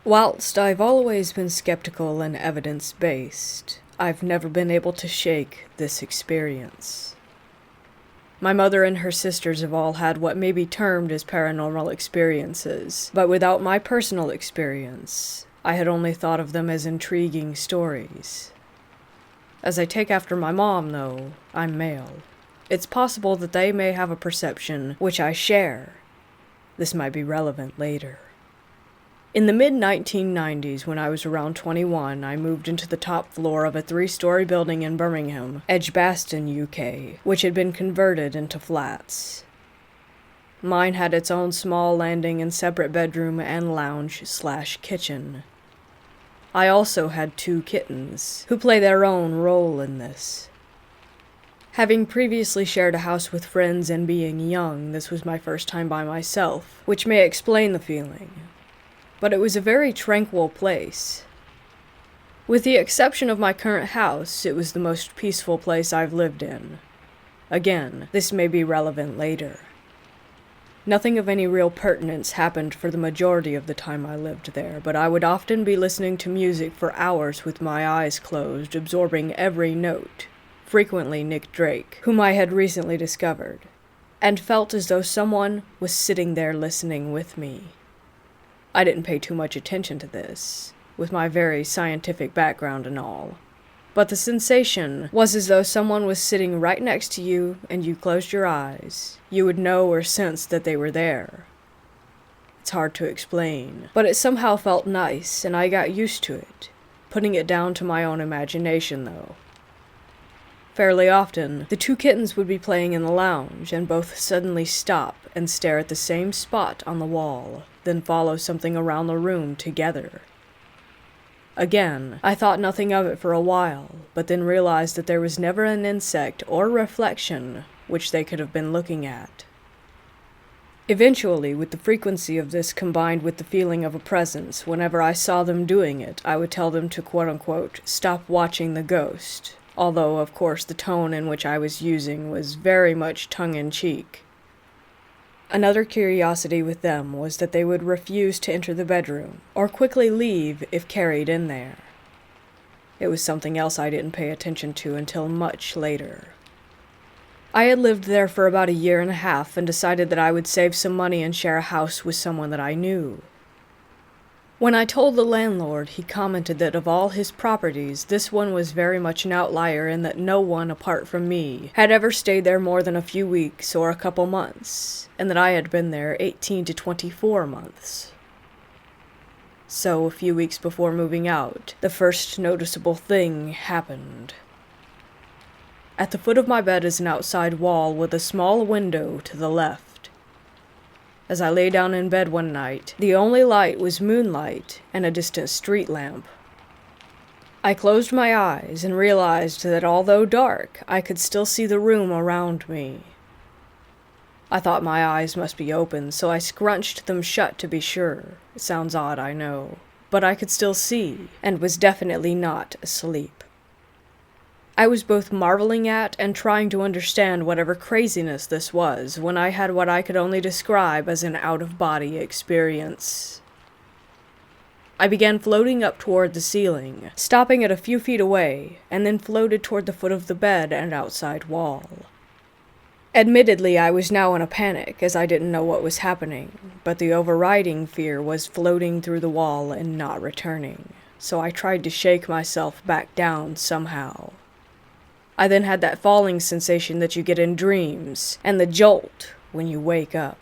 Whilst I've always been skeptical and evidence-based, I've never been able to shake this experience. My mother and her sisters have all had what may be termed as paranormal experiences, but without my personal experience, I had only thought of them as intriguing stories. As I take after my mom, though, I'm male. It's possible that they may have a perception which I share. This might be relevant later. In the mid-1990s, when I was around 21, I moved into the top floor of a 3-story building in Birmingham, Edgbaston, UK, which had been converted into flats. Mine had its own small landing and separate bedroom and lounge/kitchen. I also had 2 kittens, who play their own role in this. Having previously shared a house with friends and being young, this was my first time by myself, which may explain the feeling. But it was a very tranquil place. With the exception of my current house, it was the most peaceful place I've lived in. Again, this may be relevant later. Nothing of any real pertinence happened for the majority of the time I lived there, but I would often be listening to music for hours with my eyes closed, absorbing every note, frequently Nick Drake, whom I had recently discovered, and felt as though someone was sitting there listening with me. I didn't pay too much attention to this, with my very scientific background and all, but the sensation was as though someone was sitting right next to you and you closed your eyes. You would know or sense that they were there. It's hard to explain, but it somehow felt nice and I got used to it, putting it down to my own imagination though. Fairly often, the 2 kittens would be playing in the lounge and both suddenly stop and stare at the same spot on the wall, then follow something around the room together. Again, I thought nothing of it for a while, but then realized that there was never an insect or reflection which they could have been looking at. Eventually, with the frequency of this combined with the feeling of a presence, whenever I saw them doing it, I would tell them to quote-unquote stop watching the ghost, although, of course, the tone in which I was using was very much tongue-in-cheek. Another curiosity with them was that they would refuse to enter the bedroom, or quickly leave if carried in there. It was something else I didn't pay attention to until much later. I had lived there for about 1.5 years and decided that I would save some money and share a house with someone that I knew. When I told the landlord, he commented that of all his properties, this one was very much an outlier and that no one apart from me had ever stayed there more than a few weeks or a couple months, and that I had been there 18 to 24 months. So, a few weeks before moving out, the first noticeable thing happened. At the foot of my bed is an outside wall with a small window to the left. As I lay down in bed one night, the only light was moonlight and a distant street lamp. I closed my eyes and realized that although dark, I could still see the room around me. I thought my eyes must be open, so I scrunched them shut to be sure. It sounds odd, I know, but I could still see, and was definitely not asleep. I was both marveling at and trying to understand whatever craziness this was when I had what I could only describe as an out-of-body experience. I began floating up toward the ceiling, stopping at a few feet away, and then floated toward the foot of the bed and outside wall. Admittedly, I was now in a panic, as I didn't know what was happening, but the overriding fear was floating through the wall and not returning, so I tried to shake myself back down somehow. I then had that falling sensation that you get in dreams, and the jolt when you wake up.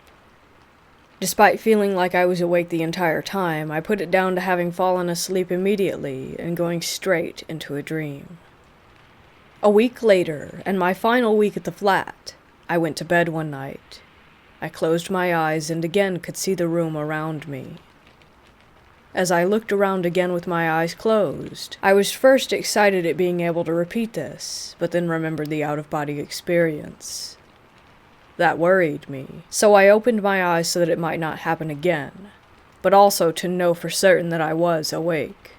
Despite feeling like I was awake the entire time, I put it down to having fallen asleep immediately and going straight into a dream. A week later, and my final week at the flat, I went to bed one night. I closed my eyes and again could see the room around me. As I looked around again with my eyes closed, I was first excited at being able to repeat this, but then remembered the out-of-body experience. That worried me, so I opened my eyes so that it might not happen again, but also to know for certain that I was awake.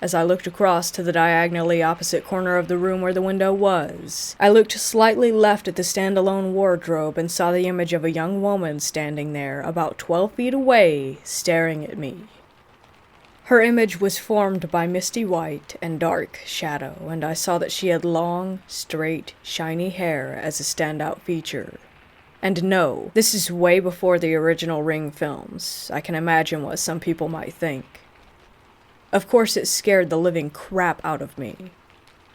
As I looked across to the diagonally opposite corner of the room where the window was, I looked slightly left at the standalone wardrobe and saw the image of a young woman standing there about 12 feet away, staring at me. Her image was formed by misty white and dark shadow, and I saw that she had long, straight, shiny hair as a standout feature. And no, this is way before the original Ring films. I can imagine what some people might think. Of course, it scared the living crap out of me.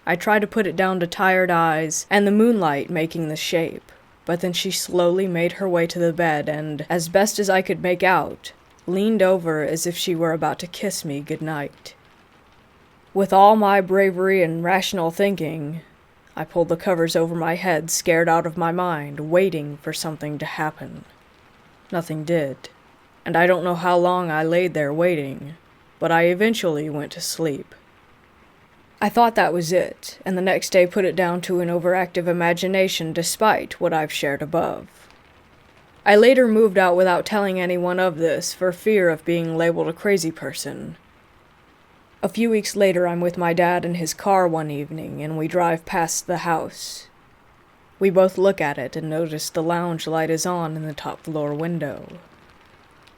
I tried to put it down to tired eyes and the moonlight making the shape, but then she slowly made her way to the bed and, as best as I could make out, leaned over as if she were about to kiss me goodnight. With all my bravery and rational thinking, I pulled the covers over my head, scared out of my mind, waiting for something to happen. Nothing did, and I don't know how long I laid there waiting, but I eventually went to sleep. I thought that was it, and the next day put it down to an overactive imagination despite what I've shared above. I later moved out without telling anyone of this for fear of being labeled a crazy person. A few weeks later, I'm with my dad in his car one evening, and we drive past the house. We both look at it and notice the lounge light is on in the top floor window.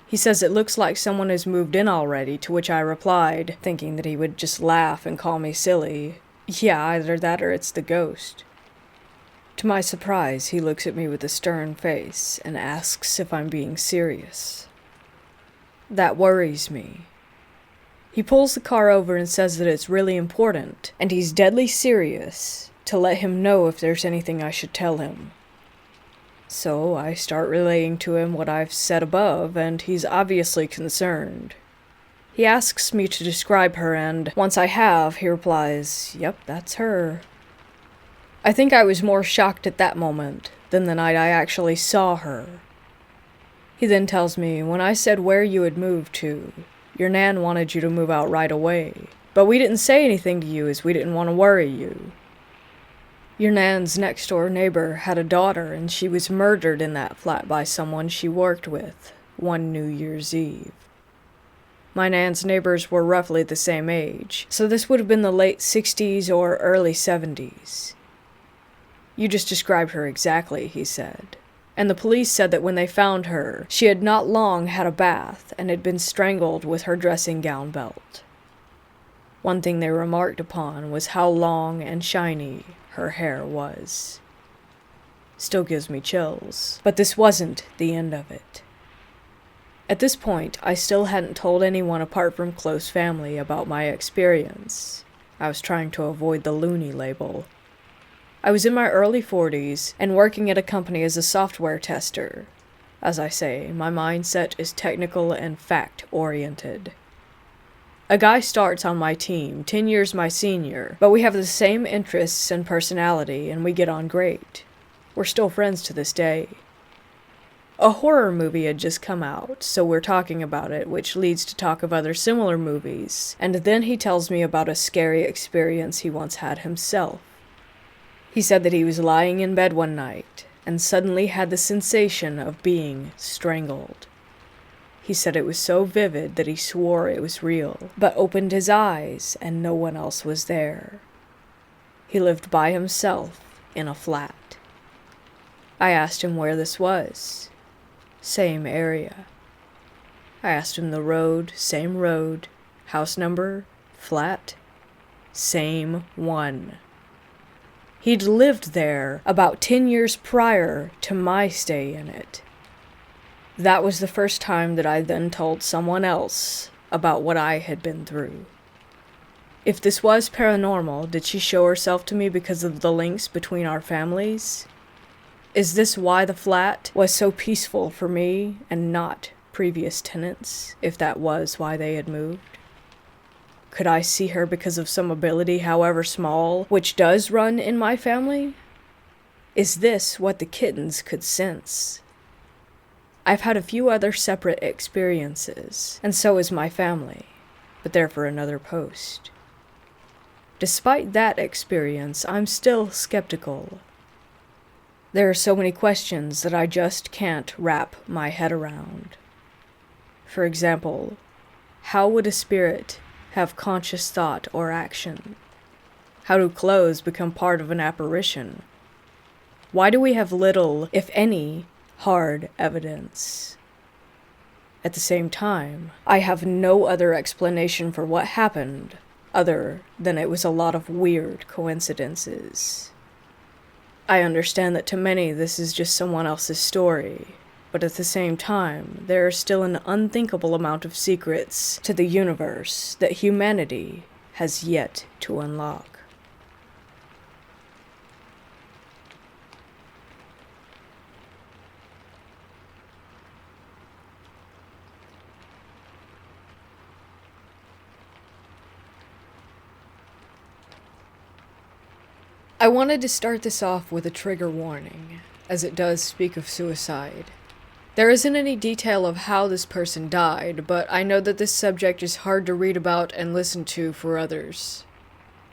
He says it looks like someone has moved in already, to which I replied, thinking that he would just laugh and call me silly, "Yeah, either that or it's the ghost." To my surprise, he looks at me with a stern face and asks if I'm being serious. That worries me. He pulls the car over and says that it's really important, and he's deadly serious, to let him know if there's anything I should tell him. So I start relaying to him what I've said above, and he's obviously concerned. He asks me to describe her, and once I have, he replies, "Yep, that's her." I think I was more shocked at that moment than the night I actually saw her. He then tells me, "When I said where you had moved to, your nan wanted you to move out right away, but we didn't say anything to you as we didn't want to worry you. Your nan's next-door neighbor had a daughter, and she was murdered in that flat by someone she worked with one New Year's Eve. My nan's neighbors were roughly the same age, so this would have been the late 60s or early 70s. You just described her exactly," he said. And the police said that when they found her, she had not long had a bath and had been strangled with her dressing gown belt. One thing they remarked upon was how long and shiny her hair was. Still gives me chills, but this wasn't the end of it. At this point, I still hadn't told anyone apart from close family about my experience. I was trying to avoid the loony label. I was in my early 40s and working at a company as a software tester. As I say, my mindset is technical and fact-oriented. A guy starts on my team, 10 years my senior, but we have the same interests and personality, and we get on great. We're still friends to this day. A horror movie had just come out, so we're talking about it, which leads to talk of other similar movies, and then he tells me about a scary experience he once had himself. He said that he was lying in bed one night, and suddenly had the sensation of being strangled. He said it was so vivid that he swore it was real, but opened his eyes and no one else was there. He lived by himself in a flat. I asked him where this was. Same area. I asked him the road, same road, house number, flat, same one. He'd lived there about 10 years prior to my stay in it. That was the first time that I then told someone else about what I had been through. If this was paranormal, did she show herself to me because of the links between our families? Is this why the flat was so peaceful for me and not previous tenants, if that was why they had moved? Could I see her because of some ability, however small, which does run in my family? Is this what the kittens could sense? I've had a few other separate experiences, and so has my family, but they're for another post. Despite that experience, I'm still skeptical. There are so many questions that I just can't wrap my head around. For example, how would a spirit have conscious thought or action? How do clothes become part of an apparition? Why do we have little, if any, hard evidence? At the same time, I have no other explanation for what happened, other than it was a lot of weird coincidences. I understand that to many this is just someone else's story, but at the same time, there is still an unthinkable amount of secrets to the universe that humanity has yet to unlock. I wanted to start this off with a trigger warning, as it does speak of suicide. There isn't any detail of how this person died, but I know that this subject is hard to read about and listen to for others.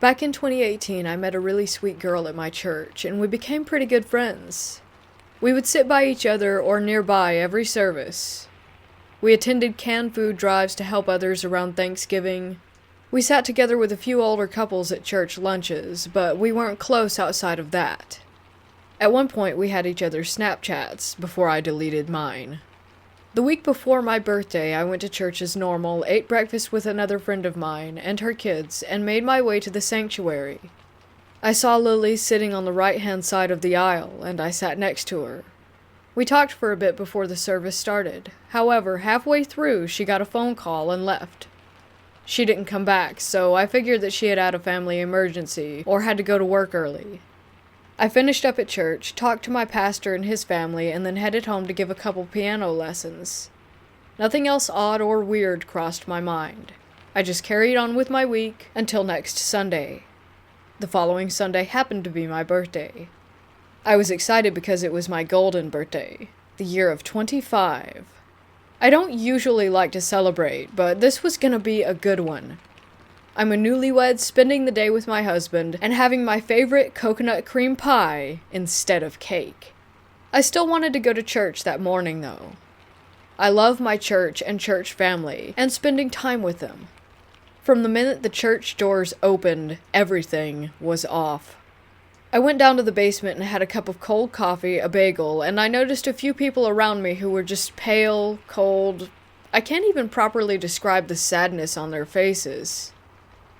Back in 2018, I met a really sweet girl at my church, and we became pretty good friends. We would sit by each other or nearby every service. We attended canned food drives to help others around Thanksgiving. We sat together with a few older couples at church lunches, but we weren't close outside of that. At one point, we had each other's Snapchats before I deleted mine. The week before my birthday, I went to church as normal, ate breakfast with another friend of mine and her kids, and made my way to the sanctuary. I saw Lily sitting on the right-hand side of the aisle, and I sat next to her. We talked for a bit before the service started. However, halfway through, she got a phone call and left. She didn't come back, so I figured that she had had a family emergency or had to go to work early. I finished up at church, talked to my pastor and his family, and then headed home to give a couple piano lessons. Nothing else odd or weird crossed my mind. I just carried on with my week until next Sunday. The following Sunday happened to be my birthday. I was excited because it was my golden birthday, the year of 25. I don't usually like to celebrate, but this was gonna be a good one. I'm a newlywed spending the day with my husband and having my favorite coconut cream pie instead of cake. I still wanted to go to church that morning, though. I love my church and church family and spending time with them. From the minute the church doors opened, everything was off. I went down to the basement and had a cup of cold coffee, a bagel, and I noticed a few people around me who were just pale, cold. I can't even properly describe the sadness on their faces.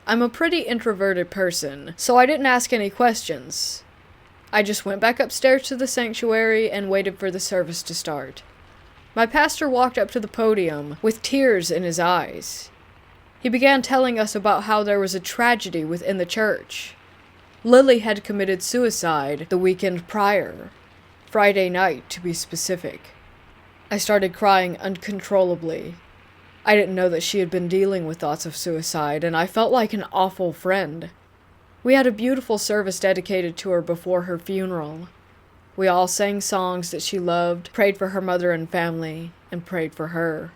I'm a pretty introverted person, so I didn't ask any questions. I just went back upstairs to the sanctuary and waited for the service to start. My pastor walked up to the podium with tears in his eyes. He began telling us about how there was a tragedy within the church. Lily had committed suicide the weekend prior, Friday night to be specific. I started crying uncontrollably. I didn't know that she had been dealing with thoughts of suicide, and I felt like an awful friend. We had a beautiful service dedicated to her before her funeral. We all sang songs that she loved, prayed for her mother and family, and prayed for her.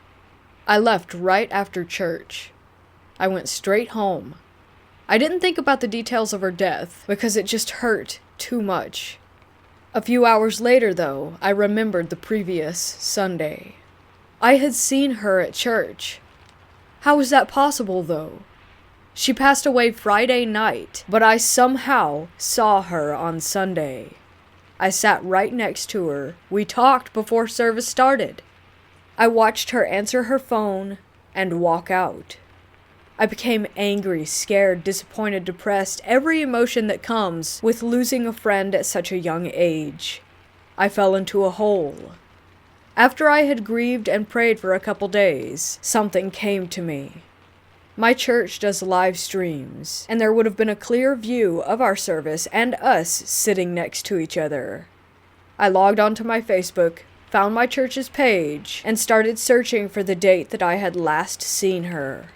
I left right after church. I went straight home. I didn't think about the details of her death, because it just hurt too much. A few hours later, though, I remembered the previous Sunday. I had seen her at church. How was that possible, though? She passed away Friday night, but I somehow saw her on Sunday. I sat right next to her. We talked before service started. I watched her answer her phone and walk out. I became angry, scared, disappointed, depressed, every emotion that comes with losing a friend at such a young age. I fell into a hole. After I had grieved and prayed for a couple days, something came to me. My church does live streams, and there would have been a clear view of our service and us sitting next to each other. I logged onto my Facebook, found my church's page, and started searching for the date that I had last seen her.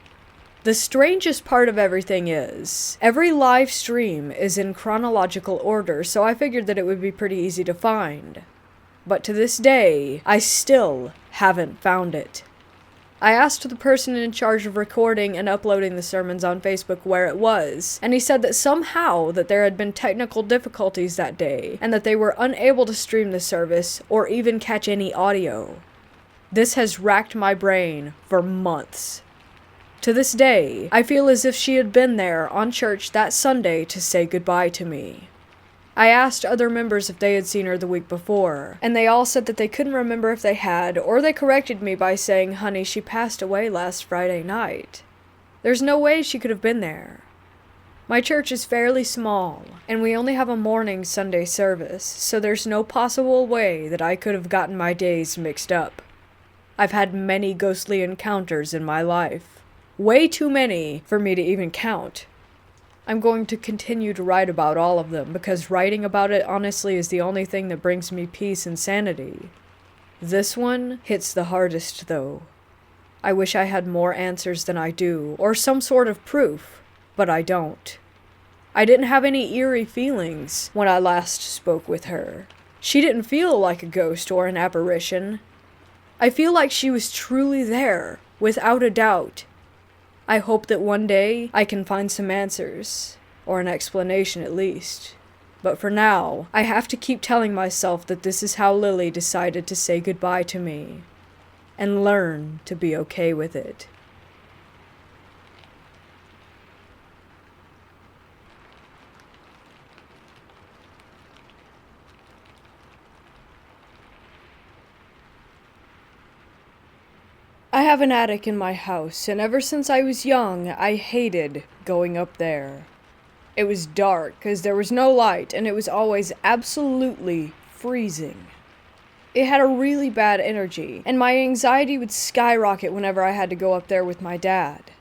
The strangest part of everything is, every live stream is in chronological order, so I figured that it would be pretty easy to find. But to this day, I still haven't found it. I asked the person in charge of recording and uploading the sermons on Facebook where it was, and he said that somehow that there had been technical difficulties that day, and that they were unable to stream the service or even catch any audio. This has racked my brain for months. To this day, I feel as if she had been there on church that Sunday to say goodbye to me. I asked other members if they had seen her the week before, and they all said that they couldn't remember if they had, or they corrected me by saying, "Honey, she passed away last Friday night. There's no way she could have been there." My church is fairly small, and we only have a morning Sunday service, so there's no possible way that I could have gotten my days mixed up. I've had many ghostly encounters in my life. Way too many for me to even count. I'm going to continue to write about all of them, because writing about it honestly is the only thing that brings me peace and sanity. This one hits the hardest, though. I wish I had more answers than I do, or some sort of proof. But I don't. I didn't have any eerie feelings when I last spoke with her. She didn't feel like a ghost or an apparition. I feel like she was truly there, without a doubt. I hope that one day I can find some answers, or an explanation at least. But for now, I have to keep telling myself that this is how Lily decided to say goodbye to me, and learn to be okay with it. I have an attic in my house, and ever since I was young, I hated going up there. It was dark, 'cause there was no light, and it was always absolutely freezing. It had a really bad energy, and my anxiety would skyrocket whenever I had to go up there with my dad.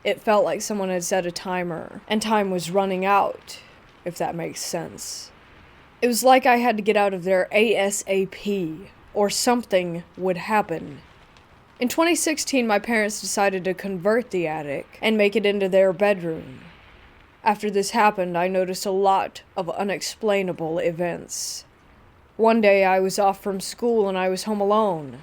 It felt like someone had set a timer, and time was running out, if that makes sense. It was like I had to get out of there ASAP, or something would happen. In 2016, my parents decided to convert the attic and make it into their bedroom. After this happened, I noticed a lot of unexplainable events. One day, I was off from school and I was home alone.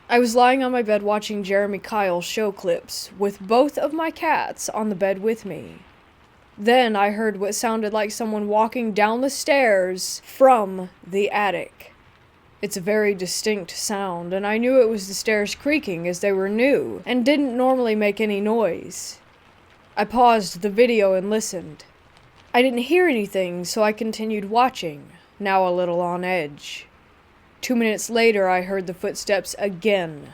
I was lying on my bed watching Jeremy Kyle show clips with both of my cats on the bed with me. Then I heard what sounded like someone walking down the stairs from the attic. It's a very distinct sound, and I knew it was the stairs creaking as they were new and didn't normally make any noise. I paused the video and listened. I didn't hear anything, so I continued watching, now a little on edge. 2 minutes later, I heard the footsteps again.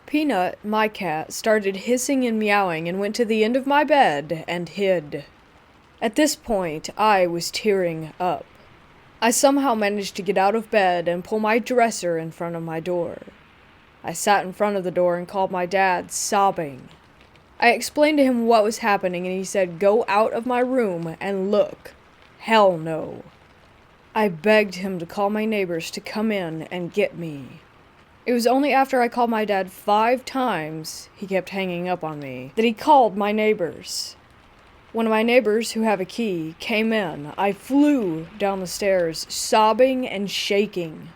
Peanut, my cat, started hissing and meowing and went to the end of my bed and hid. At this point, I was tearing up. I somehow managed to get out of bed and pull my dresser in front of my door. I sat in front of the door and called my dad, sobbing. I explained to him what was happening, and he said, "Go out of my room and look." Hell no. I begged him to call my neighbors to come in and get me. It was only after I called my dad 5 times, he kept hanging up on me, that he called my neighbors. One of my neighbors, who have a key, came in. I flew down the stairs, sobbing and shaking.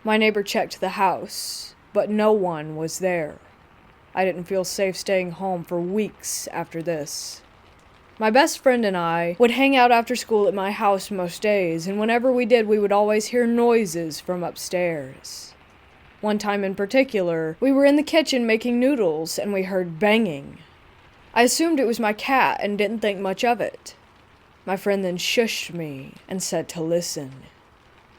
My neighbor checked the house, but no one was there. I didn't feel safe staying home for weeks after this. My best friend and I would hang out after school at my house most days, and whenever we did, we would always hear noises from upstairs. One time in particular, we were in the kitchen making noodles, and we heard banging. I assumed it was my cat and didn't think much of it. My friend then shushed me and said to listen.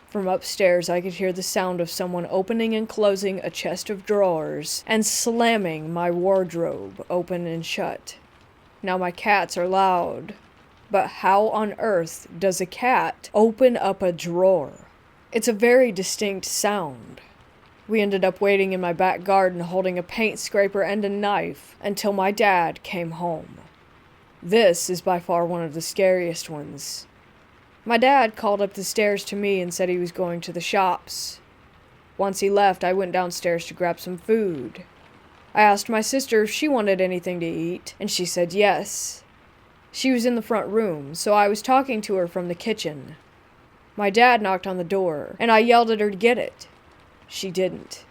From upstairs, I could hear the sound of someone opening and closing a chest of drawers and slamming my wardrobe open and shut. Now my cats are loud, but how on earth does a cat open up a drawer? It's a very distinct sound. We ended up waiting in my back garden holding a paint scraper and a knife until my dad came home. This is by far one of the scariest ones. My dad called up the stairs to me and said he was going to the shops. Once he left, I went downstairs to grab some food. I asked my sister if she wanted anything to eat, and she said yes. She was in the front room, so I was talking to her from the kitchen. My dad knocked on the door, and I yelled at her to get it. She didn't.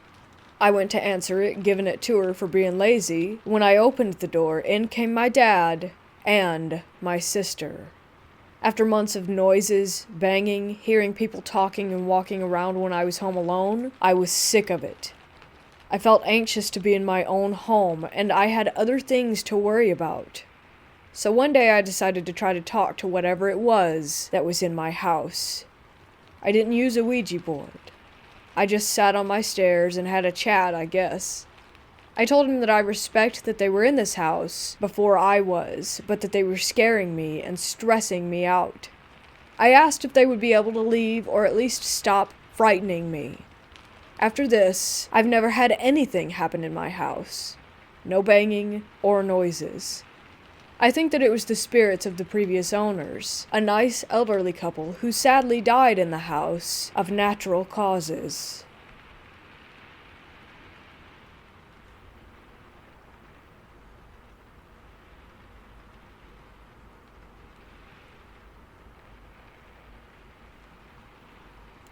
I went to answer it, giving it to her for being lazy. When I opened the door, in came my dad and my sister. After months of noises, banging, hearing people talking and walking around when I was home alone, I was sick of it. I felt anxious to be in my own home, and I had other things to worry about. So one day I decided to try to talk to whatever it was that was in my house. I didn't use a Ouija board. I just sat on my stairs and had a chat, I guess. I told him that I respect that they were in this house before I was, but that they were scaring me and stressing me out. I asked if they would be able to leave or at least stop frightening me. After this, I've never had anything happen in my house. No banging or noises. I think that it was the spirits of the previous owners, a nice elderly couple who sadly died in the house of natural causes.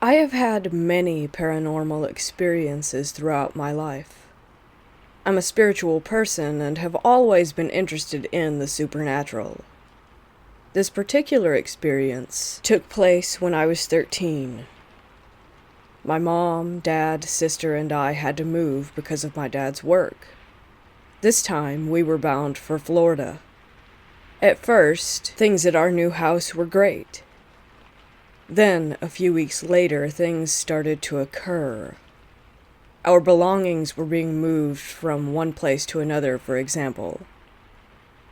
I have had many paranormal experiences throughout my life. I'm a spiritual person and have always been interested in the supernatural. This particular experience took place when I was 13. My mom, dad, sister, and I had to move because of my dad's work. This time, we were bound for Florida. At first, things at our new house were great. Then, a few weeks later, things started to occur. Our belongings were being moved from one place to another, for example.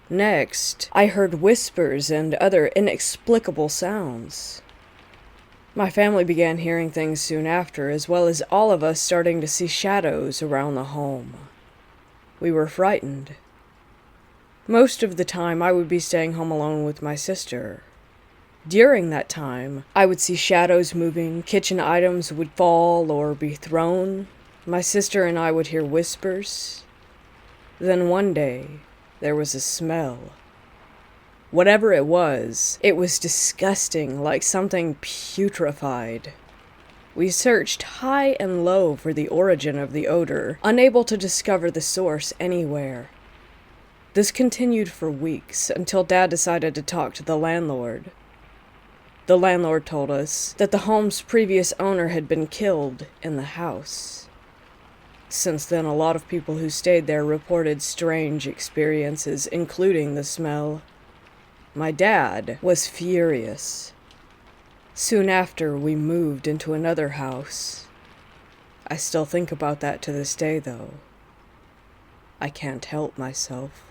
Next, I heard whispers and other inexplicable sounds. My family began hearing things soon after, as well as all of us starting to see shadows around the home. We were frightened. Most of the time, I would be staying home alone with my sister. During that time, I would see shadows moving, kitchen items would fall or be thrown. My sister and I would hear whispers. Then one day, there was a smell. Whatever it was disgusting, like something putrefied. We searched high and low for the origin of the odor, unable to discover the source anywhere. This continued for weeks, until Dad decided to talk to the landlord. The landlord told us that the home's previous owner had been killed in the house. Since then, a lot of people who stayed there reported strange experiences, including the smell. My dad was furious. Soon after, we moved into another house. I still think about that to this day, though. I can't help myself.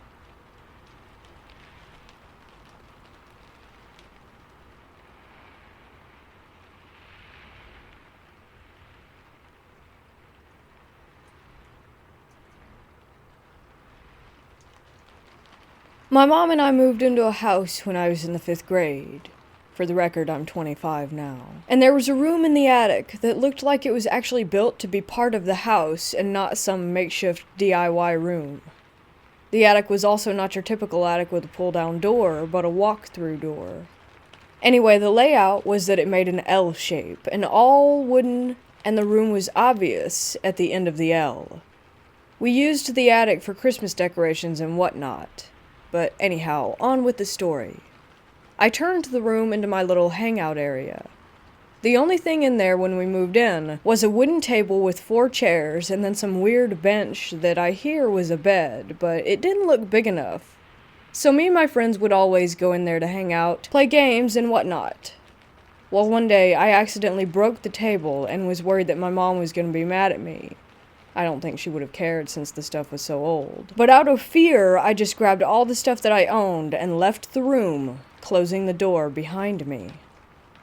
My mom and I moved into a house when I was in the 5th grade. For the record, I'm 25 now. And there was a room in the attic that looked like it was actually built to be part of the house and not some makeshift DIY room. The attic was also not your typical attic with a pull-down door, but a walk-through door. Anyway, the layout was that it made an L shape, and all wooden, and the room was obvious at the end of the L. We used the attic for Christmas decorations and whatnot. But anyhow, on with the story. I turned the room into my little hangout area. The only thing in there when we moved in was a wooden table with 4 chairs and then some weird bench that I hear was a bed, but it didn't look big enough. So me and my friends would always go in there to hang out, play games and whatnot. Well, one day I accidentally broke the table and was worried that my mom was going to be mad at me. I don't think she would have cared since the stuff was so old. But out of fear, I just grabbed all the stuff that I owned and left the room, closing the door behind me.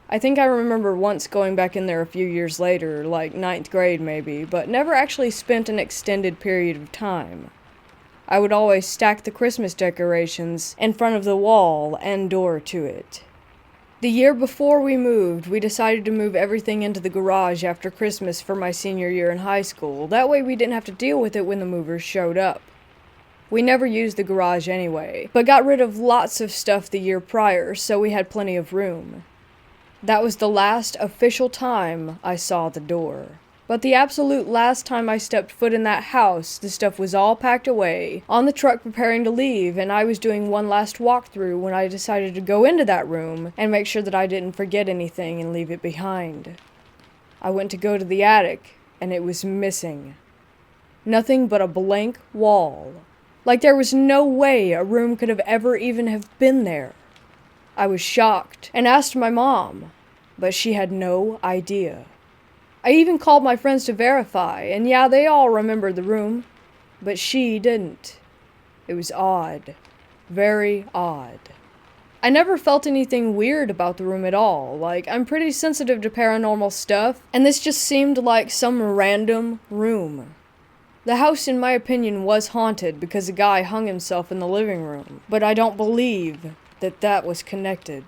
I think I remember once going back in there a few years later, like 9th grade maybe, but never actually spent an extended period of time. I would always stack the Christmas decorations in front of the wall and door to it. The year before we moved, we decided to move everything into the garage after Christmas for my senior year in high school. That way we didn't have to deal with it when the movers showed up. We never used the garage anyway, but got rid of lots of stuff the year prior, so we had plenty of room. That was the last official time I saw the door. But the absolute last time I stepped foot in that house, the stuff was all packed away, on the truck preparing to leave, and I was doing one last walkthrough when I decided to go into that room and make sure that I didn't forget anything and leave it behind. I went to go to the attic, and it was missing. Nothing but a blank wall. Like there was no way a room could have ever even have been there. I was shocked and asked my mom, but she had no idea. I even called my friends to verify, and yeah, they all remembered the room, but she didn't. It was odd. Very odd. I never felt anything weird about the room at all. Like, I'm pretty sensitive to paranormal stuff, and this just seemed like some random room. The house, in my opinion, was haunted because a guy hung himself in the living room, but I don't believe that that was connected.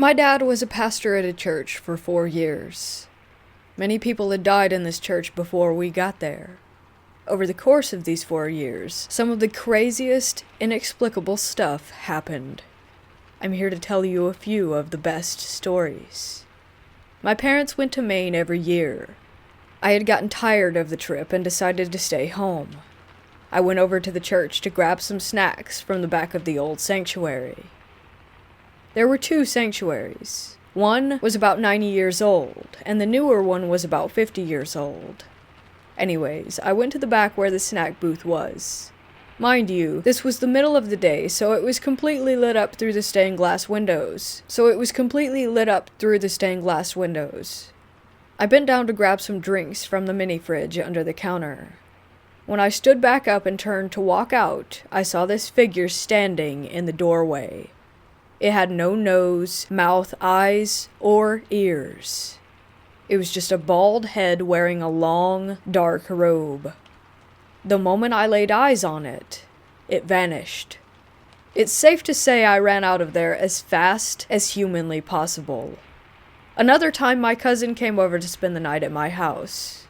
My dad was a pastor at a church for 4 years. Many people had died in this church before we got there. Over the course of these 4 years, some of the craziest, inexplicable stuff happened. I'm here to tell you a few of the best stories. My parents went to Maine every year. I had gotten tired of the trip and decided to stay home. I went over to the church to grab some snacks from the back of the old sanctuary. There were 2 sanctuaries. One was about 90 years old, and the newer one was about 50 years old. Anyways, I went to the back where the snack booth was. Mind you, this was the middle of the day, so it was completely lit up through the stained glass windows. I bent down to grab some drinks from the mini fridge under the counter. When I stood back up and turned to walk out, I saw this figure standing in the doorway. It had no nose, mouth, eyes, or ears. It was just a bald head wearing a long, dark robe. The moment I laid eyes on it, it vanished. It's safe to say I ran out of there as fast as humanly possible. Another time my cousin came over to spend the night at my house.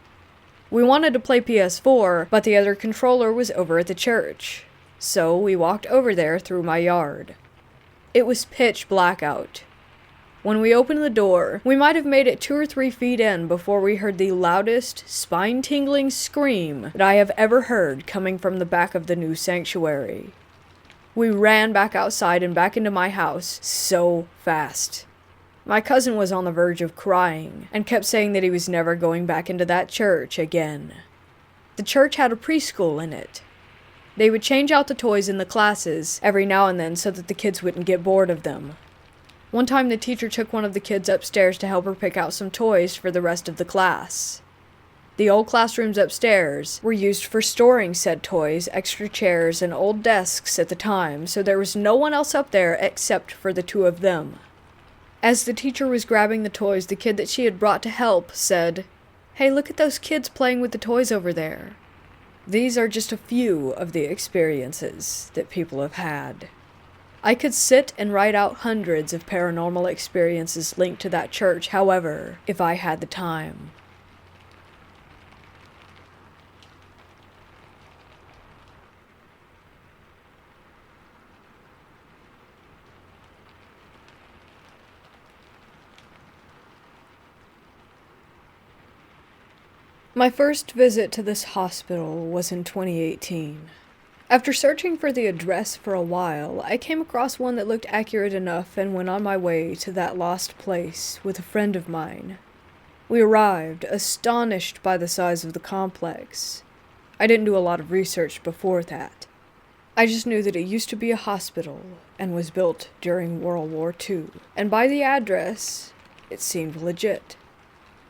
We wanted to play PS4, but the other controller was over at the church. So we walked over there through my yard. It was pitch black out. When we opened the door, we might have made it 2 or 3 feet in before we heard the loudest, spine-tingling scream that I have ever heard coming from the back of the new sanctuary. We ran back outside and back into my house so fast. My cousin was on the verge of crying and kept saying that he was never going back into that church again. The church had a preschool in it. They would change out the toys in the classes every now and then so that the kids wouldn't get bored of them. One time the teacher took one of the kids upstairs to help her pick out some toys for the rest of the class. The old classrooms upstairs were used for storing said toys, extra chairs, and old desks at the time, so there was no one else up there except for the 2 of them. As the teacher was grabbing the toys, the kid that she had brought to help said, "Hey, look at those kids playing with the toys over there." These are just a few of the experiences that people have had. I could sit and write out hundreds of paranormal experiences linked to that church, however, if I had the time. My first visit to this hospital was in 2018. After searching for the address for a while, I came across one that looked accurate enough and went on my way to that lost place with a friend of mine. We arrived, astonished by the size of the complex. I didn't do a lot of research before that. I just knew that it used to be a hospital and was built during World War II, and by the address, it seemed legit.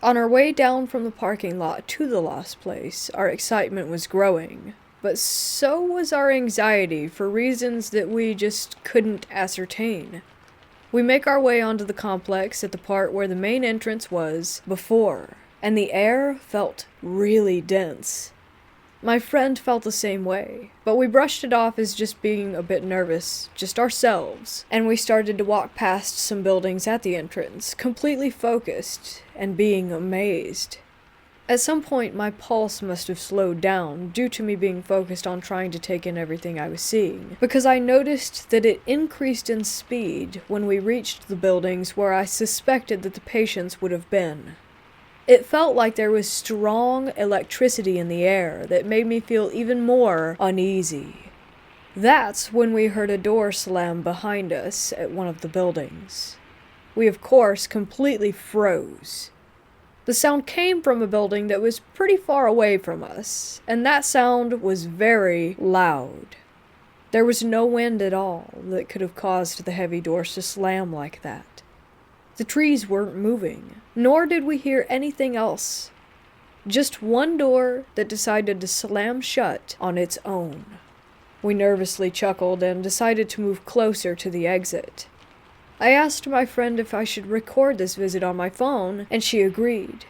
On our way down from the parking lot to the lost place, our excitement was growing. But so was our anxiety for reasons that we just couldn't ascertain. We make our way onto the complex at the part where the main entrance was before, and the air felt really dense. My friend felt the same way, but we brushed it off as just being a bit nervous, just ourselves, and we started to walk past some buildings at the entrance, completely focused and being amazed. At some point, my pulse must have slowed down due to me being focused on trying to take in everything I was seeing, because I noticed that it increased in speed when we reached the buildings where I suspected that the patients would have been. It felt like there was strong electricity in the air that made me feel even more uneasy. That's when we heard a door slam behind us at one of the buildings. We, of course, completely froze. The sound came from a building that was pretty far away from us, and that sound was very loud. There was no wind at all that could have caused the heavy doors to slam like that. The trees weren't moving, nor did we hear anything else. Just one door that decided to slam shut on its own. We nervously chuckled and decided to move closer to the exit. I asked my friend if I should record this visit on my phone, and she agreed.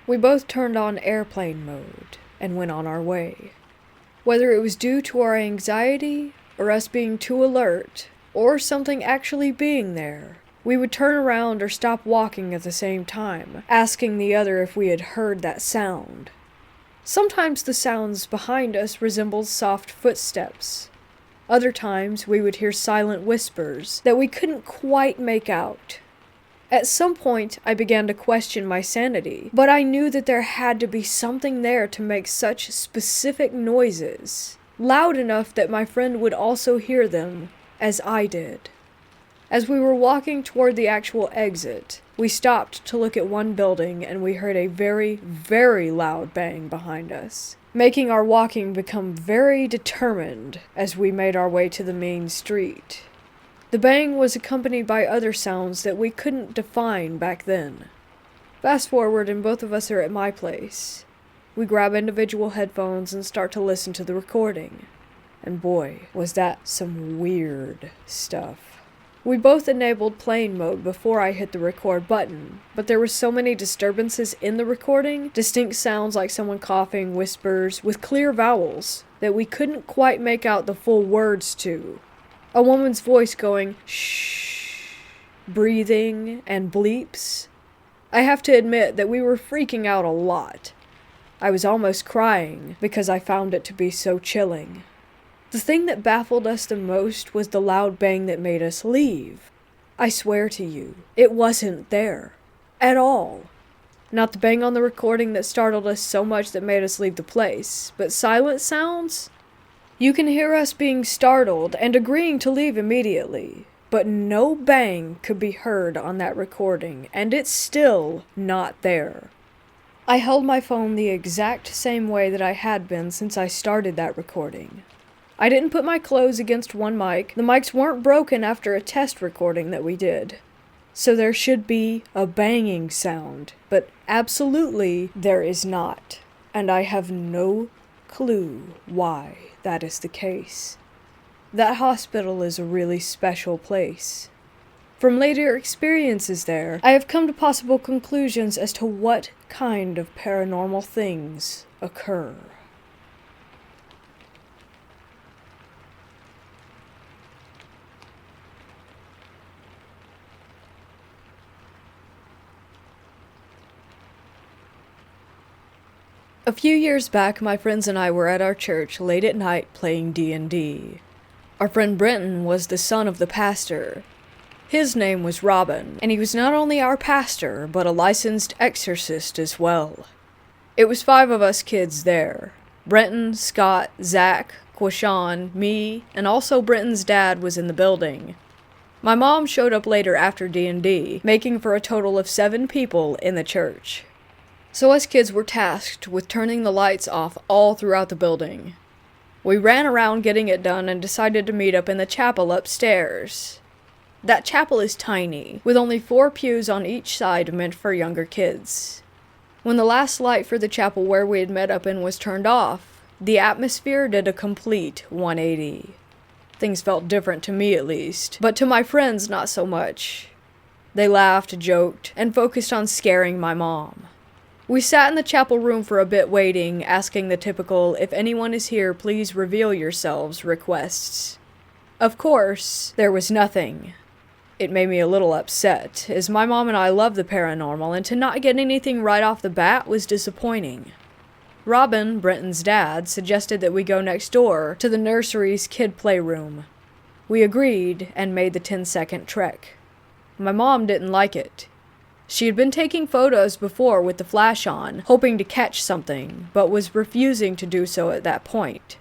We both turned on airplane mode and went on our way. Whether it was due to our anxiety, or us being too alert, or something actually being there, we would turn around or stop walking at the same time, asking the other if we had heard that sound. Sometimes the sounds behind us resembled soft footsteps. Other times we would hear silent whispers that we couldn't quite make out. At some point I began to question my sanity, but I knew that there had to be something there to make such specific noises, loud enough that my friend would also hear them, as I did. As we were walking toward the actual exit, we stopped to look at one building and we heard a very, very loud bang behind us, making our walking become very determined as we made our way to the main street. The bang was accompanied by other sounds that we couldn't define back then. Fast forward and both of us are at my place. We grab individual headphones and start to listen to the recording. And boy, was that some weird stuff. We both enabled plane mode before I hit the record button, but there were so many disturbances in the recording, distinct sounds like someone coughing, whispers, with clear vowels, that we couldn't quite make out the full words to. A woman's voice going, shh, breathing, and bleeps. I have to admit that we were freaking out a lot. I was almost crying because I found it to be so chilling. The thing that baffled us the most was the loud bang that made us leave. I swear to you, it wasn't there. At all. Not the bang on the recording that startled us so much that made us leave the place, but silent sounds? You can hear us being startled and agreeing to leave immediately, but no bang could be heard on that recording, and it's still not there. I held my phone the exact same way that I had been since I started that recording. I didn't put my clothes against one mic. The mics weren't broken after a test recording that we did. So there should be a banging sound, but absolutely there is not. And I have no clue why that is the case. That hospital is a really special place. From later experiences there, I have come to possible conclusions as to what kind of paranormal things occur. A few years back, my friends and I were at our church late at night playing D&D. Our friend Brenton was the son of the pastor. His name was Robin, and he was not only our pastor, but a licensed exorcist as well. It was 5 of us kids there. Brenton, Scott, Zach, Quashawn, me, and also Brenton's dad was in the building. My mom showed up later after D&D, making for a total of 7 people in the church. So us kids were tasked with turning the lights off all throughout the building. We ran around getting it done and decided to meet up in the chapel upstairs. That chapel is tiny, with only 4 pews on each side meant for younger kids. When the last light for the chapel where we had met up in was turned off, the atmosphere did a complete 180. Things felt different to me at least, but to my friends not so much. They laughed, joked, and focused on scaring my mom. We sat in the chapel room for a bit waiting, asking the typical, "If anyone is here, please reveal yourselves," requests. Of course, there was nothing. It made me a little upset, as my mom and I love the paranormal, and to not get anything right off the bat was disappointing. Robin, Brenton's dad, suggested that we go next door to the nursery's kid playroom. We agreed and made the 10-second trek. My mom didn't like it. She had been taking photos before with the flash on, hoping to catch something, but was refusing to do so at that point.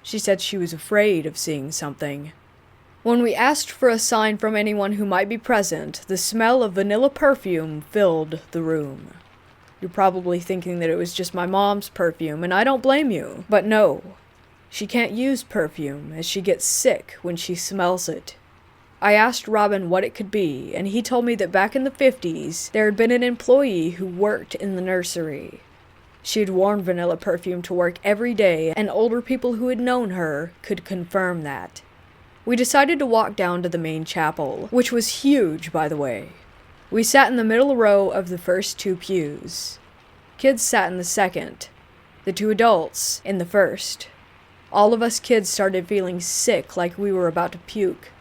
She said she was afraid of seeing something. When we asked for a sign from anyone who might be present, the smell of vanilla perfume filled the room. You're probably thinking that it was just my mom's perfume, and I don't blame you. But no, she can't use perfume, as she gets sick when she smells it. I asked Robin what it could be, and he told me that back in the 50s, there had been an employee who worked in the nursery. She had worn vanilla perfume to work every day, and older people who had known her could confirm that. We decided to walk down to the main chapel, which was huge, by the way. We sat in the middle row of the first 2 pews. Kids sat in the second. The 2 adults in the first. All of us kids started feeling sick, like we were about to puke.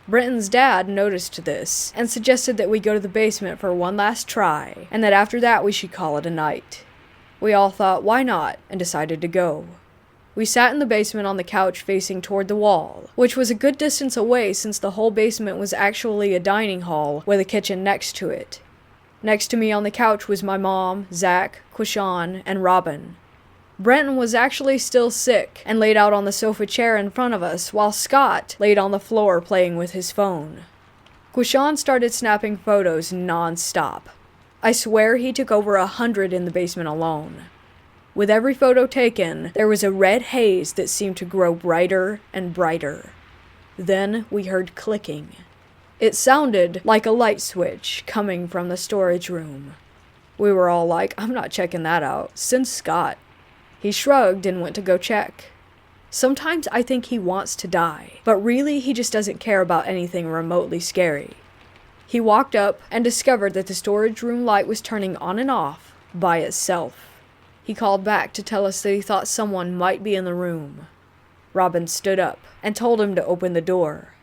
Brenton's dad noticed this, and suggested that we go to the basement for one last try, and that after that we should call it a night. We all thought, why not, and decided to go. We sat in the basement on the couch facing toward the wall, which was a good distance away since the whole basement was actually a dining hall with a kitchen next to it. Next to me on the couch was my mom, Zach, Quishan, and Robin. Brenton was actually still sick and laid out on the sofa chair in front of us, while Scott laid on the floor playing with his phone. Quishan started snapping photos non-stop. I swear he took over 100 in the basement alone. With every photo taken, there was a red haze that seemed to grow brighter and brighter. Then we heard clicking. It sounded like a light switch coming from the storage room. We were all like, I'm not checking that out. Send Scott. He shrugged and went to go check. Sometimes I think he wants to die, but really he just doesn't care about anything remotely scary. He walked up and discovered that the storage room light was turning on and off by itself. He called back to tell us that he thought someone might be in the room. Robin stood up and told him to open the door.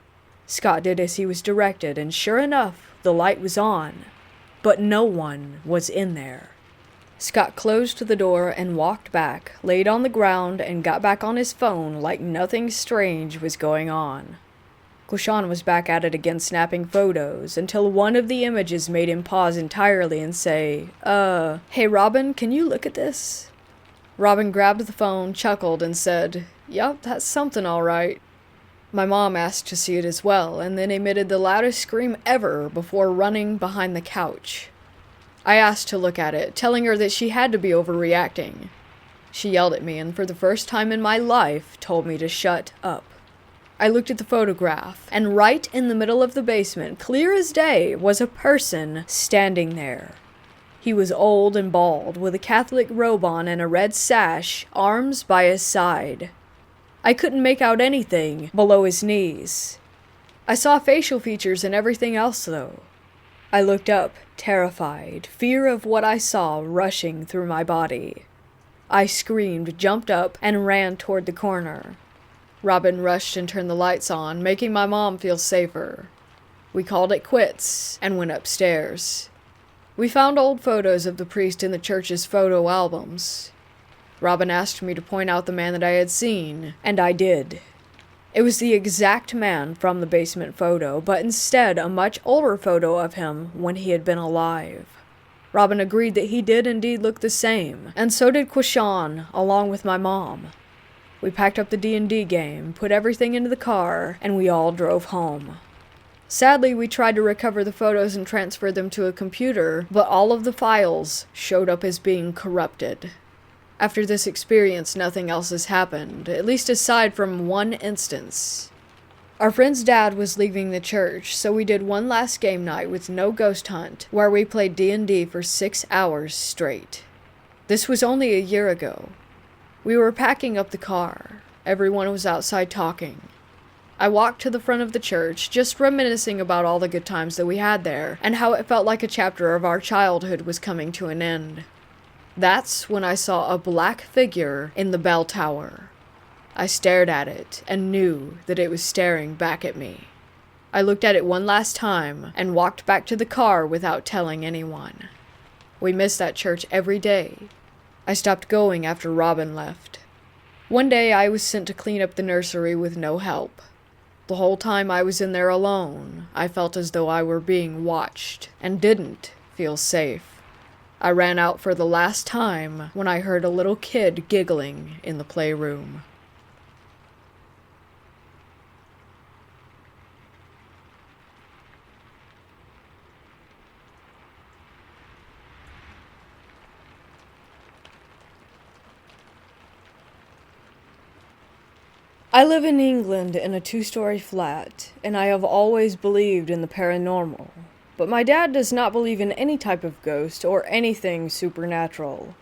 Scott did as he was directed, and sure enough, the light was on. But no one was in there. Scott closed the door and walked back, laid on the ground, and got back on his phone like nothing strange was going on. Quishan was back at it again snapping photos, until one of the images made him pause entirely and say, hey Robin, can you look at this? Robin grabbed the phone, chuckled, and said, yup, that's something all right. My mom asked to see it as well, and then emitted the loudest scream ever before running behind the couch. I asked to look at it, telling her that she had to be overreacting. She yelled at me, and for the first time in my life, told me to shut up. I looked at the photograph, and right in the middle of the basement, clear as day, was a person standing there. He was old and bald, with a Catholic robe on and a red sash, arms by his side. I couldn't make out anything below his knees. I saw facial features and everything else, though. I looked up, terrified, fear of what I saw rushing through my body. I screamed, jumped up, and ran toward the corner. Robin rushed and turned the lights on, making my mom feel safer. We called it quits and went upstairs. We found old photos of the priest in the church's photo albums. Robin asked me to point out the man that I had seen, and I did. It was the exact man from the basement photo, but instead a much older photo of him when he had been alive. Robin agreed that he did indeed look the same, and so did Quishan, along with my mom. We packed up the D&D game, put everything into the car, and we all drove home. Sadly, we tried to recover the photos and transfer them to a computer, but all of the files showed up as being corrupted. After this experience, nothing else has happened, at least aside from one instance. Our friend's dad was leaving the church, so we did one last game night with no ghost hunt, where we played D&D for 6 hours straight. This was only a year ago. We were packing up the car. Everyone was outside talking. I walked to the front of the church, just reminiscing about all the good times that we had there, and how it felt like a chapter of our childhood was coming to an end. That's when I saw a black figure in the bell tower. I stared at it, and knew that it was staring back at me. I looked at it one last time, and walked back to the car without telling anyone. We missed that church every day. I stopped going after Robin left. One day I was sent to clean up the nursery with no help. The whole time I was in there alone, I felt as though I were being watched, and didn't feel safe. I ran out for the last time when I heard a little kid giggling in the playroom. I live in England in a 2-story flat, and I have always believed in the paranormal. But my dad does not believe in any type of ghost or anything supernatural.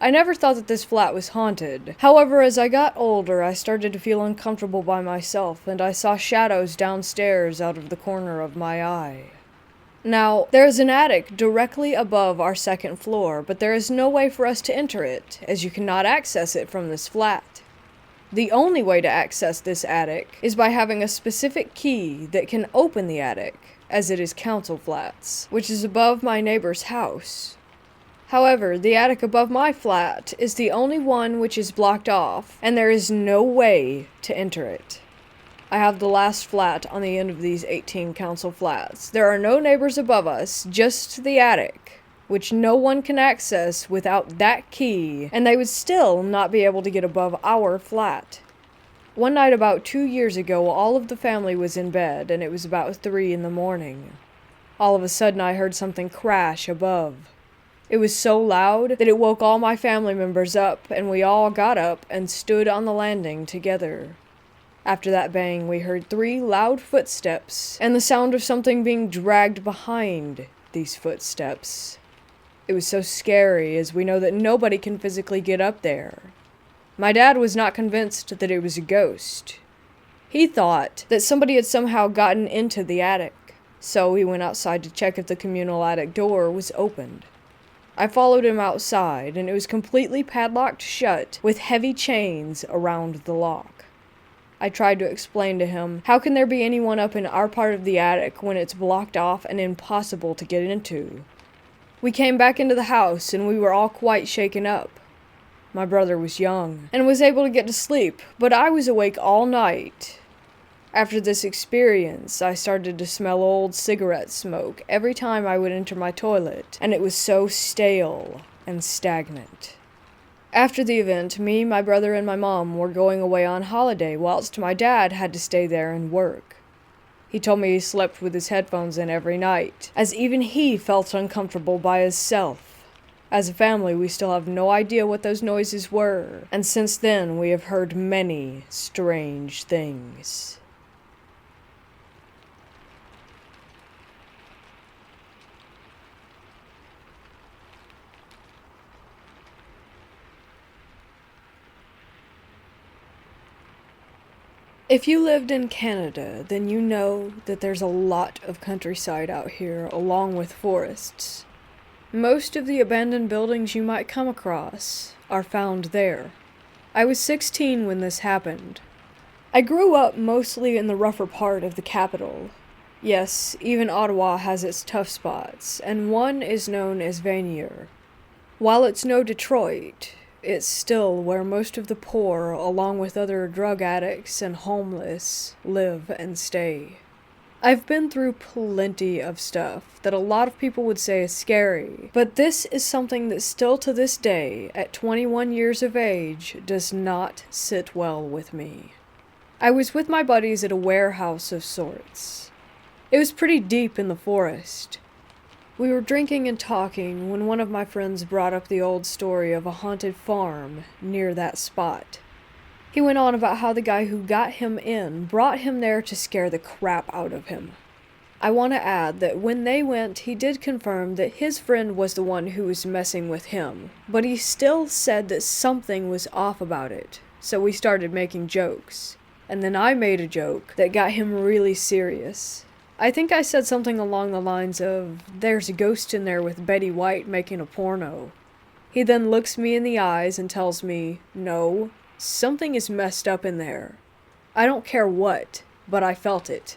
I never thought that this flat was haunted. However, as I got older, I started to feel uncomfortable by myself, and I saw shadows downstairs out of the corner of my eye. Now, there is an attic directly above our second floor, but there is no way for us to enter it, as you cannot access it from this flat. The only way to access this attic is by having a specific key that can open the attic, as it is council flats, which is above my neighbor's house. However, the attic above my flat is the only one which is blocked off, and there is no way to enter it. I have the last flat on the end of these 18 council flats. There are no neighbors above us, just the attic, which no one can access without that key, and they would still not be able to get above our flat. One night about 2 years ago, all of the family was in bed, and it was about 3 in the morning. All of a sudden, I heard something crash above. It was so loud that it woke all my family members up, and we all got up and stood on the landing together. After that bang, we heard 3 loud footsteps, and the sound of something being dragged behind these footsteps. It was so scary, as we know that nobody can physically get up there. My dad was not convinced that it was a ghost. He thought that somebody had somehow gotten into the attic, so he went outside to check if the communal attic door was opened. I followed him outside, and it was completely padlocked shut with heavy chains around the lock. I tried to explain to him, how can there be anyone up in our part of the attic when it's blocked off and impossible to get into? We came back into the house, and we were all quite shaken up. My brother was young, and was able to get to sleep, but I was awake all night. After this experience, I started to smell old cigarette smoke every time I would enter my toilet, and it was so stale and stagnant. After the event, me, my brother, and my mom were going away on holiday, whilst my dad had to stay there and work. He told me he slept with his headphones in every night, as even he felt uncomfortable by himself. As a family, we still have no idea what those noises were, and since then we have heard many strange things. If you lived in Canada, then you know that there's a lot of countryside out here, along with forests. Most of the abandoned buildings you might come across are found there. I was 16 when this happened. I grew up mostly in the rougher part of the capital. Yes, even Ottawa has its tough spots, and one is known as Vanier. While it's no Detroit, it's still where most of the poor, along with other drug addicts and homeless, live and stay. I've been through plenty of stuff that a lot of people would say is scary, but this is something that still to this day, at 21 years of age, does not sit well with me. I was with my buddies at a warehouse of sorts. It was pretty deep in the forest. We were drinking and talking when one of my friends brought up the old story of a haunted farm near that spot. He went on about how the guy who got him in brought him there to scare the crap out of him. I want to add that when they went, he did confirm that his friend was the one who was messing with him, but he still said that something was off about it, so we started making jokes. And then I made a joke that got him really serious. I think I said something along the lines of, "There's a ghost in there with Betty White making a porno." He then looks me in the eyes and tells me, "No, something is messed up in there. I don't care what, but I felt it."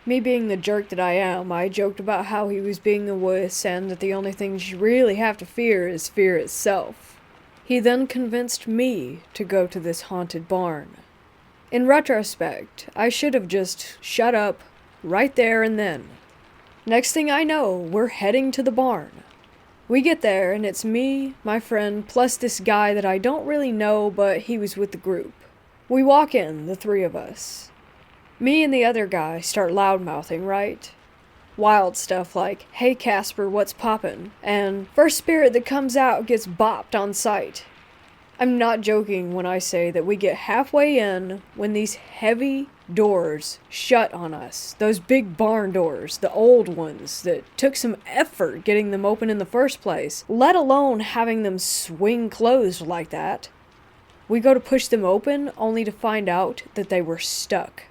Me being the jerk that I am, I joked about how he was being a wuss and that the only thing you really have to fear is fear itself. He then convinced me to go to this haunted barn. In retrospect, I should have just shut up right there and then. Next thing I know, we're heading to the barn. We get there, and it's me, my friend, plus this guy that I don't really know, but he was with the group. We walk in, the 3 of us. Me and the other guy start loudmouthing, right? Wild stuff like, "Hey Casper, what's poppin'?" and "First spirit that comes out gets bopped on sight." I'm not joking when I say that we get halfway in when these heavy doors shut on us. Those big barn doors, the old ones that took some effort getting them open in the first place, let alone having them swing closed like that. We go to push them open only to find out that they were stuck.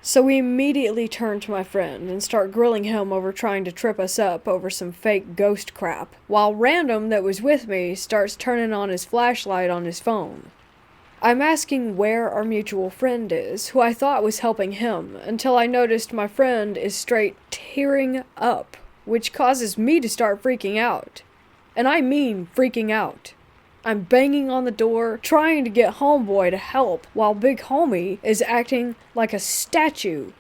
So we immediately turn to my friend and start grilling him over trying to trip us up over some fake ghost crap, while Random that was with me starts turning on his flashlight on his phone. I'm asking where our mutual friend is, who I thought was helping him, until I noticed my friend is straight tearing up, which causes me to start freaking out. And I mean freaking out. I'm banging on the door, trying to get homeboy to help, while big homie is acting like a statue.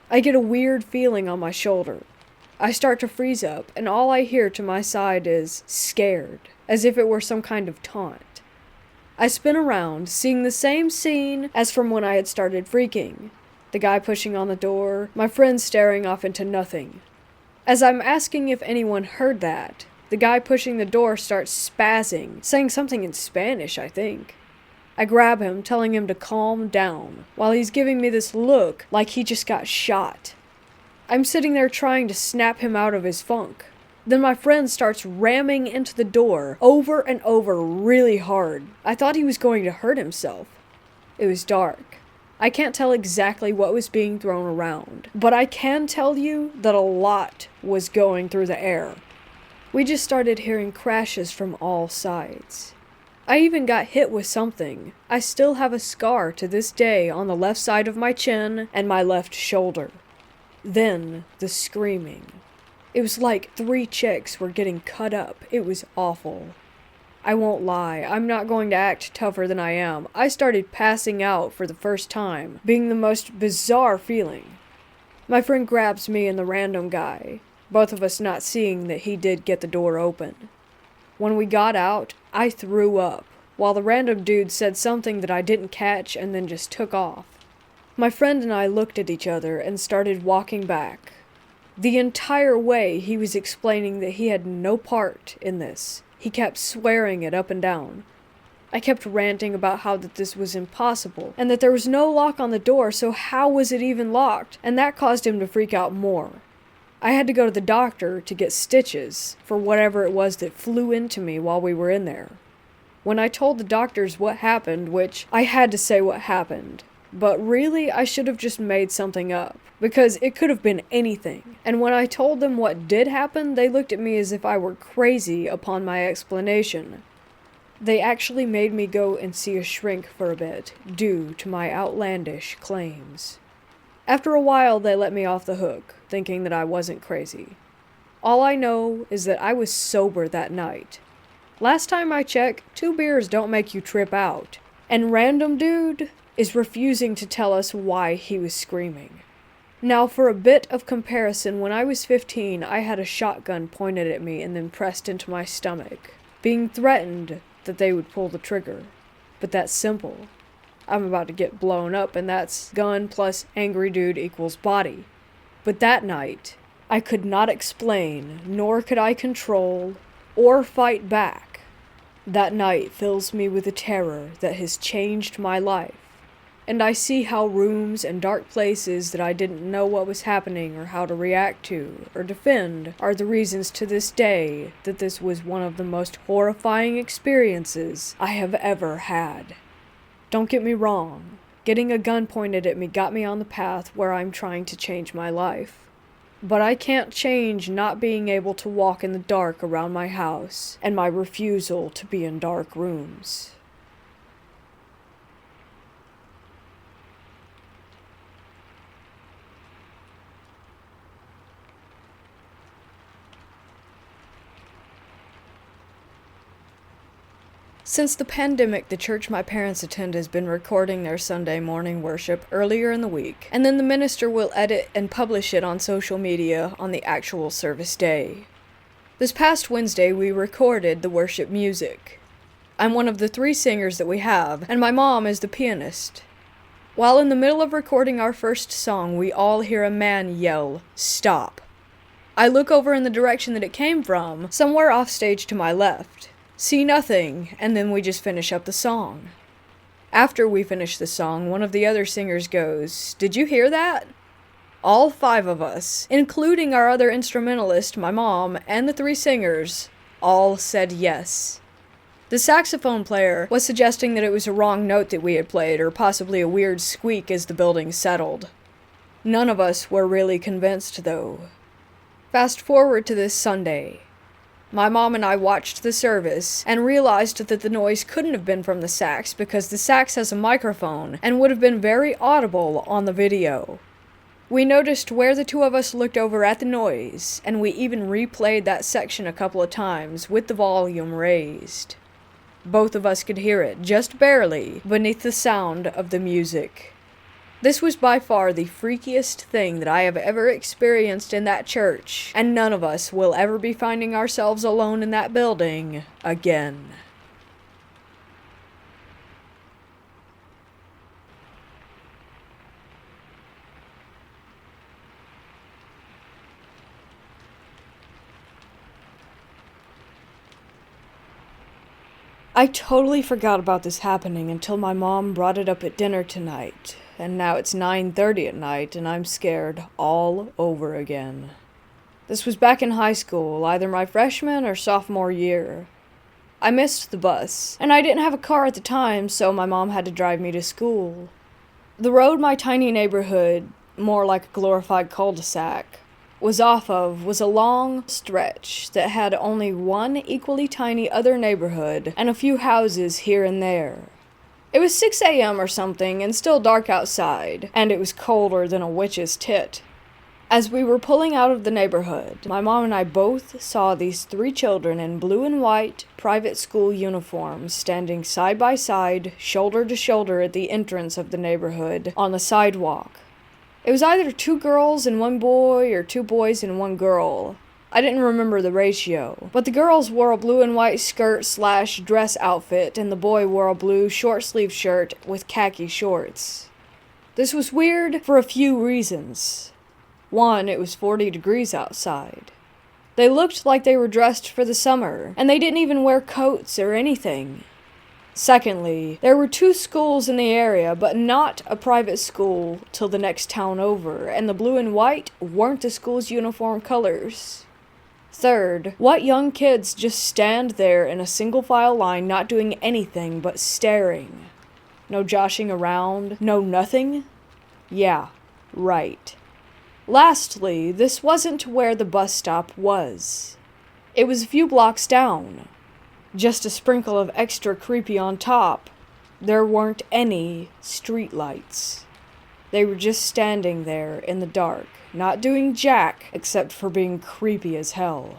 I get a weird feeling on my shoulder. I start to freeze up, and all I hear to my side is scared, as if it were some kind of taunt. I spin around, seeing the same scene as from when I had started freaking. The guy pushing on the door, my friend staring off into nothing. As I'm asking if anyone heard that, the guy pushing the door starts spazzing, saying something in Spanish, I think. I grab him, telling him to calm down, while he's giving me this look like he just got shot. I'm sitting there trying to snap him out of his funk. Then my friend starts ramming into the door, over and over really hard. I thought he was going to hurt himself. It was dark. I can't tell exactly what was being thrown around, but I can tell you that a lot was going through the air. We just started hearing crashes from all sides. I even got hit with something. I still have a scar to this day on the left side of my chin and my left shoulder. Then, the screaming. It was like 3 chicks were getting cut up. It was awful. I won't lie, I'm not going to act tougher than I am. I started passing out for the first time, being the most bizarre feeling. My friend grabs me and the random guy, both of us not seeing that he did get the door open. When we got out, I threw up, while the random dude said something that I didn't catch and then just took off. My friend and I looked at each other and started walking back. The entire way he was explaining that he had no part in this. He kept swearing it up and down. I kept ranting about how that this was impossible, and that there was no lock on the door, so how was it even locked? And that caused him to freak out more. I had to go to the doctor to get stitches for whatever it was that flew into me while we were in there. When I told the doctors what happened, which I had to say what happened, but really I should have just made something up, because it could have been anything. And when I told them what did happen, they looked at me as if I were crazy upon my explanation. They actually made me go and see a shrink for a bit, due to my outlandish claims. After a while, they let me off the hook, thinking that I wasn't crazy. All I know is that I was sober that night. Last time I checked, 2 beers don't make you trip out. And random dude is refusing to tell us why he was screaming. Now, for a bit of comparison, when I was 15, I had a shotgun pointed at me and then pressed into my stomach, being threatened that they would pull the trigger. But that's simple. I'm about to get blown up, and that's gun plus angry dude equals body. But that night, I could not explain, nor could I control, or fight back. That night fills me with a terror that has changed my life. And I see how rooms and dark places that I didn't know what was happening or how to react to or defend are the reasons to this day that this was one of the most horrifying experiences I have ever had. Don't get me wrong, getting a gun pointed at me got me on the path where I'm trying to change my life. But I can't change not being able to walk in the dark around my house and my refusal to be in dark rooms. Since the pandemic, the church my parents attend has been recording their Sunday morning worship earlier in the week, and then the minister will edit and publish it on social media on the actual service day. This past Wednesday, we recorded the worship music. I'm one of the 3 singers that we have, and my mom is the pianist. While in the middle of recording our first song, we all hear a man yell, "Stop." I look over in the direction that it came from, somewhere off stage to my left. See nothing, and then we just finish up the song. After we finish the song, one of the other singers goes, "Did you hear that?" All 5 of us, including our other instrumentalist, my mom, and the 3 singers, all said yes. The saxophone player was suggesting that it was a wrong note that we had played, or possibly a weird squeak as the building settled. None of us were really convinced, though. Fast forward to this Sunday. My mom and I watched the service and realized that the noise couldn't have been from the sax because the sax has a microphone and would have been very audible on the video. We noticed where the 2 of us looked over at the noise, and we even replayed that section a couple of times with the volume raised. Both of us could hear it, just barely, beneath the sound of the music. This was by far the freakiest thing that I have ever experienced in that church, and none of us will ever be finding ourselves alone in that building again. I totally forgot about this happening until my mom brought it up at dinner tonight, and now it's 9:30 at night and I'm scared all over again. This was back in high school, either my freshman or sophomore year. I missed the bus, and I didn't have a car at the time, so my mom had to drive me to school. The road my tiny neighborhood, more like a glorified cul-de-sac, was off of was a long stretch that had only one equally tiny other neighborhood and a few houses here and there. It was 6 a.m. or something and still dark outside, and it was colder than a witch's tit. As we were pulling out of the neighborhood, my mom and I both saw these 3 children in blue and white private school uniforms standing side by side, shoulder to shoulder at the entrance of the neighborhood on the sidewalk. It was either 2 girls and 1 boy or 2 boys and 1 girl. I didn't remember the ratio, but the girls wore a blue and white skirt/dress outfit and the boy wore a blue short-sleeved shirt with khaki shorts. This was weird for a few reasons. 1, it was 40 degrees outside. They looked like they were dressed for the summer, and they didn't even wear coats or anything. Secondly, there were 2 schools in the area, but not a private school till the next town over, and the blue and white weren't the school's uniform colors. Third, what young kids just stand there in a single file line not doing anything but staring? No joshing around, no nothing? Yeah, right. Lastly, this wasn't where the bus stop was. It was a few blocks down. Just a sprinkle of extra creepy on top. There weren't any streetlights. They were just standing there in the dark, not doing jack except for being creepy as hell.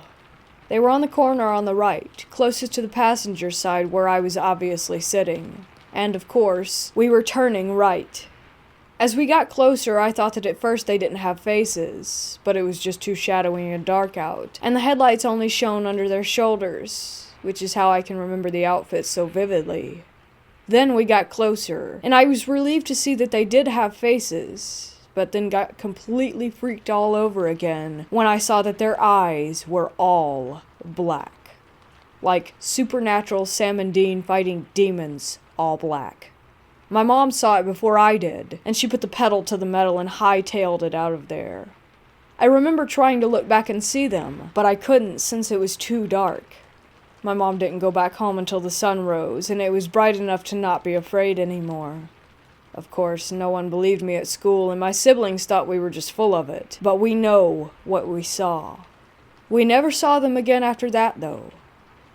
They were on the corner on the right, closest to the passenger side where I was obviously sitting. And of course, we were turning right. As we got closer, I thought that at first they didn't have faces, but it was just too shadowy and dark out, and the headlights only shone under their shoulders, which is how I can remember the outfits so vividly. Then we got closer, and I was relieved to see that they did have faces, but then got completely freaked all over again when I saw that their eyes were all black. Like supernatural Sam and Dean fighting demons, all black. My mom saw it before I did, and she put the pedal to the metal and hightailed it out of there. I remember trying to look back and see them, but I couldn't since it was too dark. My mom didn't go back home until the sun rose, and it was bright enough to not be afraid anymore. Of course, no one believed me at school, and my siblings thought we were just full of it, but we know what we saw. We never saw them again after that, though.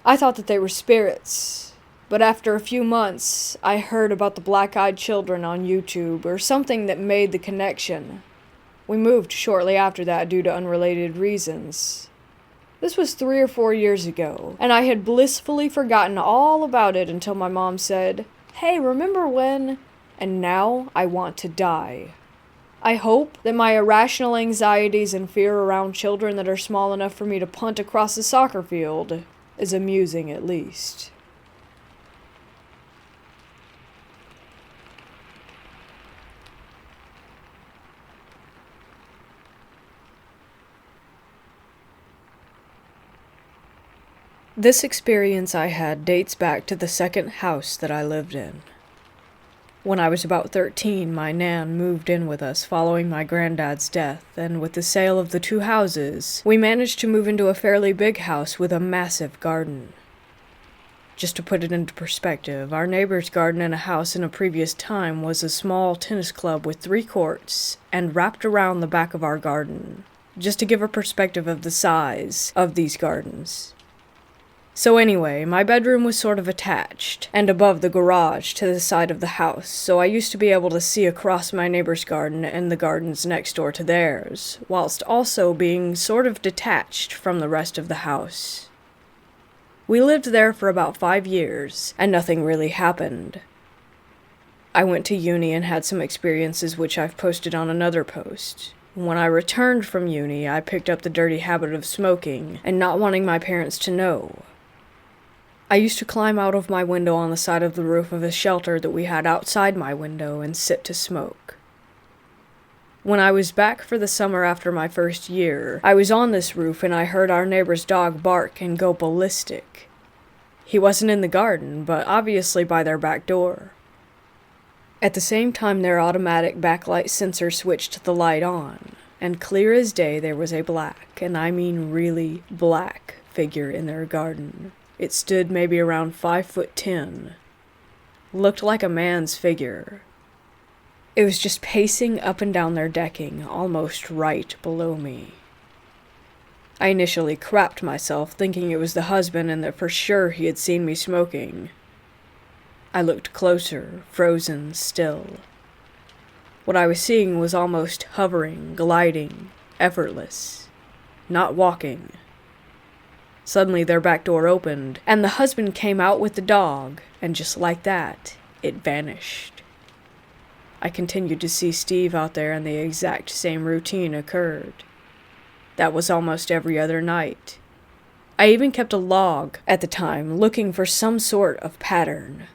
I thought that they were spirits, but after a few months, I heard about the black-eyed children on YouTube, or something that made the connection. We moved shortly after that due to unrelated reasons. This was 3 or 4 years ago, and I had blissfully forgotten all about it until my mom said, "Hey, remember when?" And now I want to die. I hope that my irrational anxieties and fear around children that are small enough for me to punt across the soccer field is amusing at least. This experience I had dates back to the second house that I lived in. When I was about 13, my Nan moved in with us following my granddad's death, and with the sale of the two houses, we managed to move into a fairly big house with a massive garden. Just to put it into perspective, our neighbor's garden in a house in a previous time was a small tennis club with 3 courts, and wrapped around the back of our garden, just to give a perspective of the size of these gardens. So anyway, my bedroom was sort of attached, and above the garage to the side of the house, so I used to be able to see across my neighbor's garden and the gardens next door to theirs, whilst also being sort of detached from the rest of the house. We lived there for about 5 years, and nothing really happened. I went to uni and had some experiences which I've posted on another post. When I returned from uni, I picked up the dirty habit of smoking and not wanting my parents to know. I used to climb out of my window on the side of the roof of a shelter that we had outside my window and sit to smoke. When I was back for the summer after my first year, I was on this roof and I heard our neighbor's dog bark and go ballistic. He wasn't in the garden, but obviously by their back door. At the same time, their automatic backlight sensor switched the light on, and clear as day there was a black, and I mean really black, figure in their garden. It stood maybe around 5'10". Looked like a man's figure. It was just pacing up and down their decking, almost right below me. I initially crapped myself, thinking it was the husband and that for sure he had seen me smoking. I looked closer, frozen still. What I was seeing was almost hovering, gliding, effortless, not walking. Suddenly their back door opened, and the husband came out with the dog, and just like that, it vanished. I continued to see Steve out there, and the exact same routine occurred. That was almost every other night. I even kept a log at the time, looking for some sort of pattern.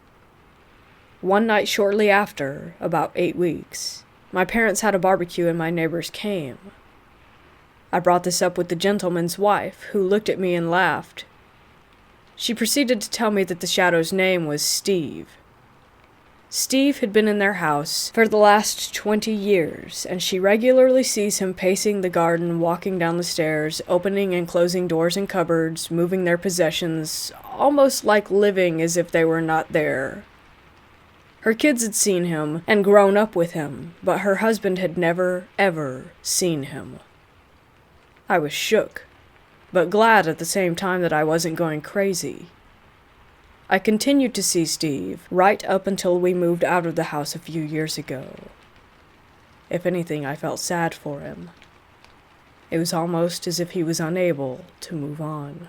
One night shortly after, about 8 weeks, my parents had a barbecue and my neighbors came. I brought this up with the gentleman's wife, who looked at me and laughed. She proceeded to tell me that the shadow's name was Steve. Steve had been in their house for the last 20 years, and she regularly sees him pacing the garden, walking down the stairs, opening and closing doors and cupboards, moving their possessions, almost like living as if they were not there. Her kids had seen him and grown up with him, but her husband had never, ever seen him. I was shook, but glad at the same time that I wasn't going crazy. I continued to see Steve right up until we moved out of the house a few years ago. If anything, I felt sad for him. It was almost as if he was unable to move on.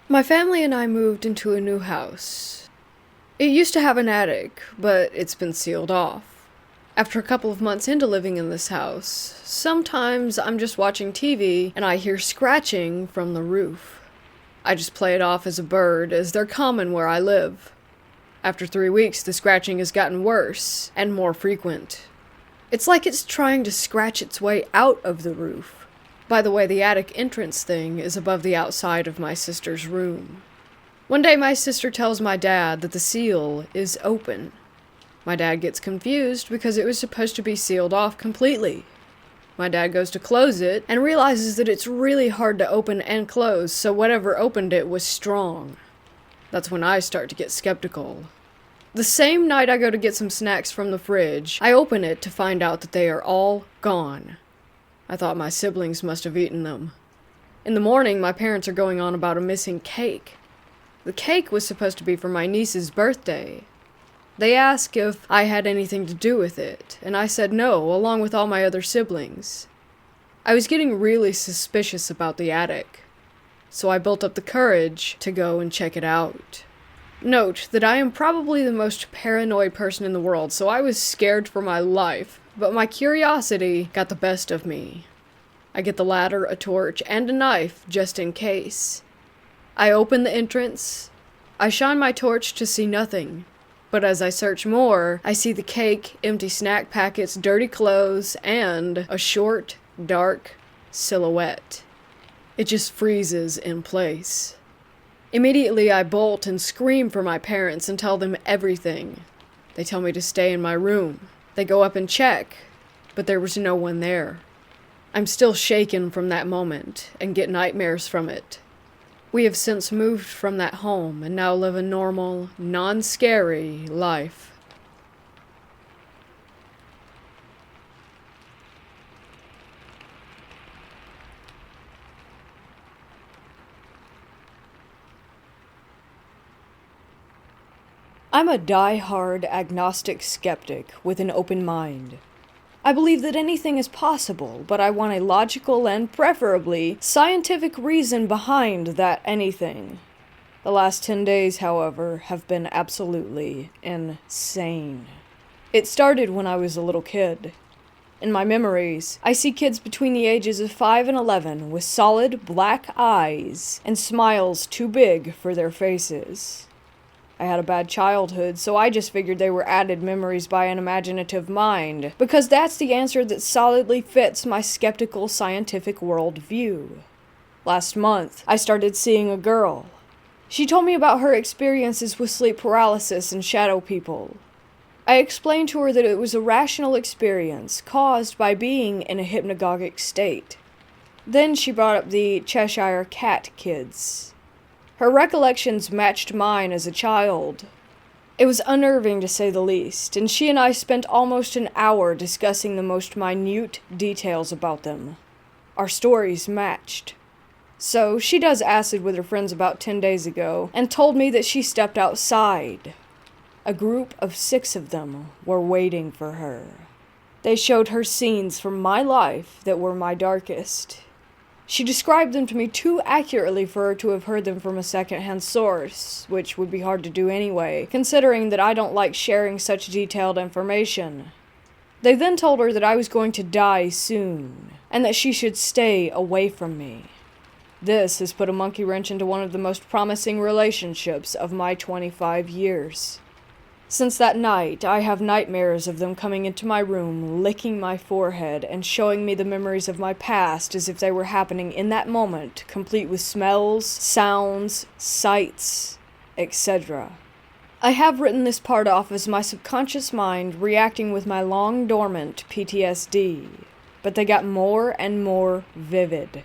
My family and I moved into a new house. It used to have an attic, but it's been sealed off. After a couple of months into living in this house, sometimes I'm just watching TV and I hear scratching from the roof. I just play it off as a bird, as they're common where I live. After 3 weeks, the scratching has gotten worse and more frequent. It's like it's trying to scratch its way out of the roof. By the way, the attic entrance thing is above the outside of my sister's room. One day my sister tells my dad that the seal is open. My dad gets confused because it was supposed to be sealed off completely. My dad goes to close it and realizes that it's really hard to open and close, so whatever opened it was strong. That's when I start to get skeptical. The same night I go to get some snacks from the fridge, I open it to find out that they are all gone. I thought my siblings must have eaten them. In the morning, my parents are going on about a missing cake. The cake was supposed to be for my niece's birthday. They asked if I had anything to do with it, and I said no, along with all my other siblings. I was getting really suspicious about the attic, so I built up the courage to go and check it out. Note that I am probably the most paranoid person in the world, so I was scared for my life. But my curiosity got the best of me. I get the ladder, a torch, and a knife just in case. I open the entrance. I shine my torch to see nothing. But as I search more, I see the cake, empty snack packets, dirty clothes, and a short, dark silhouette. It just freezes in place. Immediately, I bolt and scream for my parents and tell them everything. They tell me to stay in my room. They go up and check, but there was no one there. I'm still shaken from that moment and get nightmares from it. We have since moved from that home and now live a normal, non-scary life. I'm a die-hard agnostic skeptic with an open mind. I believe that anything is possible, but I want a logical and preferably scientific reason behind that anything. The last 10 days, however, have been absolutely insane. It started when I was a little kid. In my memories, I see kids between the ages of 5 and 11 with solid black eyes and smiles too big for their faces. I had a bad childhood, so I just figured they were added memories by an imaginative mind, because that's the answer that solidly fits my skeptical scientific worldview. Last month, I started seeing a girl. She told me about her experiences with sleep paralysis and shadow people. I explained to her that it was a rational experience caused by being in a hypnagogic state. Then she brought up the Cheshire Cat kids. Her recollections matched mine as a child. It was unnerving to say the least, and she and I spent almost an hour discussing the most minute details about them. Our stories matched. So, she does acid with her friends about 10 days ago, and told me that she stepped outside. A group of 6 of them were waiting for her. They showed her scenes from my life that were my darkest. She described them to me too accurately for her to have heard them from a second-hand source, which would be hard to do anyway, considering that I don't like sharing such detailed information. They then told her that I was going to die soon, and that she should stay away from me. This has put a monkey wrench into one of the most promising relationships of my 25 years. Since that night, I have nightmares of them coming into my room, licking my forehead, and showing me the memories of my past as if they were happening in that moment, complete with smells, sounds, sights, etc. I have written this part off as my subconscious mind reacting with my long-dormant PTSD, but they got more and more vivid.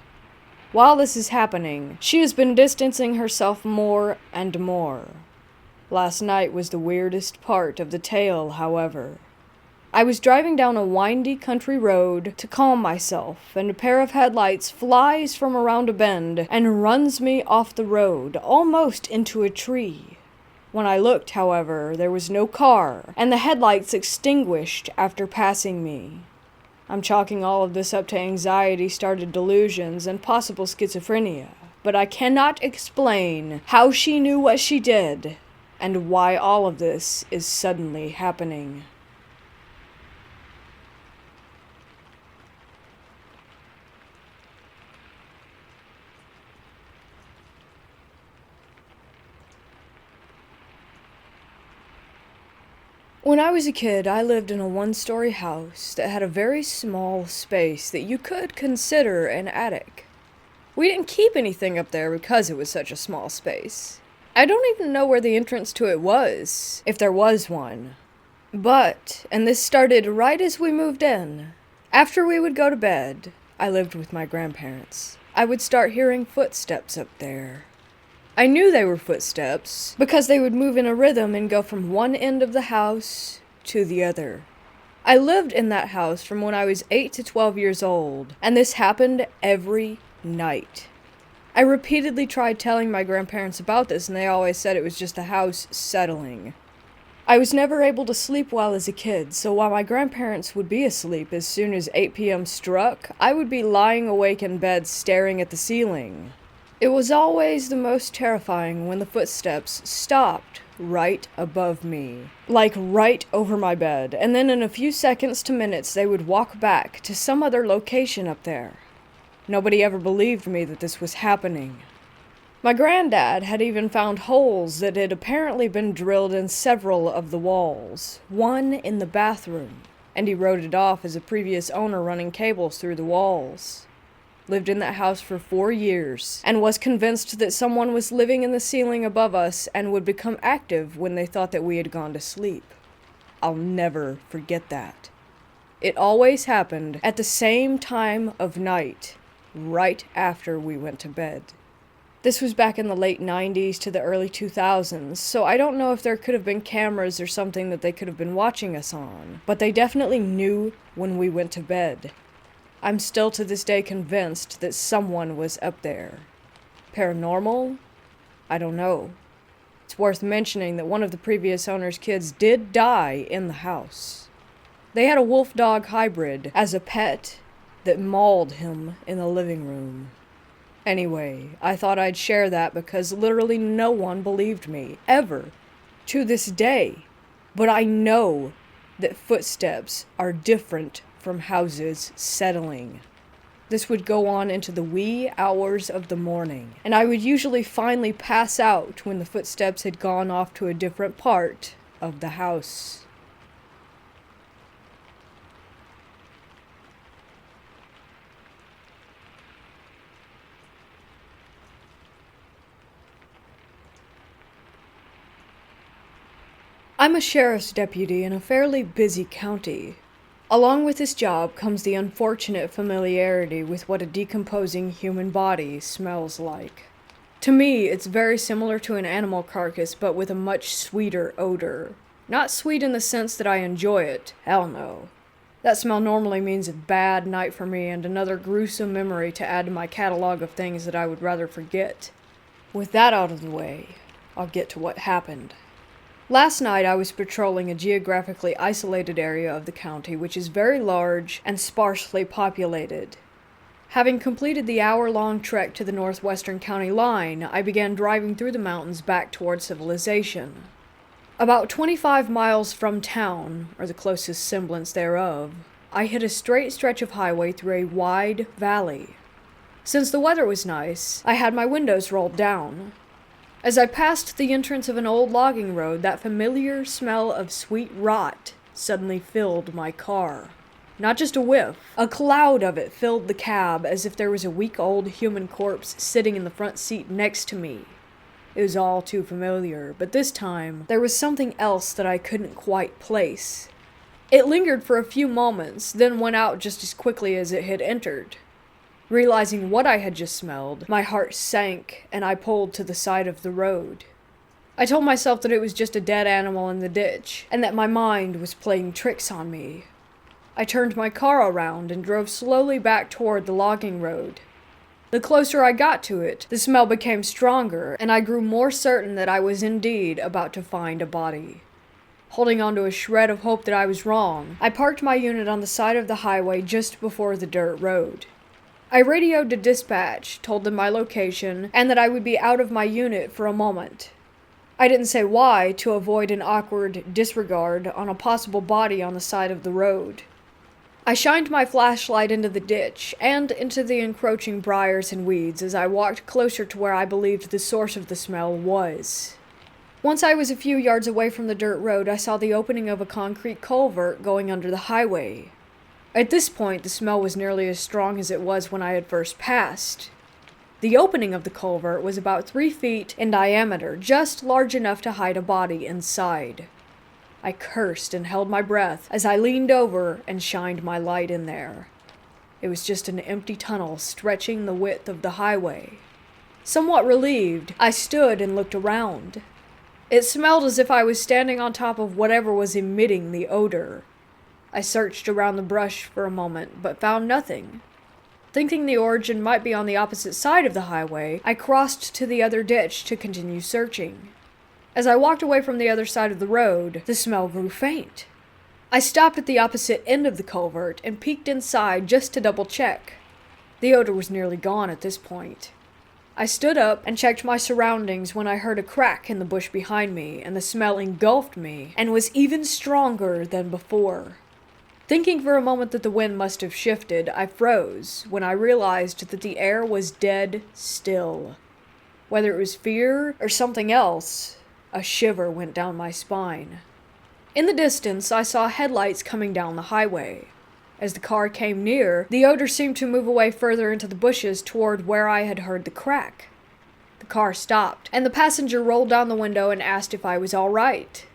While this is happening, she has been distancing herself more and more. Last night was the weirdest part of the tale, however. I was driving down a windy country road to calm myself, and a pair of headlights flies from around a bend and runs me off the road, almost into a tree. When I looked, however, there was no car, and the headlights extinguished after passing me. I'm chalking all of this up to anxiety-started delusions and possible schizophrenia, but I cannot explain how she knew what she did, and why all of this is suddenly happening. When I was a kid, I lived in a one-story house that had a very small space that you could consider an attic. We didn't keep anything up there because it was such a small space. I don't even know where the entrance to it was, if there was one. But, and this started right as we moved in, after we would go to bed, I lived with my grandparents, I would start hearing footsteps up there. I knew they were footsteps, because they would move in a rhythm and go from one end of the house to the other. I lived in that house from when I was 8 to 12 years old, and this happened every night. I repeatedly tried telling my grandparents about this, and they always said it was just the house settling. I was never able to sleep well as a kid, so while my grandparents would be asleep as soon as 8 p.m. struck, I would be lying awake in bed staring at the ceiling. It was always the most terrifying when the footsteps stopped right above me, like right over my bed, and then in a few seconds to minutes they would walk back to some other location up there. Nobody ever believed me that this was happening. My granddad had even found holes that had apparently been drilled in several of the walls, one in the bathroom, and he wrote it off as a previous owner running cables through the walls. Lived in that house for 4 years, and was convinced that someone was living in the ceiling above us and would become active when they thought that we had gone to sleep. I'll never forget that. It always happened at the same time of night, right after we went to bed. This was back in the late 90s to the early 2000s, so I don't know if there could have been cameras or something that they could have been watching us on, but they definitely knew when we went to bed. I'm still to this day convinced that someone was up there. Paranormal? I don't know. It's worth mentioning that one of the previous owner's kids did die in the house. They had a wolf-dog hybrid as a pet that mauled him in the living room. Anyway, I thought I'd share that because literally no one believed me, ever, to this day. But I know that footsteps are different from houses settling. This would go on into the wee hours of the morning, and I would usually finally pass out when the footsteps had gone off to a different part of the house. I'm a sheriff's deputy in a fairly busy county. Along with this job comes the unfortunate familiarity with what a decomposing human body smells like. To me, it's very similar to an animal carcass, but with a much sweeter odor. Not sweet in the sense that I enjoy it. Hell no. That smell normally means a bad night for me and another gruesome memory to add to my catalog of things that I would rather forget. With that out of the way, I'll get to what happened. Last night I was patrolling a geographically isolated area of the county which is very large and sparsely populated. Having completed the hour-long trek to the northwestern county line, I began driving through the mountains back toward civilization. About 25 miles from town, or the closest semblance thereof, I hit a straight stretch of highway through a wide valley. Since the weather was nice, I had my windows rolled down. As I passed the entrance of an old logging road, that familiar smell of sweet rot suddenly filled my car. Not just a whiff. A cloud of it filled the cab as if there was a week-old human corpse sitting in the front seat next to me. It was all too familiar, but this time, there was something else that I couldn't quite place. It lingered for a few moments, then went out just as quickly as it had entered. Realizing what I had just smelled, my heart sank and I pulled to the side of the road. I told myself that it was just a dead animal in the ditch, and that my mind was playing tricks on me. I turned my car around and drove slowly back toward the logging road. The closer I got to it, the smell became stronger, and I grew more certain that I was indeed about to find a body. Holding on to a shred of hope that I was wrong, I parked my unit on the side of the highway just before the dirt road. I radioed to dispatch, told them my location, and that I would be out of my unit for a moment. I didn't say why to avoid an awkward disregard on a possible body on the side of the road. I shined my flashlight into the ditch and into the encroaching briars and weeds as I walked closer to where I believed the source of the smell was. Once I was a few yards away from the dirt road, I saw the opening of a concrete culvert going under the highway. At this point, the smell was nearly as strong as it was when I had first passed. The opening of the culvert was about 3 feet in diameter, just large enough to hide a body inside. I cursed and held my breath as I leaned over and shined my light in there. It was just an empty tunnel stretching the width of the highway. Somewhat relieved, I stood and looked around. It smelled as if I was standing on top of whatever was emitting the odor. I searched around the brush for a moment, but found nothing. Thinking the origin might be on the opposite side of the highway, I crossed to the other ditch to continue searching. As I walked away from the other side of the road, the smell grew faint. I stopped at the opposite end of the culvert and peeked inside just to double check. The odor was nearly gone at this point. I stood up and checked my surroundings when I heard a crack in the bush behind me, and the smell engulfed me and was even stronger than before. Thinking for a moment that the wind must have shifted, I froze when I realized that the air was dead still. Whether it was fear or something else, a shiver went down my spine. In the distance, I saw headlights coming down the highway. As the car came near, the odor seemed to move away further into the bushes toward where I had heard the crack. The car stopped, and the passenger rolled down the window and asked if I was all right.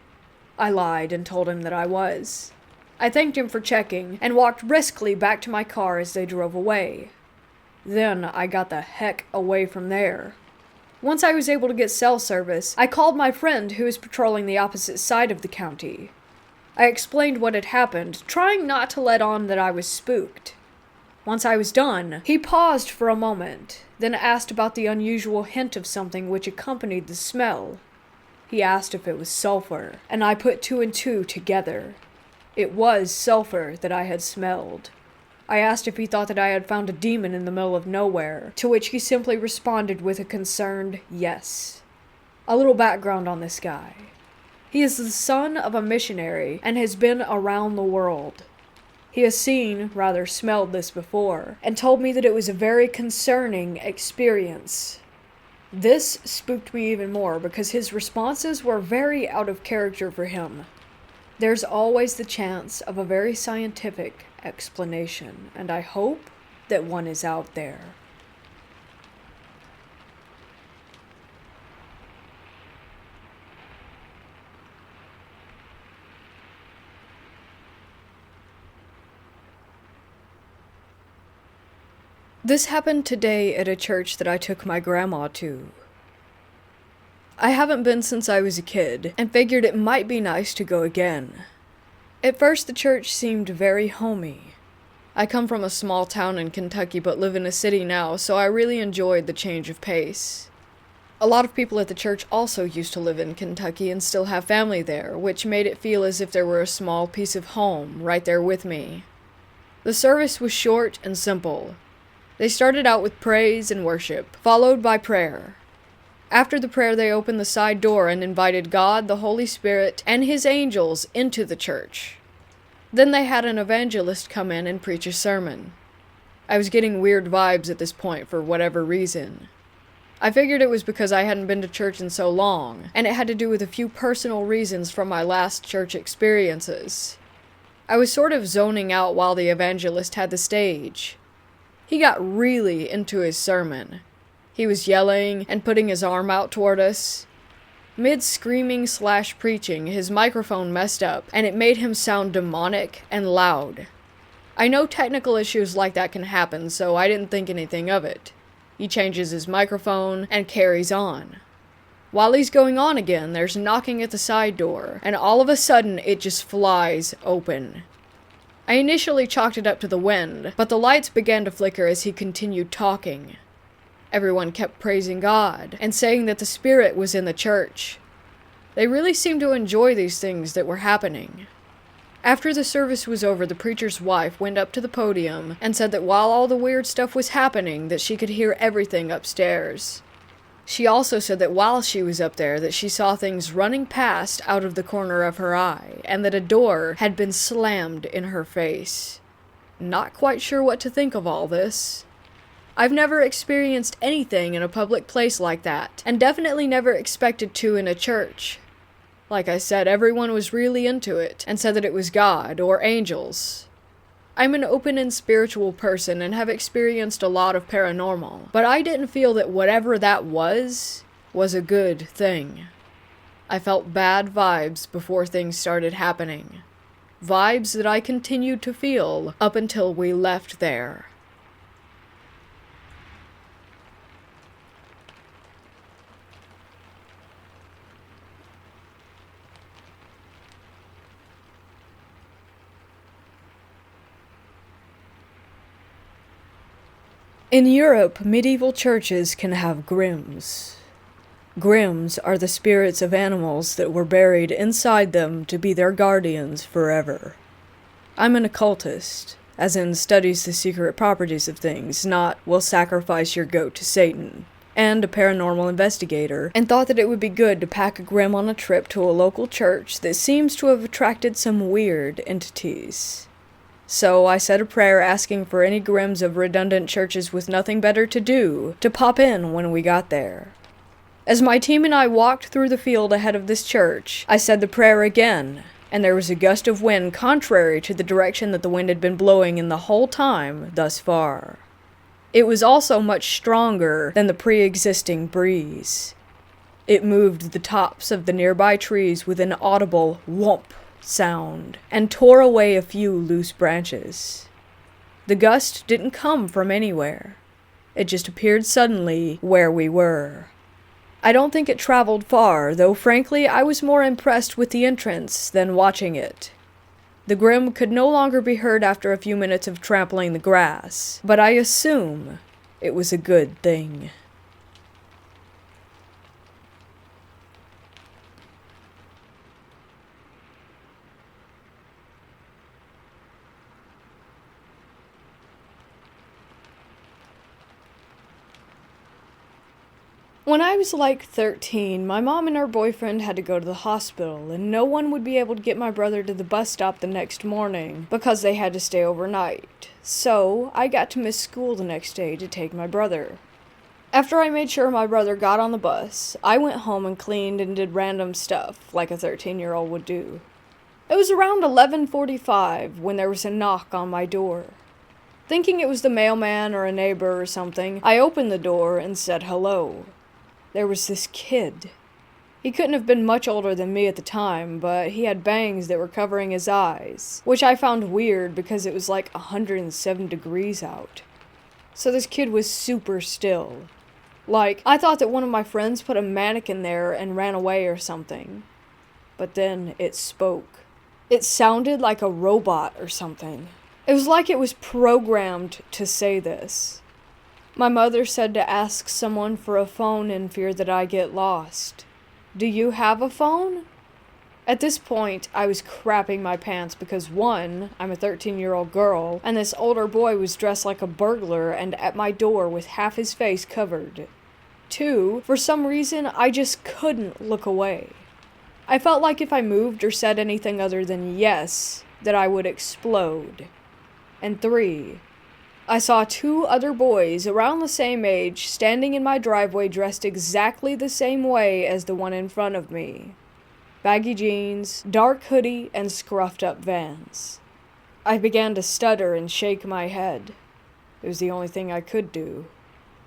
I lied and told him that I was. I thanked him for checking, and walked briskly back to my car as they drove away. Then I got the heck away from there. Once I was able to get cell service, I called my friend who was patrolling the opposite side of the county. I explained what had happened, trying not to let on that I was spooked. Once I was done, he paused for a moment, then asked about the unusual hint of something which accompanied the smell. He asked if it was sulfur, and I put two and two together. It was sulfur that I had smelled. I asked if he thought that I had found a demon in the middle of nowhere, to which he simply responded with a concerned yes. A little background on this guy. He is the son of a missionary and has been around the world. He has seen, rather smelled this before, and told me that it was a very concerning experience. This spooked me even more because his responses were very out of character for him. There's always the chance of a very scientific explanation, and I hope that one is out there. This happened today at a church that I took my grandma to. I haven't been since I was a kid, and figured it might be nice to go again. At first, the church seemed very homey. I come from a small town in Kentucky but live in a city now, so I really enjoyed the change of pace. A lot of people at the church also used to live in Kentucky and still have family there, which made it feel as if there were a small piece of home right there with me. The service was short and simple. They started out with praise and worship, followed by prayer. After the prayer, they opened the side door and invited God, the Holy Spirit, and His angels into the church. Then they had an evangelist come in and preach a sermon. I was getting weird vibes at this point for whatever reason. I figured it was because I hadn't been to church in so long, and it had to do with a few personal reasons from my last church experiences. I was sort of zoning out while the evangelist had the stage. He got really into his sermon. He was yelling and putting his arm out toward us. Mid-screaming/preaching, his microphone messed up, and it made him sound demonic and loud. I know technical issues like that can happen, so I didn't think anything of it. He changes his microphone and carries on. While he's going on again, there's knocking at the side door, and all of a sudden it just flies open. I initially chalked it up to the wind, but the lights began to flicker as he continued talking. Everyone kept praising God and saying that the Spirit was in the church. They really seemed to enjoy these things that were happening. After the service was over, the preacher's wife went up to the podium and said that while all the weird stuff was happening, that she could hear everything upstairs. She also said that while she was up there, that she saw things running past out of the corner of her eye, and that a door had been slammed in her face. Not quite sure what to think of all this. I've never experienced anything in a public place like that, and definitely never expected to in a church. Like I said, everyone was really into it, and said that it was God, or angels. I'm an open and spiritual person, and have experienced a lot of paranormal, but I didn't feel that whatever that was a good thing. I felt bad vibes before things started happening. Vibes that I continued to feel up until we left there. In Europe, medieval churches can have grims. Grims are the spirits of animals that were buried inside them to be their guardians forever. I'm an occultist, as in studies the secret properties of things, not will sacrifice your goat to Satan, and a paranormal investigator, and thought that it would be good to pack a grim on a trip to a local church that seems to have attracted some weird entities. So I said a prayer asking for any grims of redundant churches with nothing better to do to pop in when we got there. As my team and I walked through the field ahead of this church, I said the prayer again, and there was a gust of wind contrary to the direction that the wind had been blowing in the whole time thus far. It was also much stronger than the pre-existing breeze. It moved the tops of the nearby trees with an audible whomp sound, and tore away a few loose branches. The gust didn't come from anywhere. It just appeared suddenly where we were. I don't think it traveled far, though frankly I was more impressed with the entrance than watching it. The grim could no longer be heard after a few minutes of trampling the grass, but I assume it was a good thing. When I was like 13, my mom and her boyfriend had to go to the hospital, and no one would be able to get my brother to the bus stop the next morning because they had to stay overnight. So, I got to miss school the next day to take my brother. After I made sure my brother got on the bus, I went home and cleaned and did random stuff, like a 13-year-old would do. It was around 11:45 when there was a knock on my door. Thinking it was the mailman or a neighbor or something, I opened the door and said hello. There was this kid. He couldn't have been much older than me at the time, but he had bangs that were covering his eyes, which I found weird because it was like 107 degrees out. So this kid was super still. Like, I thought that one of my friends put a mannequin there and ran away or something. But then it spoke. It sounded like a robot or something. It was like it was programmed to say this. My mother said to ask someone for a phone in fear that I get lost. Do you have a phone? At this point, I was crapping my pants because 1, I'm a 13-year-old girl, and this older boy was dressed like a burglar and at my door with half his face covered. 2, for some reason, I just couldn't look away. I felt like if I moved or said anything other than yes, that I would explode. And 3, I saw 2 other boys around the same age standing in my driveway dressed exactly the same way as the one in front of me. Baggy jeans, dark hoodie, and scruffed up Vans. I began to stutter and shake my head. It was the only thing I could do.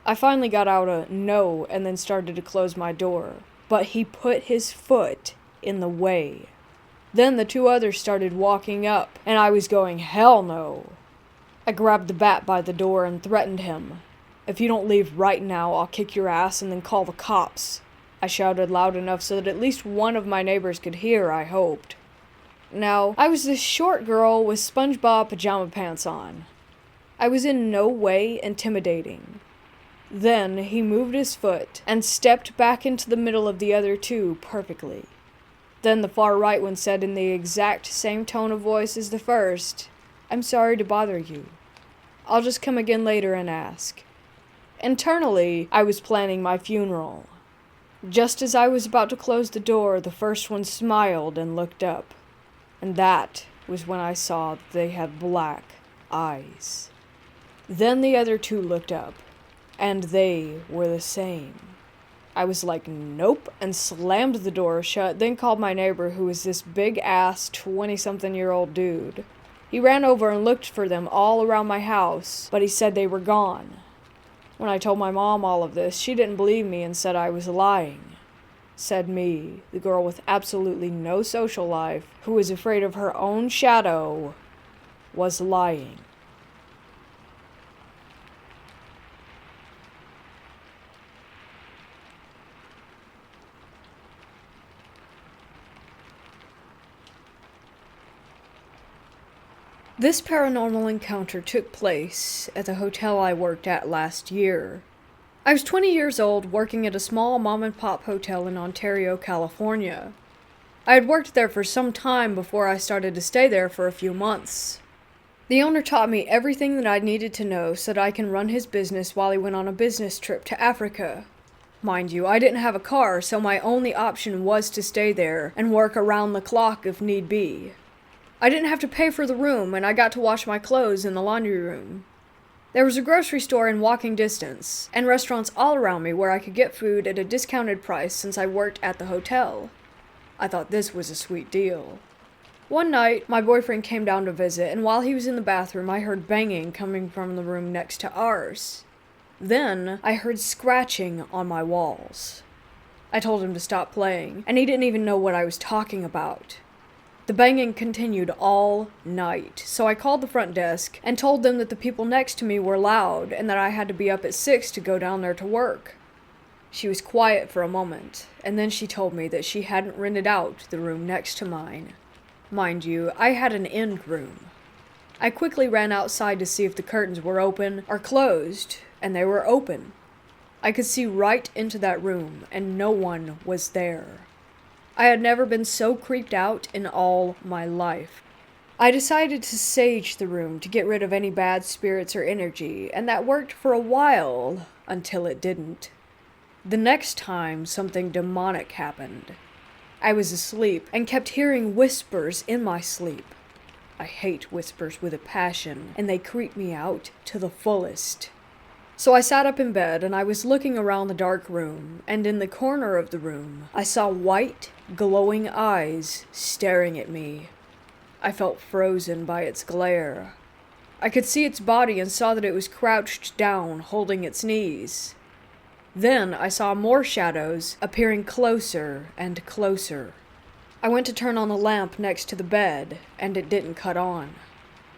I finally got out a no and then started to close my door, but he put his foot in the way. Then the 2 others started walking up, and I was going, hell no. I grabbed the bat by the door and threatened him. If you don't leave right now, I'll kick your ass and then call the cops. I shouted loud enough so that at least one of my neighbors could hear, I hoped. Now, I was this short girl with SpongeBob pajama pants on. I was in no way intimidating. Then he moved his foot and stepped back into the middle of the other 2 perfectly. Then the far right one said in the exact same tone of voice as the first, I'm sorry to bother you. I'll just come again later and ask. Internally, I was planning my funeral. Just as I was about to close the door, the first one smiled and looked up. And that was when I saw that they had black eyes. Then the other 2 looked up, and they were the same. I was like, nope, and slammed the door shut, then called my neighbor, who was this big-ass 20-something-year-old dude. He ran over and looked for them all around my house, but he said they were gone. When I told my mom all of this, she didn't believe me and said I was lying. Said me, the girl with absolutely no social life, who was afraid of her own shadow, was lying. This paranormal encounter took place at the hotel I worked at last year. I was 20 years old working at a small mom-and-pop hotel in Ontario, California. I had worked there for some time before I started to stay there for a few months. The owner taught me everything that I needed to know so that I can run his business while he went on a business trip to Africa. Mind you, I didn't have a car, so my only option was to stay there and work around the clock if need be. I didn't have to pay for the room, and I got to wash my clothes in the laundry room. There was a grocery store in walking distance, and restaurants all around me where I could get food at a discounted price since I worked at the hotel. I thought this was a sweet deal. One night, my boyfriend came down to visit, and while he was in the bathroom, I heard banging coming from the room next to ours. Then, I heard scratching on my walls. I told him to stop playing, and he didn't even know what I was talking about. The banging continued all night, so I called the front desk and told them that the people next to me were loud and that I had to be up at 6 to go down there to work. She was quiet for a moment, and then she told me that she hadn't rented out the room next to mine. Mind you, I had an end room. I quickly ran outside to see if the curtains were open or closed, and they were open. I could see right into that room, and no one was there. I had never been so creeped out in all my life. I decided to sage the room to get rid of any bad spirits or energy, and that worked for a while, until it didn't. The next time, something demonic happened. I was asleep and kept hearing whispers in my sleep. I hate whispers with a passion, and they creep me out to the fullest. So I sat up in bed and I was looking around the dark room, and in the corner of the room, I saw white, glowing eyes staring at me. I felt frozen by its glare. I could see its body and saw that it was crouched down, holding its knees. Then I saw more shadows appearing closer and closer. I went to turn on the lamp next to the bed, and it didn't cut on.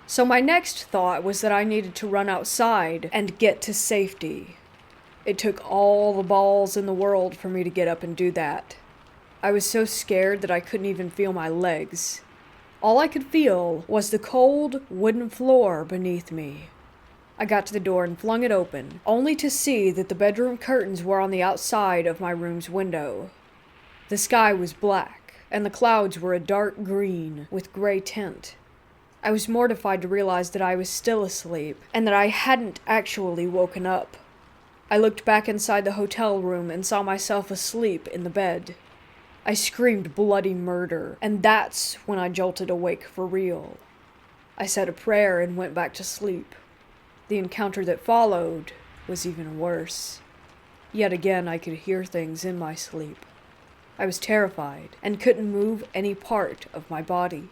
So my next thought was that I needed to run outside and get to safety. It took all the balls in the world for me to get up and do that. I was so scared that I couldn't even feel my legs. All I could feel was the cold wooden floor beneath me. I got to the door and flung it open, only to see that the bedroom curtains were on the outside of my room's window. The sky was black, and the clouds were a dark green with gray tint. I was mortified to realize that I was still asleep, and that I hadn't actually woken up. I looked back inside the hotel room and saw myself asleep in the bed. I screamed bloody murder, and that's when I jolted awake for real. I said a prayer and went back to sleep. The encounter that followed was even worse. Yet again, I could hear things in my sleep. I was terrified and couldn't move any part of my body.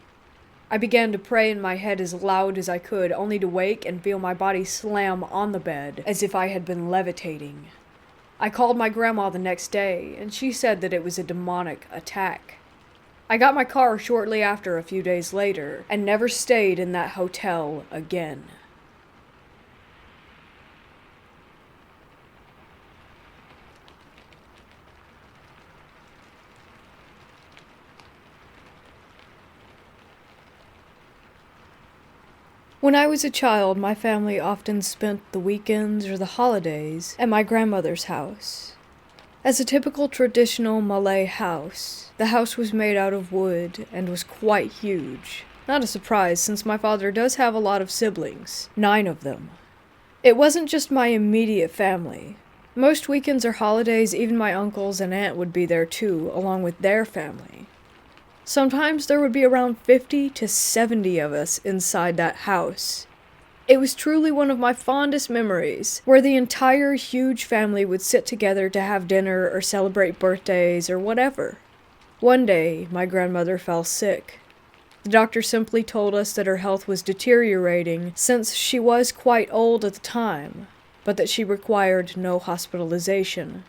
I began to pray in my head as loud as I could, only to wake and feel my body slam on the bed as if I had been levitating. I called my grandma the next day, and she said that it was a demonic attack. I got my car shortly after a few days later, and never stayed in that hotel again. When I was a child, my family often spent the weekends or the holidays at my grandmother's house. As a typical traditional Malay house, the house was made out of wood and was quite huge. Not a surprise, since my father does have a lot of siblings, 9 of them. It wasn't just my immediate family. Most weekends or holidays, even my uncles and aunt would be there too, along with their family. Sometimes there would be around 50 to 70 of us inside that house. It was truly one of my fondest memories, where the entire huge family would sit together to have dinner or celebrate birthdays or whatever. One day, my grandmother fell sick. The doctor simply told us that her health was deteriorating since she was quite old at the time, but that she required no hospitalization.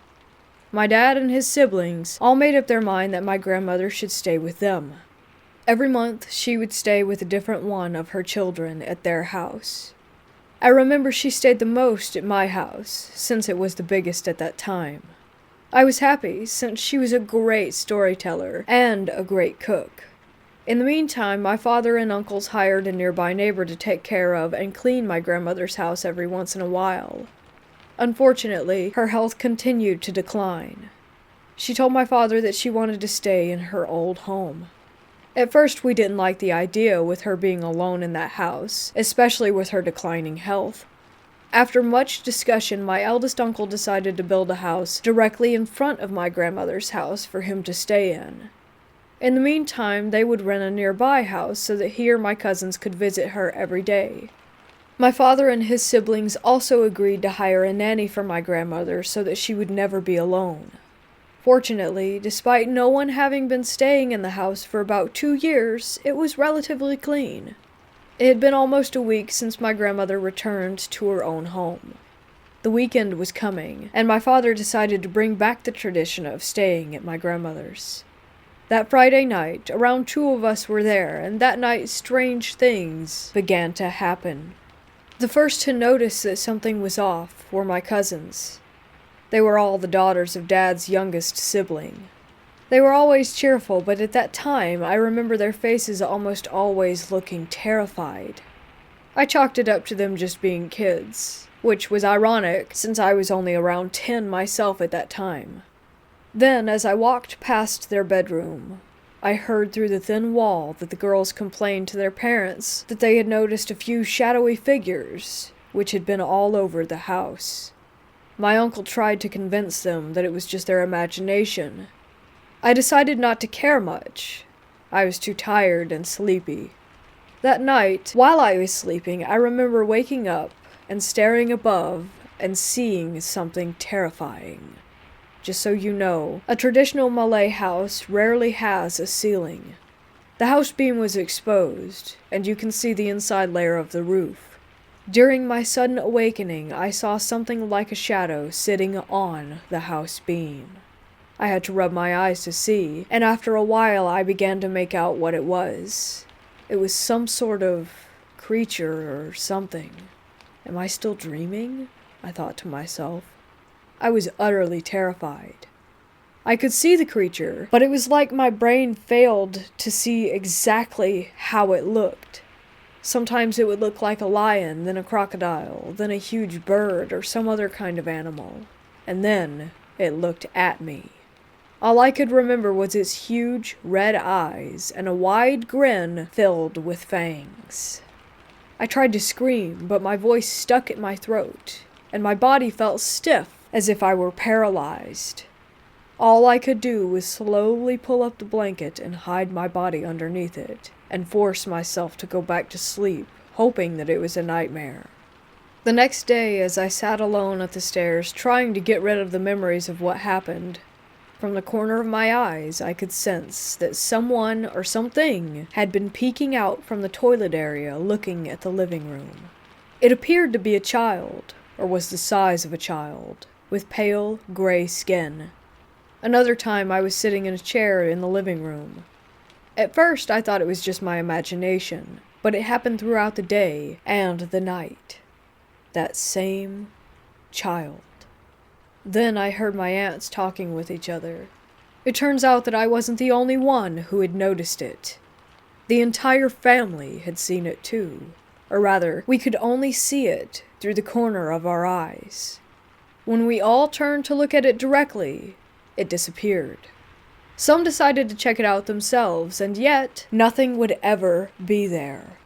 My dad and his siblings all made up their mind that my grandmother should stay with them. Every month, she would stay with a different one of her children at their house. I remember she stayed the most at my house, since it was the biggest at that time. I was happy, since she was a great storyteller and a great cook. In the meantime, my father and uncles hired a nearby neighbor to take care of and clean my grandmother's house every once in a while. Unfortunately, her health continued to decline. She told my father that she wanted to stay in her old home. At first, we didn't like the idea with her being alone in that house, especially with her declining health. After much discussion, my eldest uncle decided to build a house directly in front of my grandmother's house for him to stay in. In the meantime, they would rent a nearby house so that he or my cousins could visit her every day. My father and his siblings also agreed to hire a nanny for my grandmother so that she would never be alone. Fortunately, despite no one having been staying in the house for about 2 years, it was relatively clean. It had been almost a week since my grandmother returned to her own home. The weekend was coming, and my father decided to bring back the tradition of staying at my grandmother's. That Friday night, around 2 of us were there, and that night strange things began to happen. The first to notice that something was off were my cousins. They were all the daughters of Dad's youngest sibling. They were always cheerful, but at that time I remember their faces almost always looking terrified. I chalked it up to them just being kids, which was ironic since I was only around 10 myself at that time. Then, as I walked past their bedroom, I heard through the thin wall that the girls complained to their parents that they had noticed a few shadowy figures, which had been all over the house. My uncle tried to convince them that it was just their imagination. I decided not to care much. I was too tired and sleepy. That night, while I was sleeping, I remember waking up and staring above and seeing something terrifying. Just so you know, a traditional Malay house rarely has a ceiling. The house beam was exposed, and you can see the inside layer of the roof. During my sudden awakening, I saw something like a shadow sitting on the house beam. I had to rub my eyes to see, and after a while I began to make out what it was. It was some sort of creature or something. Am I still dreaming? I thought to myself. I was utterly terrified. I could see the creature, but it was like my brain failed to see exactly how it looked. Sometimes it would look like a lion, then a crocodile, then a huge bird or some other kind of animal. And then it looked at me. All I could remember was its huge red eyes and a wide grin filled with fangs. I tried to scream, but my voice stuck at my throat, and my body felt stiff as if I were paralyzed. All I could do was slowly pull up the blanket and hide my body underneath it, and force myself to go back to sleep, hoping that it was a nightmare. The next day, as I sat alone at the stairs, trying to get rid of the memories of what happened, from the corner of my eyes I could sense that someone or something had been peeking out from the toilet area looking at the living room. It appeared to be a child, or was the size of a child, with pale, gray skin. Another time I was sitting in a chair in the living room. At first I thought it was just my imagination, but it happened throughout the day and the night. That same child. Then I heard my aunts talking with each other. It turns out that I wasn't the only one who had noticed it. The entire family had seen it too. Or rather, we could only see it through the corner of our eyes. When we all turned to look at it directly, it disappeared. Some decided to check it out themselves, and yet nothing would ever be there.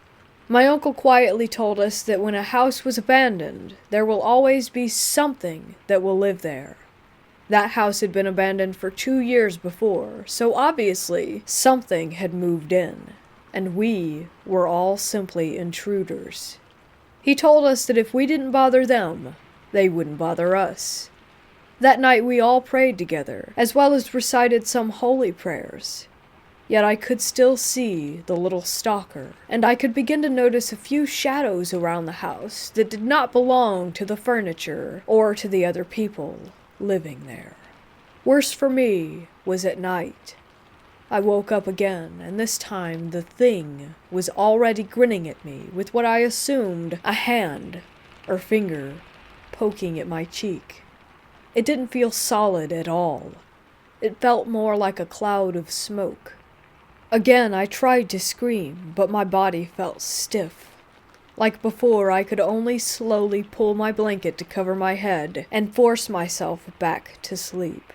My uncle quietly told us that when a house was abandoned, there will always be something that will live there. That house had been abandoned for 2 years before, so obviously something had moved in, and we were all simply intruders. He told us that if we didn't bother them, they wouldn't bother us. That night we all prayed together, as well as recited some holy prayers. Yet I could still see the little stalker, and I could begin to notice a few shadows around the house that did not belong to the furniture or to the other people living there. Worse for me was at night. I woke up again, and this time the thing was already grinning at me with what I assumed a hand or finger poking at my cheek. It didn't feel solid at all. It felt more like a cloud of smoke. Again, I tried to scream, but my body felt stiff. Like before, I could only slowly pull my blanket to cover my head and force myself back to sleep.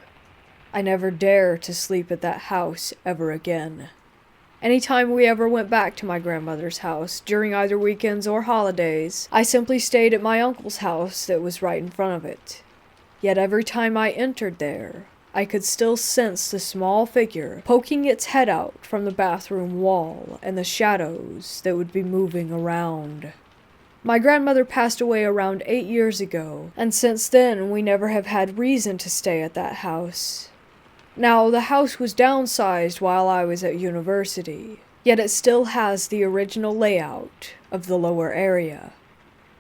I never dare to sleep at that house ever again. Anytime we ever went back to my grandmother's house, during either weekends or holidays, I simply stayed at my uncle's house that was right in front of it. Yet every time I entered there, I could still sense the small figure poking its head out from the bathroom wall and the shadows that would be moving around. My grandmother passed away around 8 years ago, and since then we never have had reason to stay at that house. Now, the house was downsized while I was at university, yet it still has the original layout of the lower area.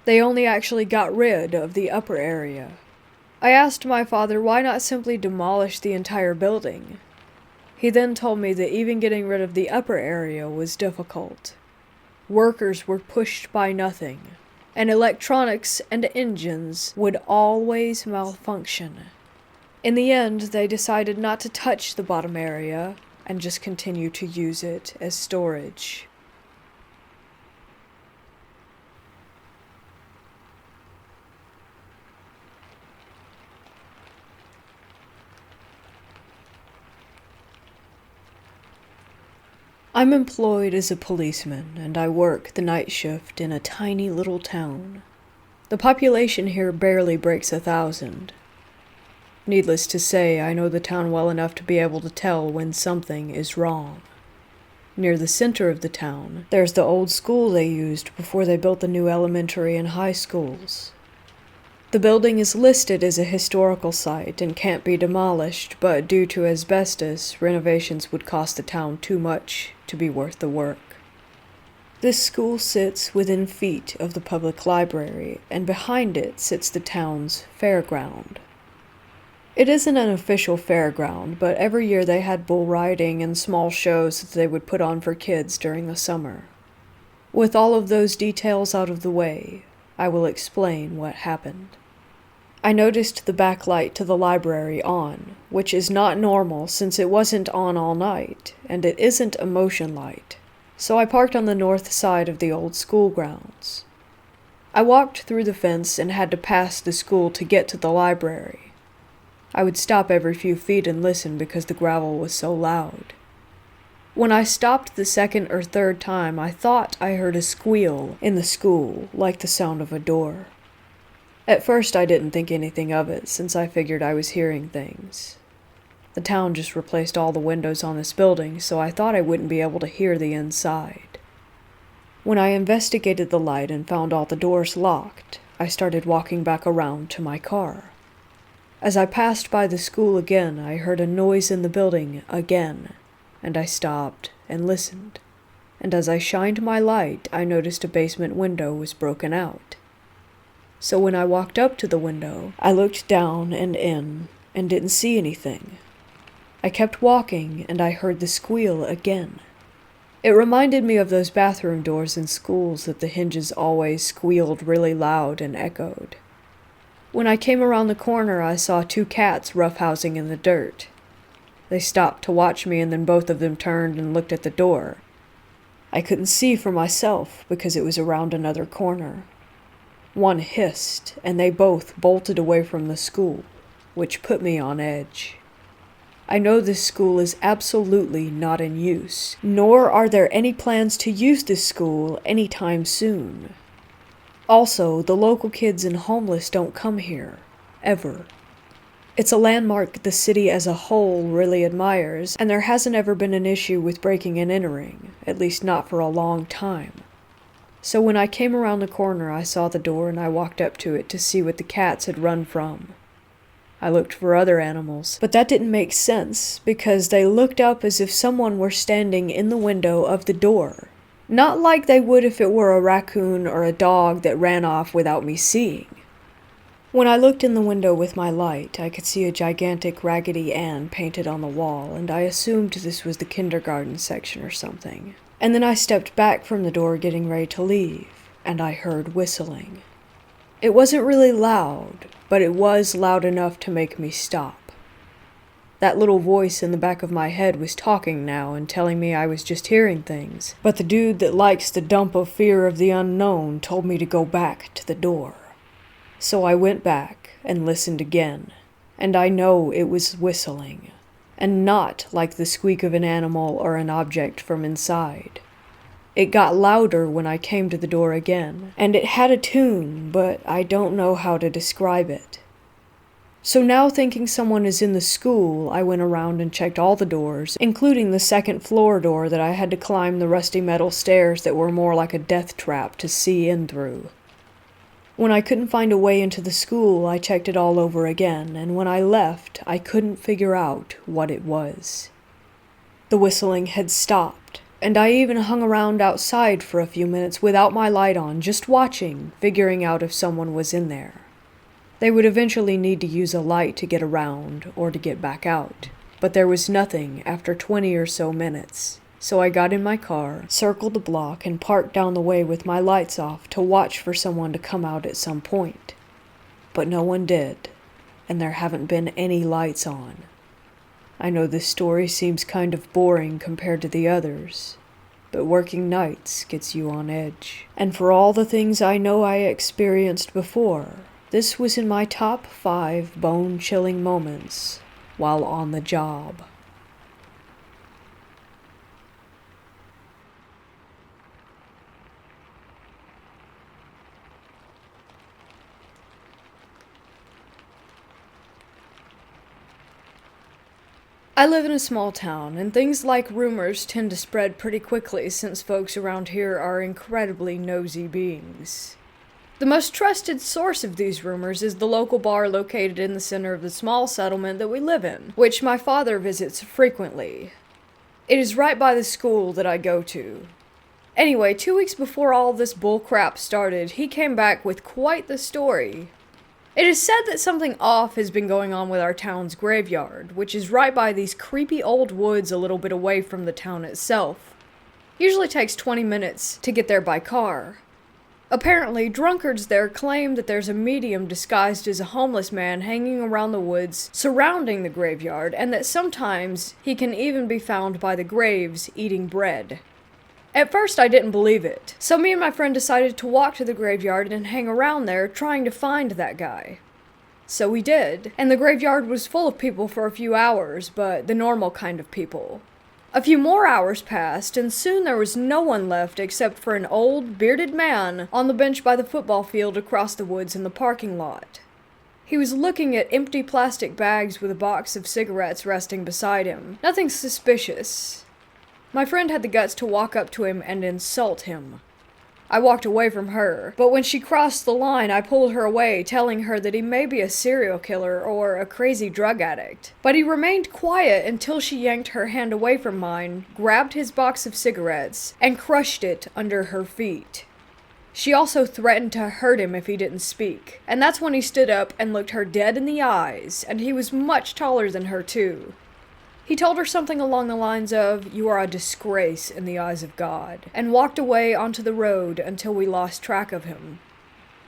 They only actually got rid of the upper area. I asked my father why not simply demolish the entire building. He then told me that even getting rid of the upper area was difficult. Workers were pushed by nothing, and electronics and engines would always malfunction. In the end, they decided not to touch the bottom area and just continue to use it as storage. I'm employed as a policeman, and I work the night shift in a tiny little town. The population here barely breaks 1,000. Needless to say, I know the town well enough to be able to tell when something is wrong. Near the center of the town, there's the old school they used before they built the new elementary and high schools. The building is listed as a historical site and can't be demolished, but due to asbestos, renovations would cost the town too much to be worth the work. This school sits within feet of the public library, and behind it sits the town's fairground. It isn't an official fairground, but every year they had bull riding and small shows that they would put on for kids during the summer. With all of those details out of the way, I will explain what happened. I noticed the backlight to the library on, which is not normal since it wasn't on all night, and it isn't a motion light, so I parked on the north side of the old school grounds. I walked through the fence and had to pass the school to get to the library. I would stop every few feet and listen because the gravel was so loud. When I stopped the second or third time, I thought I heard a squeal in the school, like the sound of a door. At first I didn't think anything of it, since I figured I was hearing things. The town just replaced all the windows on this building, so I thought I wouldn't be able to hear the inside. When I investigated the light and found all the doors locked, I started walking back around to my car. As I passed by the school again, I heard a noise in the building again, and I stopped and listened. And as I shined my light, I noticed a basement window was broken out. So when I walked up to the window, I looked down and in, and didn't see anything. I kept walking, and I heard the squeal again. It reminded me of those bathroom doors in schools that the hinges always squealed really loud and echoed. When I came around the corner, I saw 2 cats roughhousing in the dirt. They stopped to watch me, and then both of them turned and looked at the door. I couldn't see for myself because it was around another corner. One hissed, and they both bolted away from the school, which put me on edge. I know this school is absolutely not in use, nor are there any plans to use this school anytime soon. Also, the local kids and homeless don't come here, ever. It's a landmark the city as a whole really admires, and there hasn't ever been an issue with breaking and entering, at least not for a long time. So when I came around the corner, I saw the door and I walked up to it to see what the cats had run from. I looked for other animals, but that didn't make sense because they looked up as if someone were standing in the window of the door. Not like they would if it were a raccoon or a dog that ran off without me seeing. When I looked in the window with my light, I could see a gigantic Raggedy Ann painted on the wall, and I assumed this was the kindergarten section or something. And then I stepped back from the door getting ready to leave, and I heard whistling. It wasn't really loud, but it was loud enough to make me stop. That little voice in the back of my head was talking now and telling me I was just hearing things, but the dude that likes the dump of fear of the unknown told me to go back to the door. So I went back and listened again, and I know it was whistling. And not like the squeak of an animal or an object from inside. It got louder when I came to the door again, and it had a tune, but I don't know how to describe it. So now thinking someone is in the school, I went around and checked all the doors, including the second floor door that I had to climb the rusty metal stairs that were more like a death trap to see in through. When I couldn't find a way into the school, I checked it all over again, and when I left, I couldn't figure out what it was. The whistling had stopped, and I even hung around outside for a few minutes without my light on, just watching, figuring out if someone was in there. They would eventually need to use a light to get around or to get back out, but there was nothing after 20 or so minutes. So I got in my car, circled the block, and parked down the way with my lights off to watch for someone to come out at some point. But no one did, and there haven't been any lights on. I know this story seems kind of boring compared to the others, but working nights gets you on edge. And for all the things I know I experienced before, this was in my top 5 bone-chilling moments while on the job. I live in a small town, and things like rumors tend to spread pretty quickly since folks around here are incredibly nosy beings. The most trusted source of these rumors is the local bar located in the center of the small settlement that we live in, which my father visits frequently. It is right by the school that I go to. Anyway, 2 weeks before all this bullcrap started, he came back with quite the story. It is said that something off has been going on with our town's graveyard, which is right by these creepy old woods a little bit away from the town itself. Usually takes 20 minutes to get there by car. Apparently, drunkards there claim that there's a medium disguised as a homeless man hanging around the woods surrounding the graveyard, and that sometimes he can even be found by the graves eating bread. At first, I didn't believe it, so me and my friend decided to walk to the graveyard and hang around there trying to find that guy. So we did, and the graveyard was full of people for a few hours, but the normal kind of people. A few more hours passed, and soon there was no one left except for an old, bearded man on the bench by the football field across the woods in the parking lot. He was looking at empty plastic bags with a box of cigarettes resting beside him. Nothing suspicious. My friend had the guts to walk up to him and insult him. I walked away from her, but when she crossed the line, I pulled her away, telling her that he may be a serial killer or a crazy drug addict. But he remained quiet until she yanked her hand away from mine, grabbed his box of cigarettes, and crushed it under her feet. She also threatened to hurt him if he didn't speak, and that's when he stood up and looked her dead in the eyes, and he was much taller than her too. He told her something along the lines of, "You are a disgrace in the eyes of God," and walked away onto the road until we lost track of him.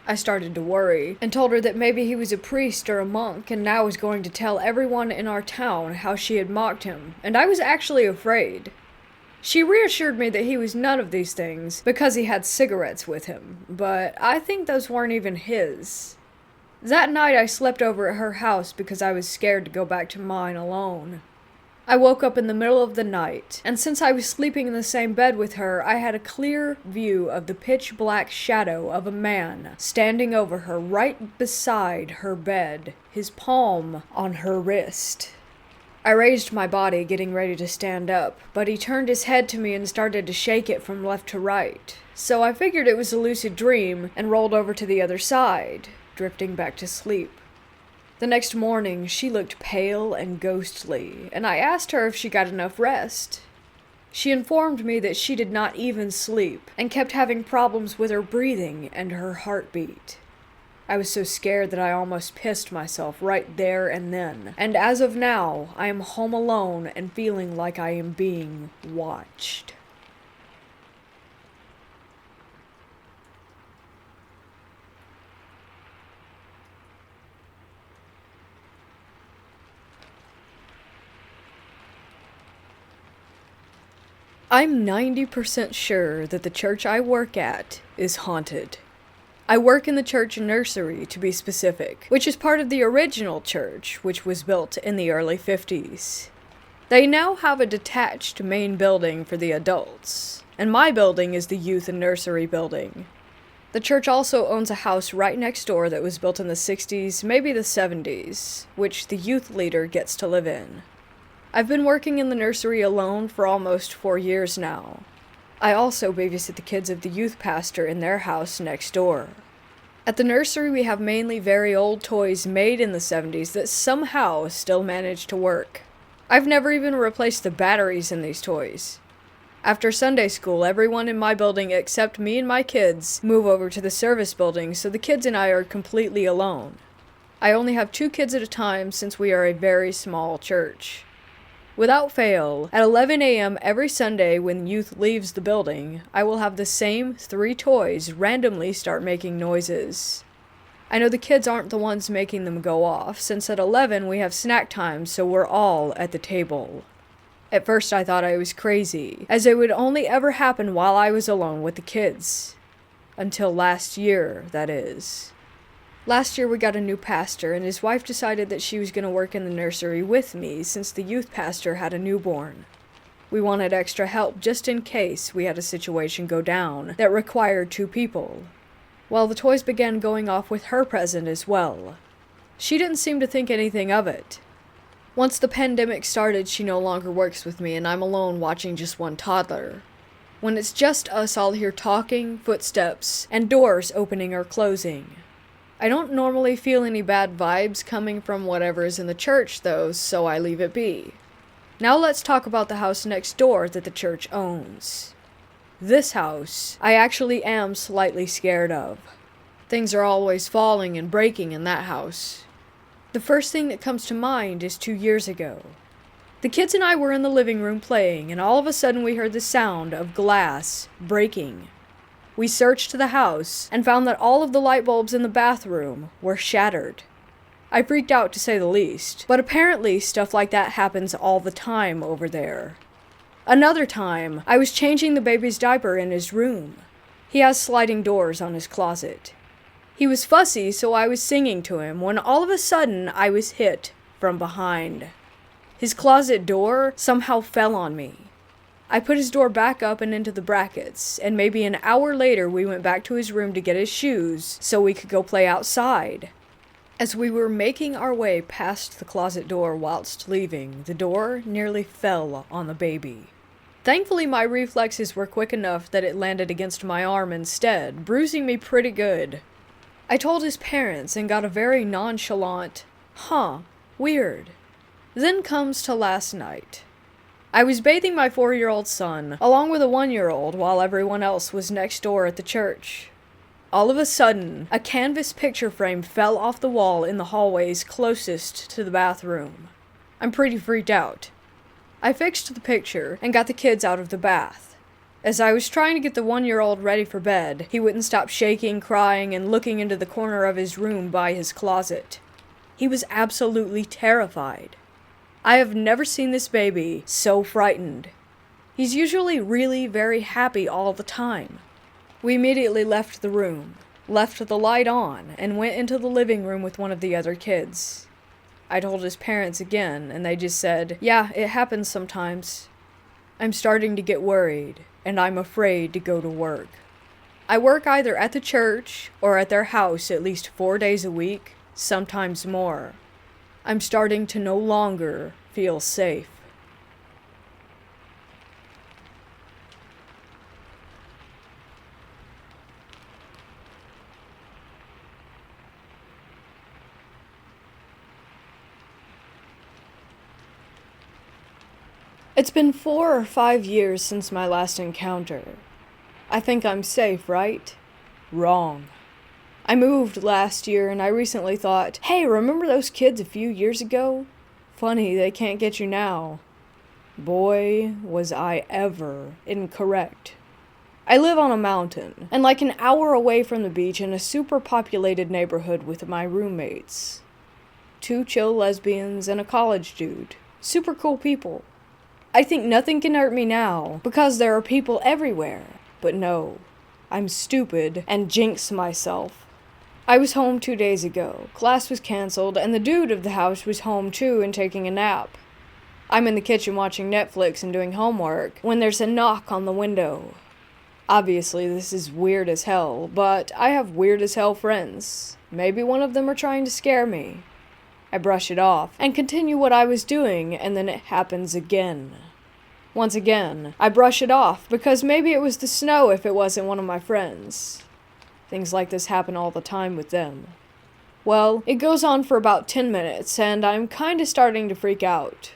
I started to worry, and told her that maybe he was a priest or a monk, and now was going to tell everyone in our town how she had mocked him, and I was actually afraid. She reassured me that he was none of these things, because he had cigarettes with him, but I think those weren't even his. That night I slept over at her house because I was scared to go back to mine alone. I woke up in the middle of the night, and since I was sleeping in the same bed with her, I had a clear view of the pitch-black shadow of a man standing over her right beside her bed, his palm on her wrist. I raised my body, getting ready to stand up, but he turned his head to me and started to shake it from left to right. So I figured it was a lucid dream and rolled over to the other side, drifting back to sleep. The next morning, she looked pale and ghostly, and I asked her if she got enough rest. She informed me that she did not even sleep, and kept having problems with her breathing and her heartbeat. I was so scared that I almost pissed myself right there and then, and as of now, I am home alone and feeling like I am being watched. I'm 90% sure that the church I work at is haunted. I work in the church Nursery, to be specific, which is part of the original church, which was built in the early 50s. They now have a detached main building for the adults, and my building is the youth and nursery building. The church also owns a house right next door that was built in the 60s, maybe the 70s, which the youth leader gets to live in. I've been working in the nursery alone for almost 4 years now. I also babysit the kids of the youth pastor in their house next door. At the nursery, we have mainly very old toys made in the 70s that somehow still manage to work. I've never even replaced the batteries in these toys. After Sunday school, everyone in my building except me and my kids move over to the service building, so the kids and I are completely alone. I only have 2 kids at a time since we are a very small church. Without fail, at 11 a.m. every Sunday when youth leaves the building, I will have the same 3 toys randomly start making noises. I know the kids aren't the ones making them go off, since at 11 we have snack time, so we're all at the table. At first I thought I was crazy, as it would only ever happen while I was alone with the kids. Until last year, that is. Last year we got a new pastor, and his wife decided that she was going to work in the nursery with me since the youth pastor had a newborn. We wanted extra help just in case we had a situation go down that required 2 people. Well, the toys began going off with her present as well. She didn't seem to think anything of it. Once the pandemic started, she no longer works with me, and I'm alone watching just one toddler. When it's just us, I'll hear talking, footsteps, and doors opening or closing. I don't normally feel any bad vibes coming from whatever is in the church, though, so I leave it be. Now let's talk about the house next door that the church owns. This house, I actually am slightly scared of. Things are always falling and breaking in that house. The first thing that comes to mind is 2 years ago. The kids and I were in the living room playing, and all of a sudden we heard the sound of glass breaking. We searched the house and found that all of the light bulbs in the bathroom were shattered. I freaked out to say the least, but apparently stuff like that happens all the time over there. Another time, I was changing the baby's diaper in his room. He has sliding doors on his closet. He was fussy, so I was singing to him when all of a sudden I was hit from behind. His closet door somehow fell on me. I put his door back up and into the brackets, and maybe an hour later we went back to his room to get his shoes so we could go play outside. As we were making our way past the closet door whilst leaving, the door nearly fell on the baby. Thankfully, my reflexes were quick enough that it landed against my arm instead, bruising me pretty good. I told his parents and got a very nonchalant, weird. Then comes to last night. I was bathing my 4-year-old son, along with a 1-year-old, while everyone else was next door at the church. All of a sudden, a canvas picture frame fell off the wall in the hallways closest to the bathroom. I'm pretty freaked out. I fixed the picture and got the kids out of the bath. As I was trying to get the 1-year-old ready for bed, he wouldn't stop shaking, crying, and looking into the corner of his room by his closet. He was absolutely terrified. I have never seen this baby so frightened. He's usually really very happy all the time. We immediately left the room, left the light on, and went into the living room with one of the other kids. I told his parents again, and they just said, "Yeah, it happens sometimes." I'm starting to get worried, and I'm afraid to go to work. I work either at the church or at their house at least 4 days a week, sometimes more. I'm starting to no longer feel safe. It's been 4 or 5 years since my last encounter. I think I'm safe, right? Wrong. I moved last year and I recently thought, hey, remember those kids a few years ago? Funny, they can't get you now. Boy, was I ever incorrect. I live on a mountain, and like an hour away from the beach in a super populated neighborhood with my roommates. 2 chill lesbians and a college dude. Super cool people. I think nothing can hurt me now, because there are people everywhere. But no, I'm stupid and jinx myself. I was home 2 days ago. Class was canceled, and the dude of the house was home too and taking a nap. I'm in the kitchen watching Netflix and doing homework when there's a knock on the window. Obviously, this is weird as hell, but I have weird as hell friends. Maybe one of them are trying to scare me. I brush it off and continue what I was doing, and then it happens again. Once again, I brush it off because maybe it was the snow if it wasn't one of my friends. Things like this happen all the time with them. Well, it goes on for about 10 minutes, and I'm kinda starting to freak out.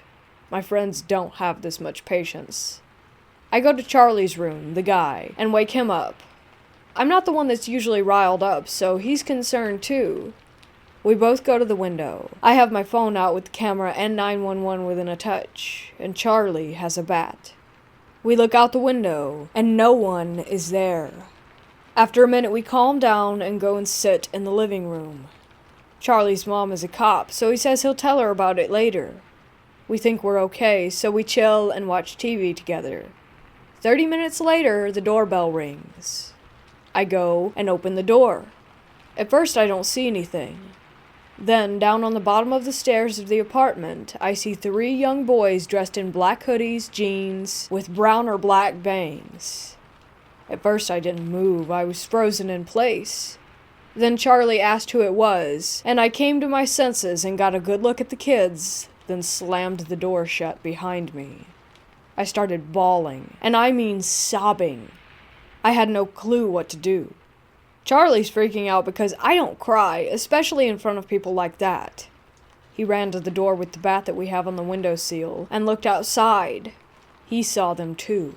My friends don't have this much patience. I go to Charlie's room, the guy, and wake him up. I'm not the one that's usually riled up, so he's concerned too. We both go to the window. I have my phone out with the camera and 911 within a touch, and Charlie has a bat. We look out the window, and no one is there. After a minute, we calm down and go and sit in the living room. Charlie's mom is a cop, so he says he'll tell her about it later. We think we're okay, so we chill and watch TV together. 30 minutes later, the doorbell rings. I go and open the door. At first, I don't see anything. Then, down on the bottom of the stairs of the apartment, I see 3 young boys dressed in black hoodies, jeans, with brown or black bangs. At first, I didn't move. I was frozen in place. Then Charlie asked who it was, and I came to my senses and got a good look at the kids, then slammed the door shut behind me. I started bawling, and I mean sobbing. I had no clue what to do. Charlie's freaking out because I don't cry, especially in front of people like that. He ran to the door with the bat that we have on the windowsill and looked outside. He saw them too.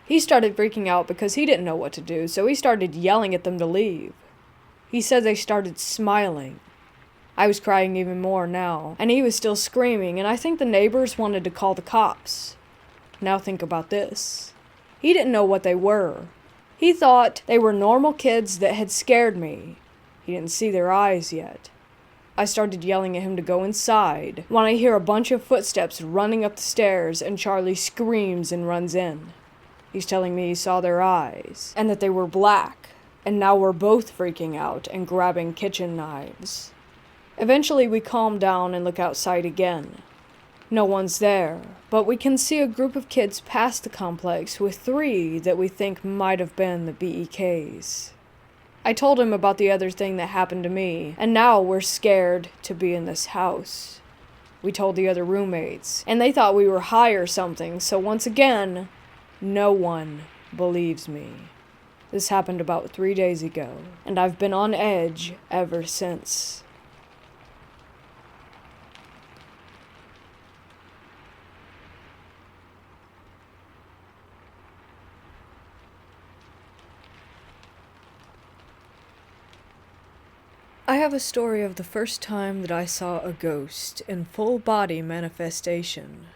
He started freaking out because he didn't know what to do, so he started yelling at them to leave. He said they started smiling. I was crying even more now, and he was still screaming, and I think the neighbors wanted to call the cops. Now think about this. He didn't know what they were. He thought they were normal kids that had scared me. He didn't see their eyes yet. I started yelling at him to go inside when I hear a bunch of footsteps running up the stairs and Charlie screams and runs in. He's telling me he saw their eyes and that they were black, and now we're both freaking out and grabbing kitchen knives. Eventually we calm down and look outside again. No one's there, but we can see a group of kids past the complex with 3 that we think might have been the BEKs. I told him about the other thing that happened to me, and now we're scared to be in this house. We told the other roommates, and they thought we were high or something, so once again, no one believes me. This happened about 3 days ago, and I've been on edge ever since. I have a story of the first time that I saw a ghost in full body manifestation.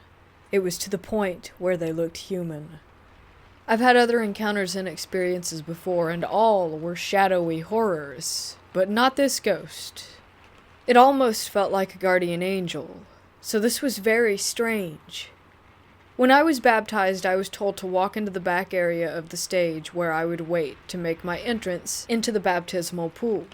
It was to the point where they looked human. I've had other encounters and experiences before, and all were shadowy horrors, but not this ghost. It almost felt like a guardian angel, so this was very strange. When I was baptized, I was told to walk into the back area of the stage where I would wait to make my entrance into the baptismal pool.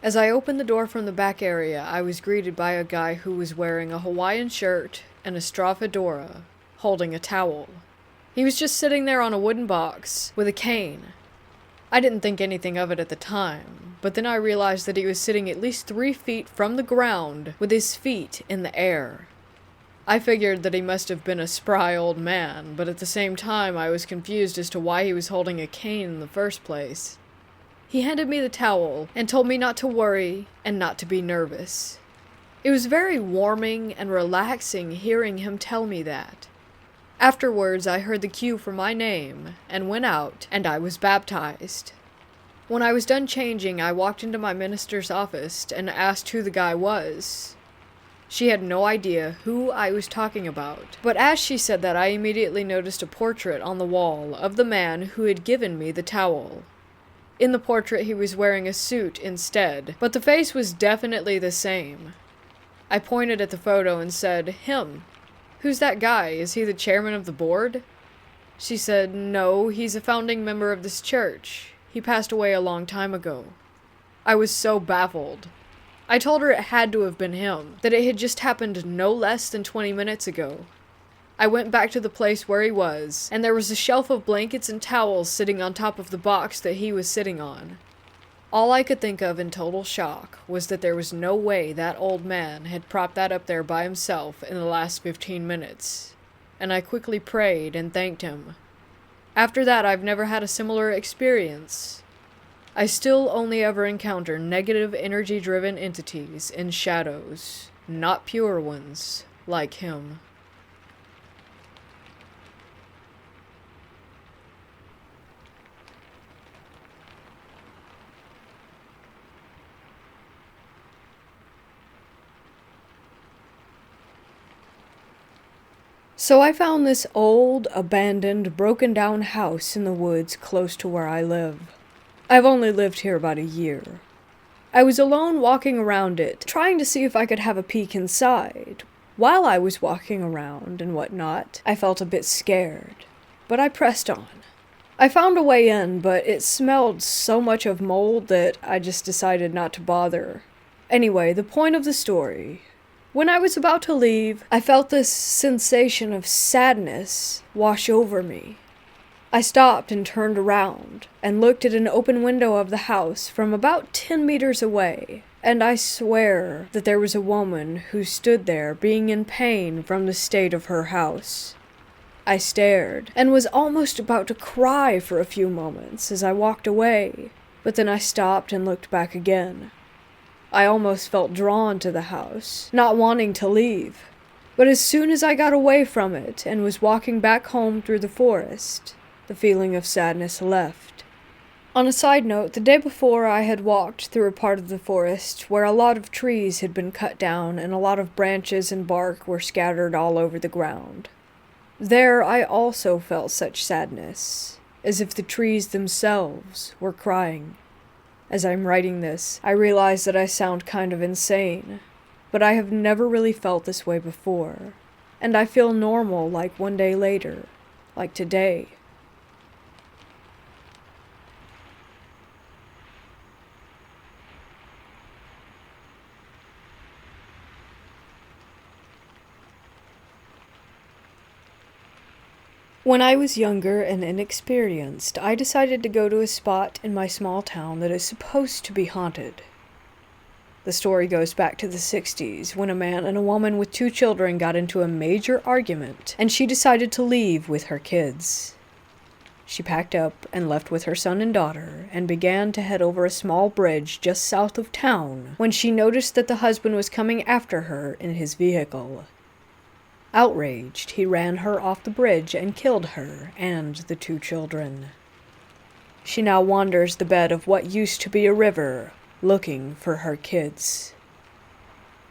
As I opened the door from the back area, I was greeted by a guy who was wearing a Hawaiian shirt and a straw fedora, holding a towel. He was just sitting there on a wooden box with a cane. I didn't think anything of it at the time, but then I realized that he was sitting at least 3 feet from the ground with his feet in the air. I figured that he must have been a spry old man, but at the same time I was confused as to why he was holding a cane in the first place. He handed me the towel and told me not to worry and not to be nervous. It was very warming and relaxing hearing him tell me that. Afterwards, I heard the cue for my name and went out, and I was baptized. When I was done changing, I walked into my minister's office and asked who the guy was. She had no idea who I was talking about, but as she said that, I immediately noticed a portrait on the wall of the man who had given me the towel. In the portrait, he was wearing a suit instead, but the face was definitely the same. I pointed at the photo and said, "Him. Who's that guy? Is he the chairman of the board?" She said, "No, he's a founding member of this church. He passed away a long time ago." I was so baffled. I told her it had to have been him, that it had just happened no less than 20 minutes ago. I went back to the place where he was, and there was a shelf of blankets and towels sitting on top of the box that he was sitting on. All I could think of in total shock was that there was no way that old man had propped that up there by himself in the last 15 minutes, and I quickly prayed and thanked him. After that, I've never had a similar experience. I still only ever encounter negative energy-driven entities in shadows, not pure ones, like him. So I found this old, abandoned, broken-down house in the woods close to where I live. I've only lived here about a year. I was alone walking around it, trying to see if I could have a peek inside. While I was walking around and whatnot, I felt a bit scared, but I pressed on. I found a way in, but it smelled so much of mold that I just decided not to bother. Anyway, the point of the story. When I was about to leave, I felt this sensation of sadness wash over me. I stopped and turned around and looked at an open window of the house from about 10 meters away, and I swear that there was a woman who stood there being in pain from the state of her house. I stared and was almost about to cry for a few moments as I walked away, but then I stopped and looked back again. I almost felt drawn to the house, not wanting to leave. But as soon as I got away from it and was walking back home through the forest, the feeling of sadness left. On a side note, the day before I had walked through a part of the forest where a lot of trees had been cut down and a lot of branches and bark were scattered all over the ground. There I also felt such sadness, as if the trees themselves were crying. As I'm writing this, I realize that I sound kind of insane, but I have never really felt this way before, and I feel normal like one day later, like today. When I was younger and inexperienced, I decided to go to a spot in my small town that is supposed to be haunted. The story goes back to the 60s, when a man and a woman with 2 children got into a major argument, and she decided to leave with her kids. She packed up and left with her son and daughter, and began to head over a small bridge just south of town, when she noticed that the husband was coming after her in his vehicle. Outraged, he ran her off the bridge and killed her and the 2 children. She now wanders the bed of what used to be a river, looking for her kids.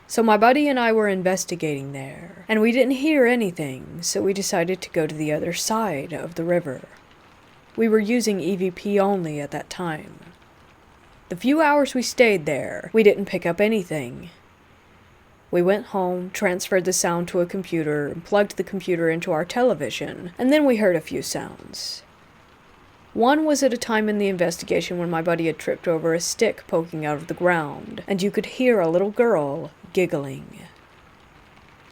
So my buddy and I were investigating there, and we didn't hear anything, so we decided to go to the other side of the river. We were using EVP only at that time. The few hours we stayed there, we didn't pick up anything. We went home, transferred the sound to a computer, and plugged the computer into our television, and then we heard a few sounds. One was at a time in the investigation when my buddy had tripped over a stick poking out of the ground, and you could hear a little girl giggling.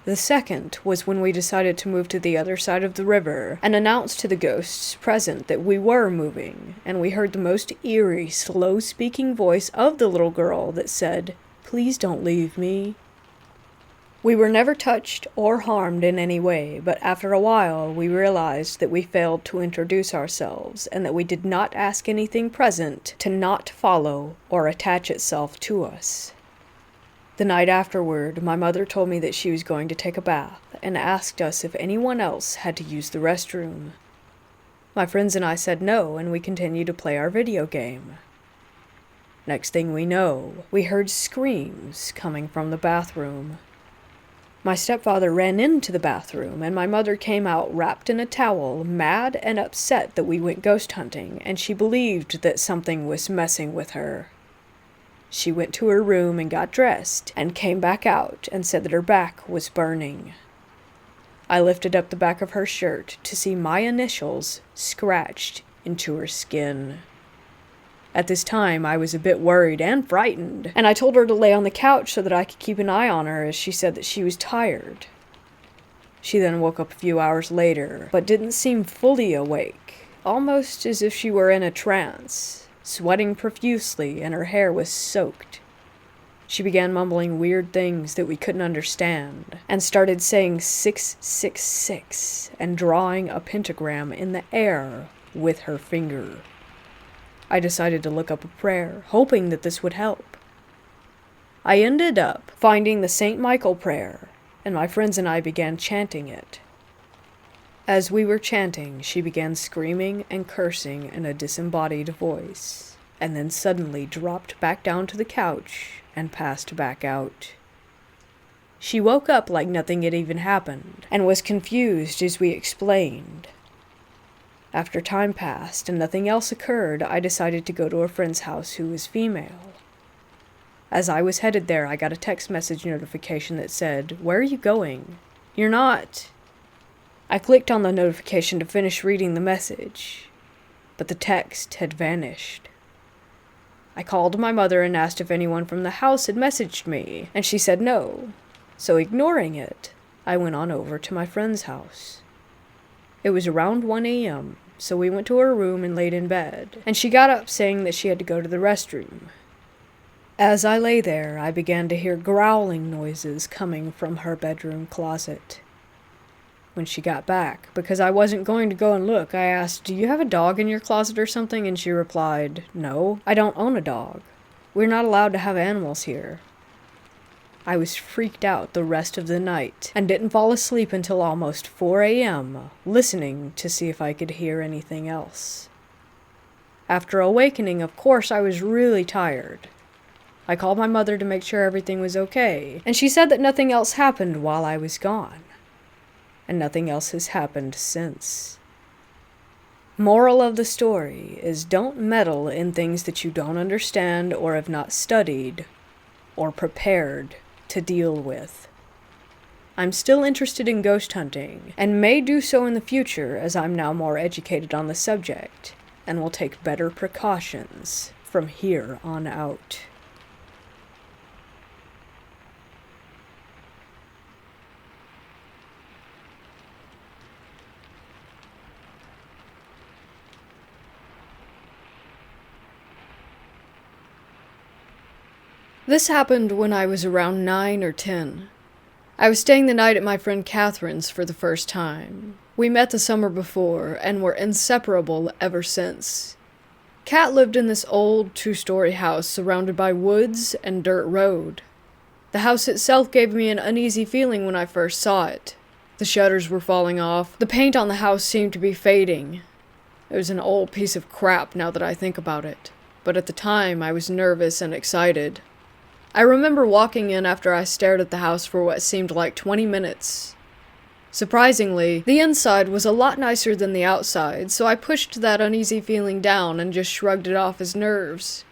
The second was when we decided to move to the other side of the river and announced to the ghosts present that we were moving, and we heard the most eerie, slow-speaking voice of the little girl that said, "Please don't leave me." We were never touched or harmed in any way, but after a while we realized that we failed to introduce ourselves and that we did not ask anything present to not follow or attach itself to us. The night afterward, my mother told me that she was going to take a bath and asked us if anyone else had to use the restroom. My friends and I said no, and we continued to play our video game. Next thing we know, we heard screams coming from the bathroom. My stepfather ran into the bathroom, and my mother came out wrapped in a towel, mad and upset that we went ghost hunting, and she believed that something was messing with her. She went to her room and got dressed, and came back out and said that her back was burning. I lifted up the back of her shirt to see my initials scratched into her skin. At this time, I was a bit worried and frightened, and I told her to lay on the couch so that I could keep an eye on her, as she said that she was tired. She then woke up a few hours later, but didn't seem fully awake, almost as if she were in a trance, sweating profusely, and her hair was soaked. She began mumbling weird things that we couldn't understand, and started saying 666 and drawing a pentagram in the air with her finger. I decided to look up a prayer, hoping that this would help. I ended up finding the St. Michael prayer, and my friends and I began chanting it. As we were chanting, she began screaming and cursing in a disembodied voice, and then suddenly dropped back down to the couch and passed back out. She woke up like nothing had even happened, and was confused as we explained. After time passed and nothing else occurred, I decided to go to a friend's house who was female. As I was headed there, I got a text message notification that said, "Where are you going? You're not..." I clicked on the notification to finish reading the message, but the text had vanished. I called my mother and asked if anyone from the house had messaged me, and she said no. So ignoring it, I went on over to my friend's house. It was around 1 a.m., so we went to her room and laid in bed, and she got up saying that she had to go to the restroom. As I lay there, I began to hear growling noises coming from her bedroom closet. When she got back, because I wasn't going to go and look, I asked, "Do you have a dog in your closet or something?" And she replied, "No, I don't own a dog. We're not allowed to have animals here." I was freaked out the rest of the night, and didn't fall asleep until almost 4 a.m., listening to see if I could hear anything else. After awakening, of course, I was really tired. I called my mother to make sure everything was okay, and she said that nothing else happened while I was gone. And nothing else has happened since. Moral of the story is don't meddle in things that you don't understand or have not studied or prepared to deal with. I'm still interested in ghost hunting, and may do so in the future as I'm now more educated on the subject, and will take better precautions from here on out. This happened when I was around 9 or 10. I was staying the night at my friend Catherine's for the first time. We met the summer before and were inseparable ever since. Kat lived in this old 2-story house surrounded by woods and dirt road. The house itself gave me an uneasy feeling when I first saw it. The shutters were falling off. The paint on the house seemed to be fading. It was an old piece of crap now that I think about it, but at the time I was nervous and excited. I remember walking in after I stared at the house for what seemed like 20 minutes. Surprisingly, the inside was a lot nicer than the outside, so I pushed that uneasy feeling down and just shrugged it off as nerves.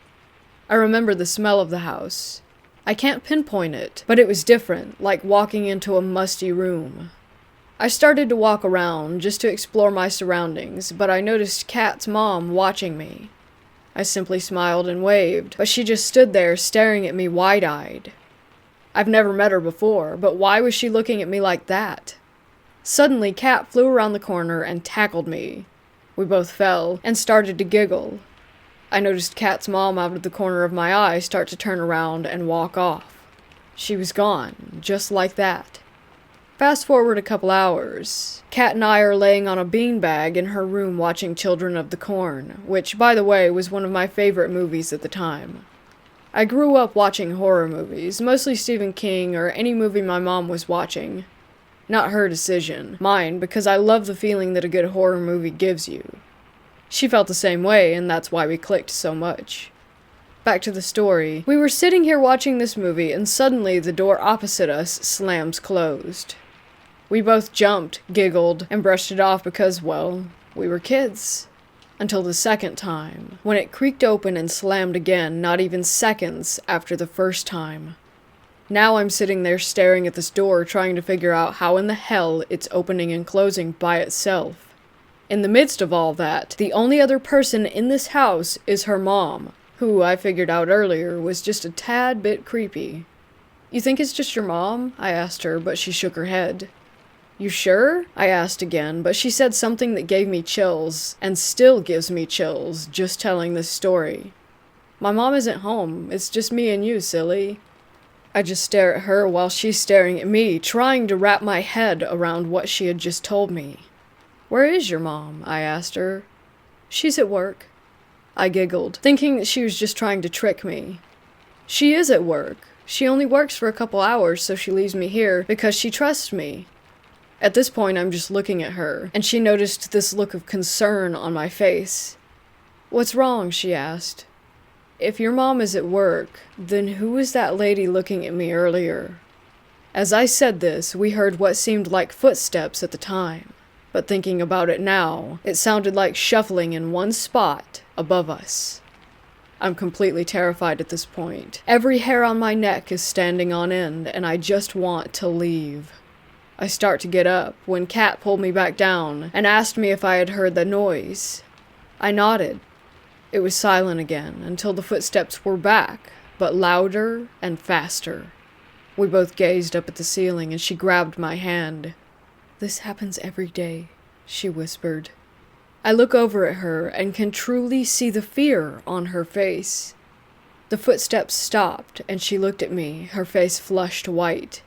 I remember the smell of the house. I can't pinpoint it, but it was different, like walking into a musty room. I started to walk around just to explore my surroundings, but I noticed Kat's mom watching me. I simply smiled and waved, but she just stood there staring at me wide-eyed. I've never met her before, but why was she looking at me like that? Suddenly, Kat flew around the corner and tackled me. We both fell and started to giggle. I noticed Kat's mom out of the corner of my eye start to turn around and walk off. She was gone, just like that. Fast forward a couple hours. Kat and I are laying on a beanbag in her room watching Children of the Corn, which, by the way, was one of my favorite movies at the time. I grew up watching horror movies, mostly Stephen King or any movie my mom was watching. Not her decision, mine, because I love the feeling that a good horror movie gives you. She felt the same way, and that's why we clicked so much. Back to the story. We were sitting here watching this movie, and suddenly the door opposite us slams closed. We both jumped, giggled, and brushed it off because, well, we were kids. Until the second time, when it creaked open and slammed again, not even seconds after the first time. Now I'm sitting there staring at this door trying to figure out how in the hell it's opening and closing by itself. In the midst of all that, the only other person in this house is her mom, who I figured out earlier was just a tad bit creepy. "You think it's just your mom?" I asked her, but she shook her head. "You sure?" I asked again, but she said something that gave me chills, and still gives me chills, just telling this story. "My mom isn't home, it's just me and you, silly." I just stare at her while she's staring at me, trying to wrap my head around what she had just told me. "Where is your mom?" I asked her. "She's at work." I giggled, thinking that she was just trying to trick me. She is at work. She only works for a couple hours, so she leaves me here because she trusts me. At this point, I'm just looking at her, and she noticed this look of concern on my face. "What's wrong?" she asked. "If your mom is at work, then who was that lady looking at me earlier?" As I said this, we heard what seemed like footsteps at the time, but thinking about it now, it sounded like shuffling in one spot above us. I'm completely terrified at this point. Every hair on my neck is standing on end, and I just want to leave. I start to get up when Kat pulled me back down and asked me if I had heard the noise. I nodded. It was silent again until the footsteps were back, but louder and faster. We both gazed up at the ceiling and she grabbed my hand. "This happens every day," she whispered. I look over at her and can truly see the fear on her face. The footsteps stopped and she looked at me, her face flushed white.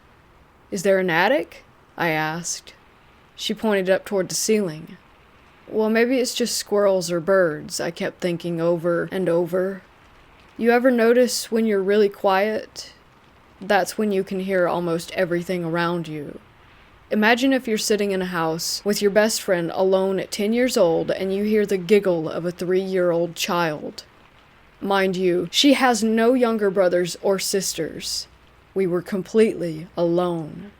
"Is there an attic?" I asked. She pointed up toward the ceiling. "Well, maybe it's just squirrels or birds," I kept thinking over and over. "You ever notice when you're really quiet? That's when you can hear almost everything around you. Imagine if you're sitting in a house with your best friend alone at 10 years old and you hear the giggle of a 3-year-old child. Mind you, she has no younger brothers or sisters. We were completely alone.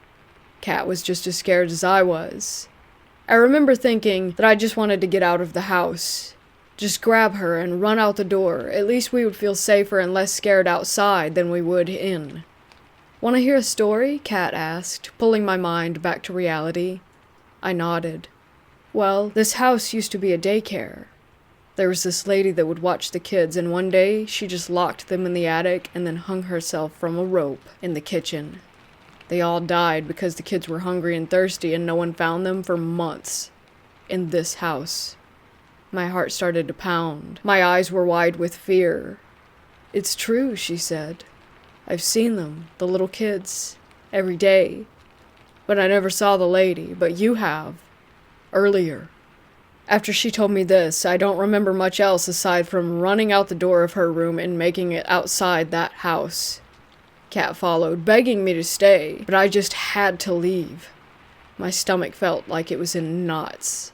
Kat was just as scared as I was. I remember thinking that I just wanted to get out of the house. Just grab her and run out the door. At least we would feel safer and less scared outside than we would in. "Want to hear a story?" Kat asked, pulling my mind back to reality. I nodded. "Well, this house used to be a daycare. There was this lady that would watch the kids, and one day she just locked them in the attic and then hung herself from a rope in the kitchen. They all died because the kids were hungry and thirsty and no one found them for months. In this house." My heart started to pound. My eyes were wide with fear. "It's true," she said. "I've seen them, the little kids, every day. But I never saw the lady, but you have. Earlier." After she told me this, I don't remember much else aside from running out the door of her room and making it outside that house. Kat followed, begging me to stay, but I just had to leave. My stomach felt like it was in knots.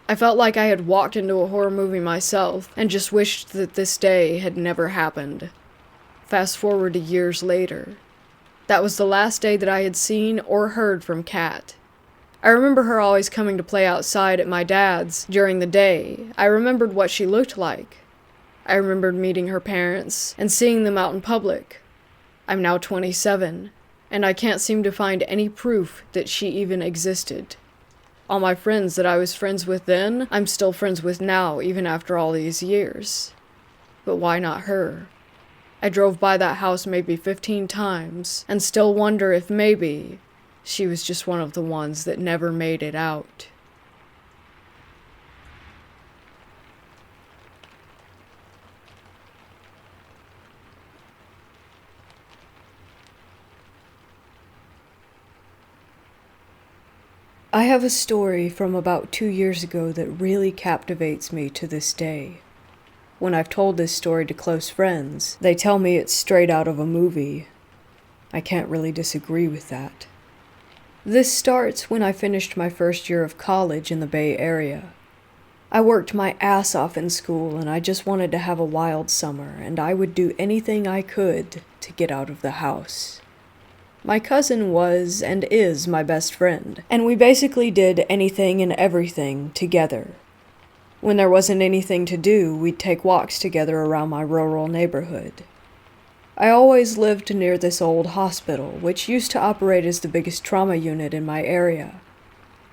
I felt like I had walked into a horror movie myself and just wished that this day had never happened. Fast forward to years later. That was the last day that I had seen or heard from Kat. I remember her always coming to play outside at my dad's during the day. I remembered what she looked like. I remembered meeting her parents and seeing them out in public. I'm now 27, and I can't seem to find any proof that she even existed. All my friends that I was friends with then, I'm still friends with now, even after all these years. But why not her? I drove by that house maybe 15 times, and still wonder if maybe she was just one of the ones that never made it out. I have a story from about 2 years ago that really captivates me to this day. When I've told this story to close friends, they tell me it's straight out of a movie. I can't really disagree with that. This starts when I finished my first year of college in the Bay Area. I worked my ass off in school and I just wanted to have a wild summer, and I would do anything I could to get out of the house. My cousin was and is my best friend, and we basically did anything and everything together. When there wasn't anything to do, we'd take walks together around my rural neighborhood. I always lived near this old hospital, which used to operate as the biggest trauma unit in my area.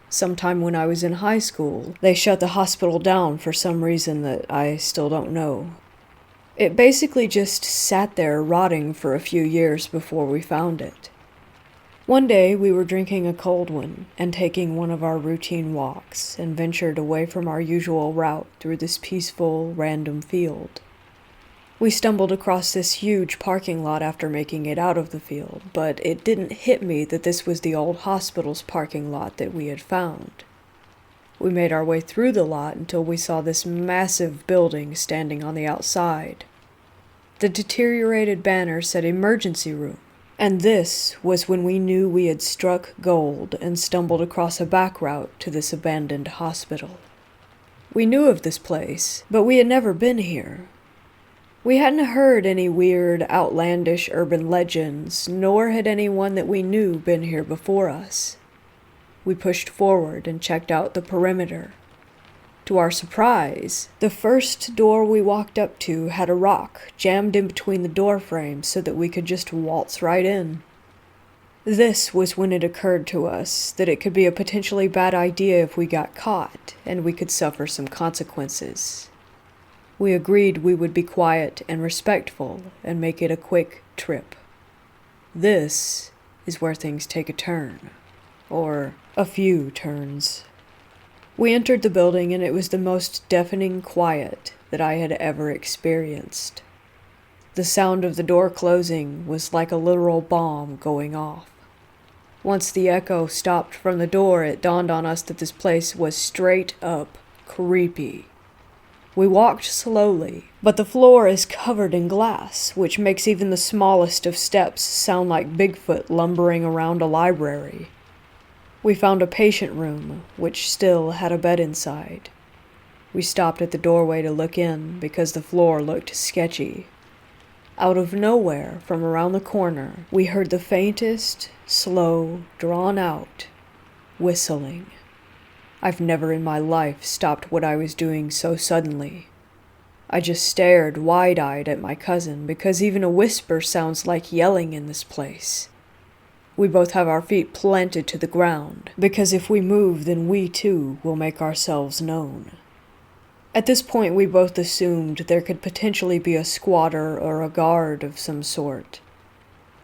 Sometime when I was in high school, they shut the hospital down for some reason that I still don't know. It basically just sat there rotting for a few years before we found it. One day we were drinking a cold one and taking one of our routine walks and ventured away from our usual route through this peaceful, random field. We stumbled across this huge parking lot after making it out of the field, but it didn't hit me that this was the old hospital's parking lot that we had found. We made our way through the lot until we saw this massive building standing on the outside. The deteriorated banner said emergency room, and this was when we knew we had struck gold and stumbled across a back route to this abandoned hospital. We knew of this place, but we had never been here. We hadn't heard any weird, outlandish urban legends, nor had anyone that we knew been here before us. We pushed forward and checked out the perimeter. To our surprise, the first door we walked up to had a rock jammed in between the door frames so that we could just waltz right in. This was when it occurred to us that it could be a potentially bad idea if we got caught, and we could suffer some consequences. We agreed we would be quiet and respectful and make it a quick trip. This is where things take a turn. Or a few turns. We entered the building and it was the most deafening quiet that I had ever experienced. The sound of the door closing was like a literal bomb going off. Once the echo stopped from the door, it dawned on us that this place was straight up creepy. We walked slowly, but the floor is covered in glass, which makes even the smallest of steps sound like Bigfoot lumbering around a library. We found a patient room, which still had a bed inside. We stopped at the doorway to look in because the floor looked sketchy. Out of nowhere, from around the corner, we heard the faintest, slow, drawn-out whistling. I've never in my life stopped what I was doing so suddenly. I just stared wide-eyed at my cousin because even a whisper sounds like yelling in this place. We both have our feet planted to the ground, because if we move, then we too will make ourselves known. At this point, we both assumed there could potentially be a squatter or a guard of some sort.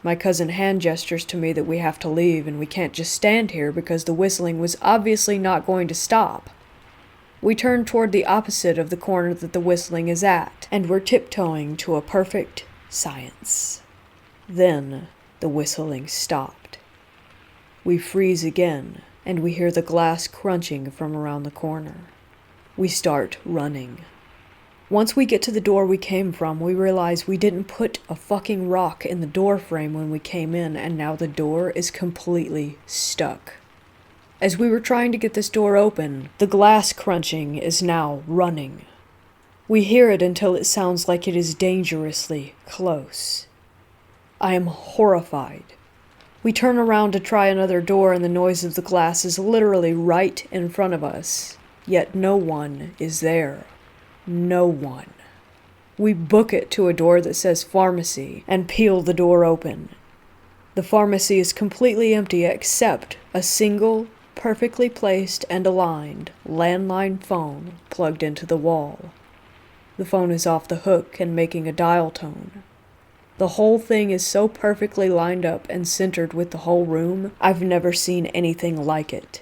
My cousin hand gestures to me that we have to leave and we can't just stand here because the whistling was obviously not going to stop. We turn toward the opposite of the corner that the whistling is at, and we're tiptoeing to a perfect silence. Then the whistling stopped. We freeze again, and we hear the glass crunching from around the corner. We start running. Once we get to the door we came from, we realize we didn't put a fucking rock in the door frame when we came in, and now the door is completely stuck. As we were trying to get this door open, the glass crunching is now running. We hear it until it sounds like it is dangerously close. I am horrified. We turn around to try another door and the noise of the glass is literally right in front of us, yet no one is there. No one. We book it to a door that says pharmacy and peel the door open. The pharmacy is completely empty except a single, perfectly placed and aligned landline phone plugged into the wall. The phone is off the hook and making a dial tone. The whole thing is so perfectly lined up and centered with the whole room, I've never seen anything like it.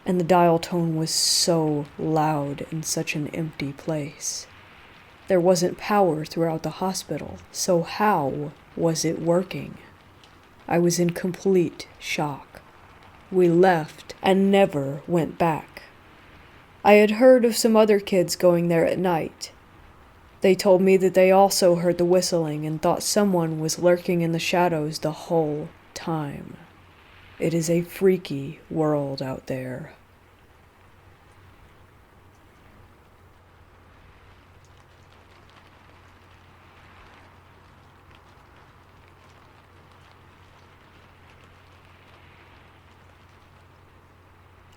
And the dial tone was so loud in such an empty place. There wasn't power throughout the hospital, so how was it working? I was in complete shock. We left and never went back. I had heard of some other kids going there at night. They told me that they also heard the whistling and thought someone was lurking in the shadows the whole time. It is a freaky world out there.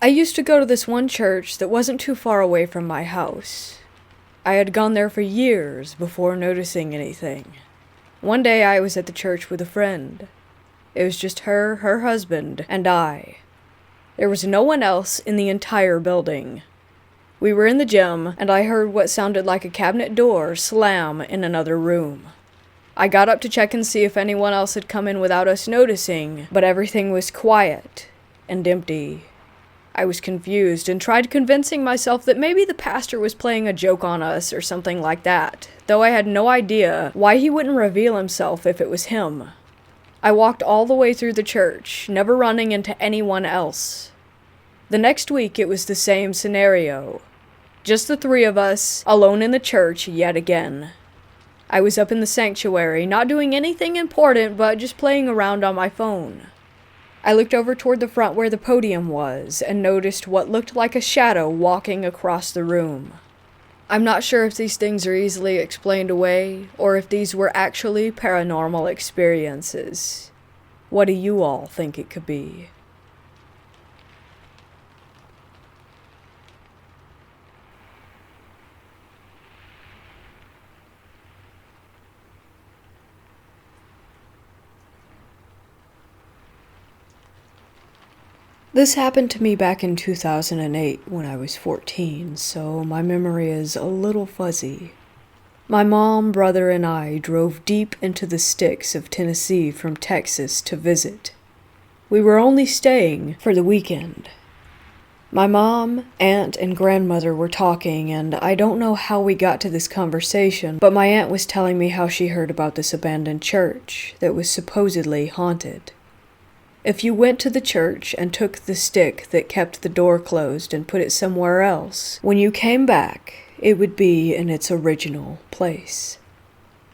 I used to go to this one church that wasn't too far away from my house. I had gone there for years before noticing anything. One day I was at the church with a friend. It was just her husband, and I. There was no one else in the entire building. We were in the gym, and I heard what sounded like a cabinet door slam in another room. I got up to check and see if anyone else had come in without us noticing, but everything was quiet and empty. I was confused and tried convincing myself that maybe the pastor was playing a joke on us or something like that, though I had no idea why he wouldn't reveal himself if it was him. I walked all the way through the church, never running into anyone else. The next week it was the same scenario. Just the three of us, alone in the church yet again. I was up in the sanctuary, not doing anything important, but just playing around on my phone. I looked over toward the front where the podium was, and noticed what looked like a shadow walking across the room. I'm not sure if these things are easily explained away, or if these were actually paranormal experiences. What do you all think it could be? This happened to me back in 2008 when I was 14, so my memory is a little fuzzy. My mom, brother, and I drove deep into the sticks of Tennessee from Texas to visit. We were only staying for the weekend. My mom, aunt, and grandmother were talking, and I don't know how we got to this conversation, but my aunt was telling me how she heard about this abandoned church that was supposedly haunted. If you went to the church and took the stick that kept the door closed and put it somewhere else, when you came back, it would be in its original place.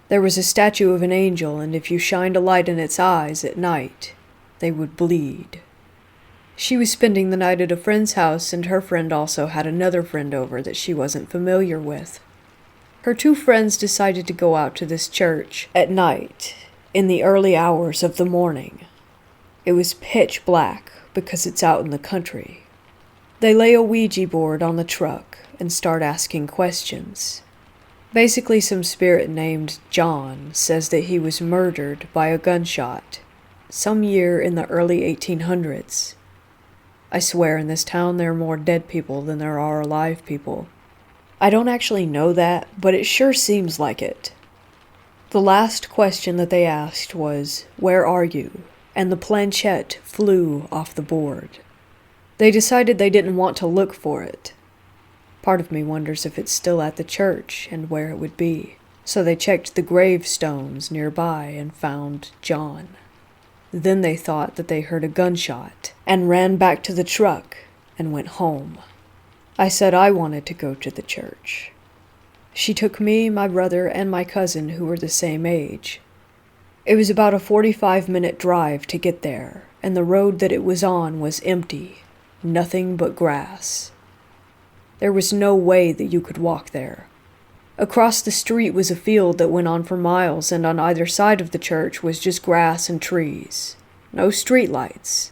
There was a statue of an angel, and if you shined a light in its eyes at night, they would bleed. She was spending the night at a friend's house, and her friend also had another friend over that she wasn't familiar with. Her two friends decided to go out to this church at night, in the early hours of the morning. It was pitch black because it's out in the country. They lay a Ouija board on the truck and start asking questions. Basically, some spirit named John says that he was murdered by a gunshot some year in the early 1800s. I swear in this town there are more dead people than there are alive people. I don't actually know that, but it sure seems like it. The last question that they asked was, "Where are you?" And the planchette flew off the board. They decided they didn't want to look for it. Part of me wonders if it's still at the church and where it would be. So they checked the gravestones nearby and found John. Then they thought that they heard a gunshot and ran back to the truck and went home. I said I wanted to go to the church. She took me, my brother, and my cousin, who were the same age. It was about a 45-minute drive to get there, and the road that it was on was empty, nothing but grass. There was no way that you could walk there. Across the street was a field that went on for miles, and on either side of the church was just grass and trees. No streetlights.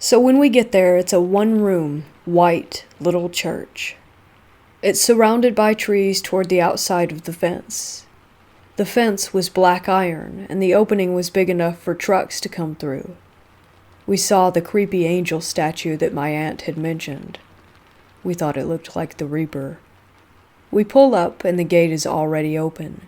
So when we get there, it's a one-room, white, little church. It's surrounded by trees toward the outside of the fence. The fence was black iron, and the opening was big enough for trucks to come through. We saw the creepy angel statue that my aunt had mentioned. We thought it looked like the Reaper. We pull up, and the gate is already open.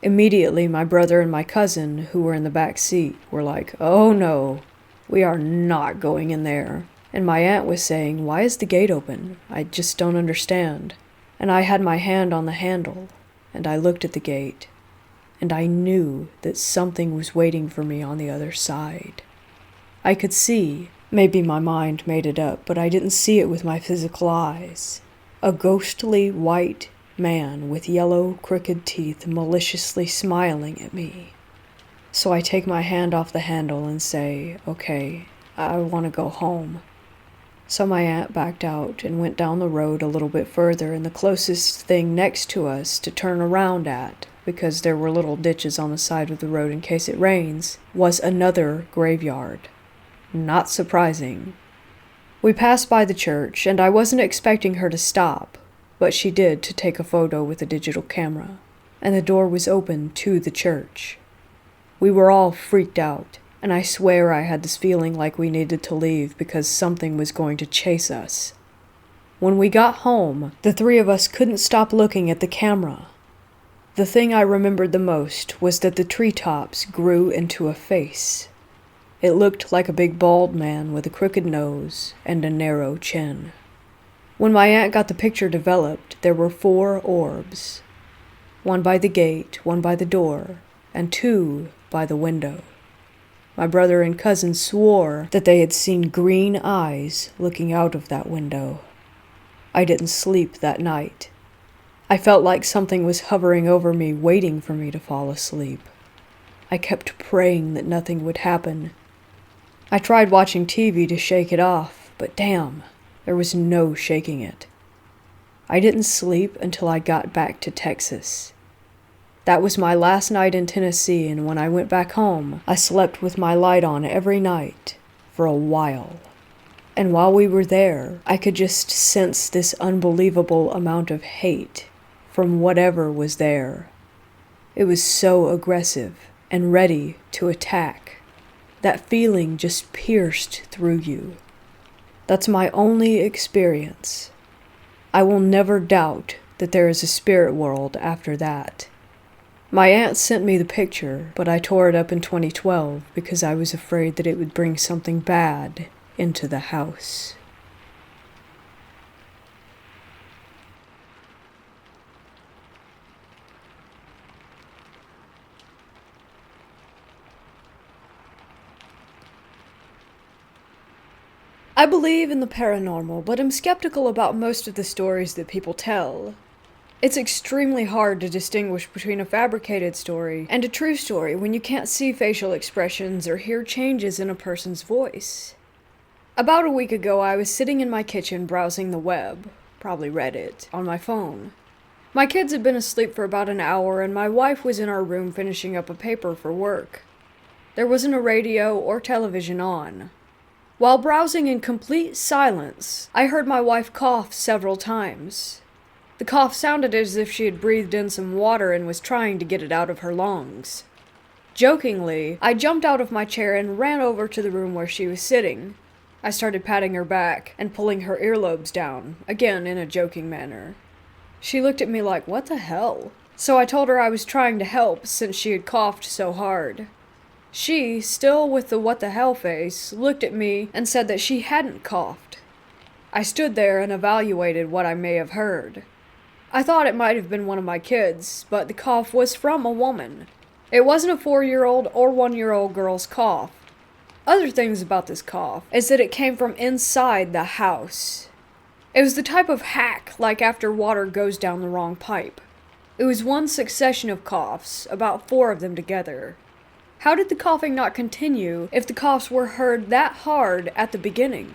Immediately, my brother and my cousin, who were in the back seat, were like, "Oh no, we are not going in there." And my aunt was saying, "Why is the gate open? I just don't understand." And I had my hand on the handle, and I looked at the gate. And I knew that something was waiting for me on the other side. I could see, maybe my mind made it up, but I didn't see it with my physical eyes. A ghostly white man with yellow, crooked teeth maliciously smiling at me. So I take my hand off the handle and say, "Okay, I want to go home." So my aunt backed out and went down the road a little bit further, and the closest thing next to us to turn around at, because there were little ditches on the side of the road in case it rains, was another graveyard. Not surprising. We passed by the church, and I wasn't expecting her to stop, but she did to take a photo with a digital camera, and the door was open to the church. We were all freaked out, and I swear I had this feeling like we needed to leave because something was going to chase us. When we got home, the three of us couldn't stop looking at the camera. The thing I remembered the most was that the treetops grew into a face. It looked like a big bald man with a crooked nose and a narrow chin. When my aunt got the picture developed, there were 4 orbs. 1 by the gate, 1 by the door, and 2 by the window. My brother and cousin swore that they had seen green eyes looking out of that window. I didn't sleep that night. I felt like something was hovering over me, waiting for me to fall asleep. I kept praying that nothing would happen. I tried watching TV to shake it off, but damn, there was no shaking it. I didn't sleep until I got back to Texas. That was my last night in Tennessee, and when I went back home, I slept with my light on every night for a while. And while we were there, I could just sense this unbelievable amount of hate from whatever was there. It was so aggressive and ready to attack. That feeling just pierced through you. That's my only experience. I will never doubt that there is a spirit world after that. My aunt sent me the picture, but I tore it up in 2012 because I was afraid that it would bring something bad into the house. I believe in the paranormal, but am skeptical about most of the stories that people tell. It's extremely hard to distinguish between a fabricated story and a true story when you can't see facial expressions or hear changes in a person's voice. About a week ago, I was sitting in my kitchen browsing the web, probably Reddit, on my phone. My kids had been asleep for about an hour, and my wife was in our room finishing up a paper for work. There wasn't a radio or television on. While browsing in complete silence, I heard my wife cough several times. The cough sounded as if she had breathed in some water and was trying to get it out of her lungs. Jokingly, I jumped out of my chair and ran over to the room where she was sitting. I started patting her back and pulling her earlobes down, again in a joking manner. She looked at me like, "What the hell?" So I told her I was trying to help since she had coughed so hard. She, still with the what the hell face, looked at me and said that she hadn't coughed. I stood there and evaluated what I may have heard. I thought it might have been one of my kids, but the cough was from a woman. It wasn't a 4-year-old or 1-year-old girl's cough. Other things about this cough is that it came from inside the house. It was the type of hack like after water goes down the wrong pipe. It was one succession of coughs, about 4 of them together. How did the coughing not continue if the coughs were heard that hard at the beginning?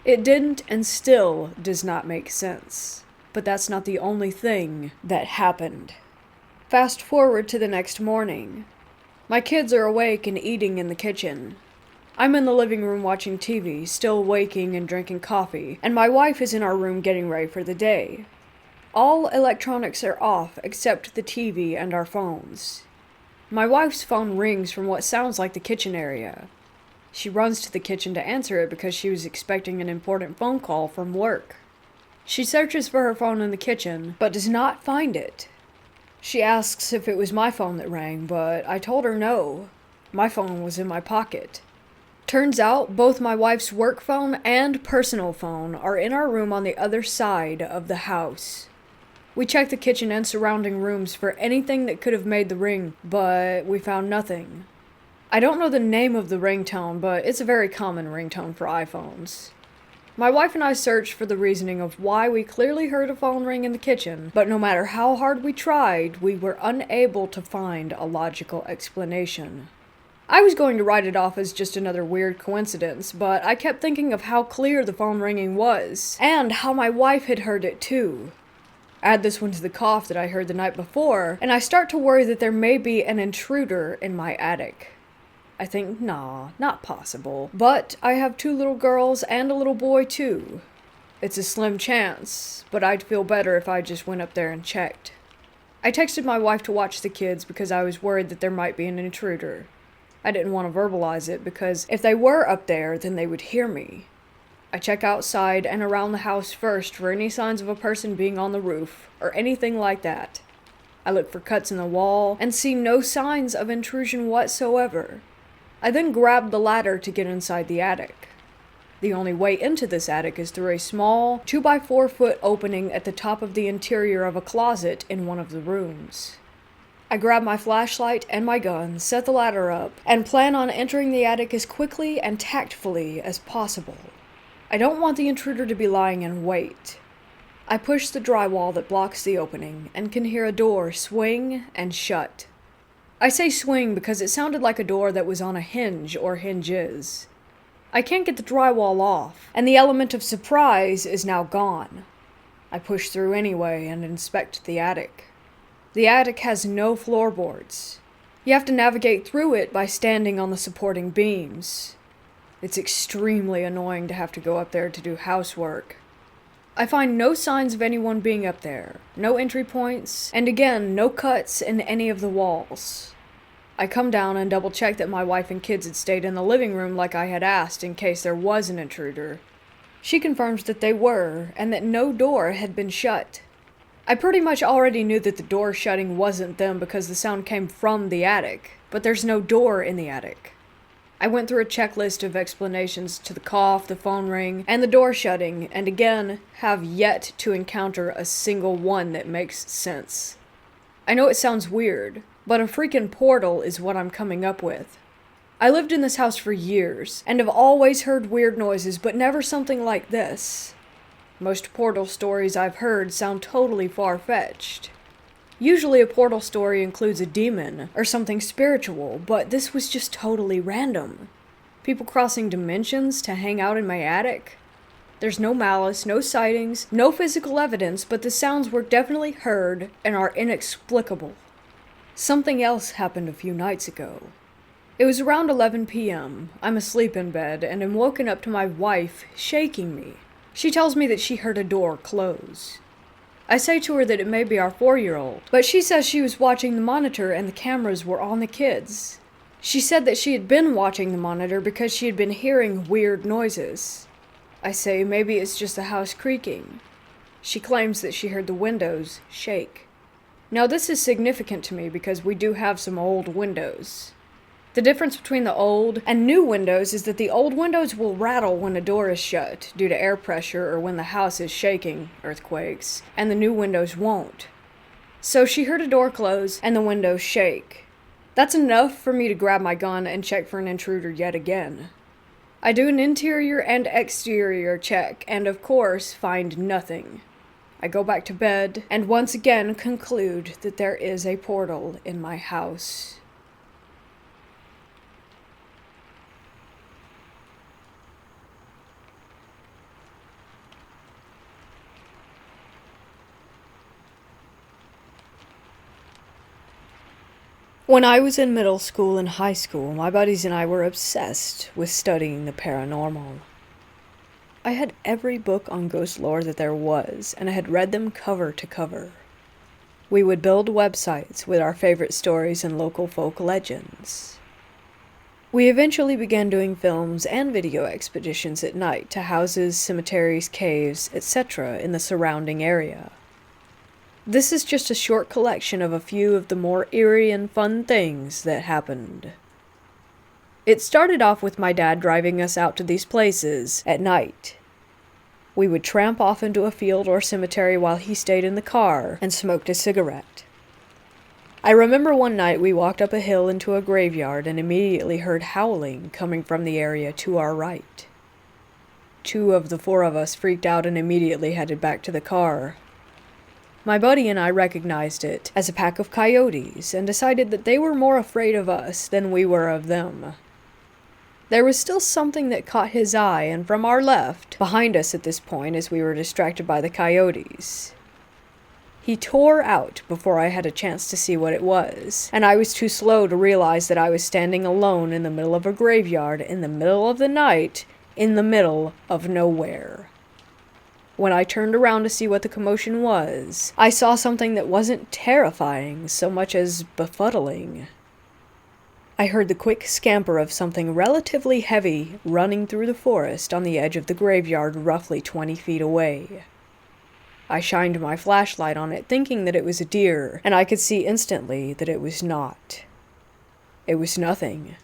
It didn't and still does not make sense. But that's not the only thing that happened. Fast forward to the next morning. My kids are awake and eating in the kitchen. I'm in the living room watching TV, still waking and drinking coffee, and my wife is in our room getting ready for the day. All electronics are off except the TV and our phones. My wife's phone rings from what sounds like the kitchen area. She runs to the kitchen to answer it because she was expecting an important phone call from work. She searches for her phone in the kitchen, but does not find it. She asks if it was my phone that rang, but I told her no. My phone was in my pocket. Turns out, both my wife's work phone and personal phone are in our room on the other side of the house. We checked the kitchen and surrounding rooms for anything that could have made the ring, but we found nothing. I don't know the name of the ringtone, but it's a very common ringtone for iPhones. My wife and I searched for the reasoning of why we clearly heard a phone ring in the kitchen, but no matter how hard we tried, we were unable to find a logical explanation. I was going to write it off as just another weird coincidence, but I kept thinking of how clear the phone ringing was, and how my wife had heard it too. Add this one to the cough that I heard the night before, and I start to worry that there may be an intruder in my attic. I think, nah, not possible. But I have 2 little girls and a little boy too. It's a slim chance, but I'd feel better if I just went up there and checked. I texted my wife to watch the kids because I was worried that there might be an intruder. I didn't want to verbalize it because if they were up there, then they would hear me. I check outside and around the house first for any signs of a person being on the roof or anything like that. I look for cuts in the wall and see no signs of intrusion whatsoever. I then grabbed the ladder to get inside the attic. The only way into this attic is through a small 2x4 foot opening at the top of the interior of a closet in one of the rooms. I grab my flashlight and my gun, set the ladder up, and plan on entering the attic as quickly and tactfully as possible. I don't want the intruder to be lying in wait. I push the drywall that blocks the opening and can hear a door swing and shut. I say swing because it sounded like a door that was on a hinge or hinges. I can't get the drywall off, and the element of surprise is now gone. I push through anyway and inspect the attic. The attic has no floorboards. You have to navigate through it by standing on the supporting beams. It's extremely annoying to have to go up there to do housework. I find no signs of anyone being up there, no entry points, and again, no cuts in any of the walls. I come down and double check that my wife and kids had stayed in the living room like I had asked in case there was an intruder. She confirms that they were, and that no door had been shut. I pretty much already knew that the door shutting wasn't them because the sound came from the attic, but there's no door in the attic. I went through a checklist of explanations to the cough, the phone ring, and the door shutting, and again, have yet to encounter a single one that makes sense. I know it sounds weird, but a freaking portal is what I'm coming up with. I lived in this house for years, and have always heard weird noises, but never something like this. Most portal stories I've heard sound totally far-fetched. Usually a portal story includes a demon, or something spiritual, but this was just totally random. People crossing dimensions to hang out in my attic. There's no malice, no sightings, no physical evidence, but the sounds were definitely heard and are inexplicable. Something else happened a few nights ago. It was around 11 p.m. I'm asleep in bed and am woken up to my wife shaking me. She tells me that she heard a door close. I say to her that it may be our 4-year-old, but she says she was watching the monitor and the cameras were on the kids. She said that she had been watching the monitor because she had been hearing weird noises. I say maybe it's just the house creaking. She claims that she heard the windows shake. Now this is significant to me because we do have some old windows. The difference between the old and new windows is that the old windows will rattle when a door is shut due to air pressure or when the house is shaking, earthquakes, and the new windows won't. So she heard a door close and the windows shake. That's enough for me to grab my gun and check for an intruder yet again. I do an interior and exterior check and of course find nothing. I go back to bed and once again conclude that there is a portal in my house. When I was in middle school and high school, my buddies and I were obsessed with studying the paranormal. I had every book on ghost lore that there was, and I had read them cover to cover. We would build websites with our favorite stories and local folk legends. We eventually began doing films and video expeditions at night to houses, cemeteries, caves, etc. in the surrounding area. This is just a short collection of a few of the more eerie and fun things that happened. It started off with my dad driving us out to these places at night. We would tramp off into a field or cemetery while he stayed in the car and smoked a cigarette. I remember one night we walked up a hill into a graveyard and immediately heard howling coming from the area to our right. 2 of the 4 of us freaked out and immediately headed back to the car. My buddy and I recognized it as a pack of coyotes and decided that they were more afraid of us than we were of them. There was still something that caught his eye, and from our left, behind us at this point as we were distracted by the coyotes. He tore out before I had a chance to see what it was, and I was too slow to realize that I was standing alone in the middle of a graveyard in the middle of the night, in the middle of nowhere. When I turned around to see what the commotion was, I saw something that wasn't terrifying so much as befuddling. I heard the quick scamper of something relatively heavy running through the forest on the edge of the graveyard roughly 20 feet away. I shined my flashlight on it thinking that it was a deer, and I could see instantly that it was not. It was nothing.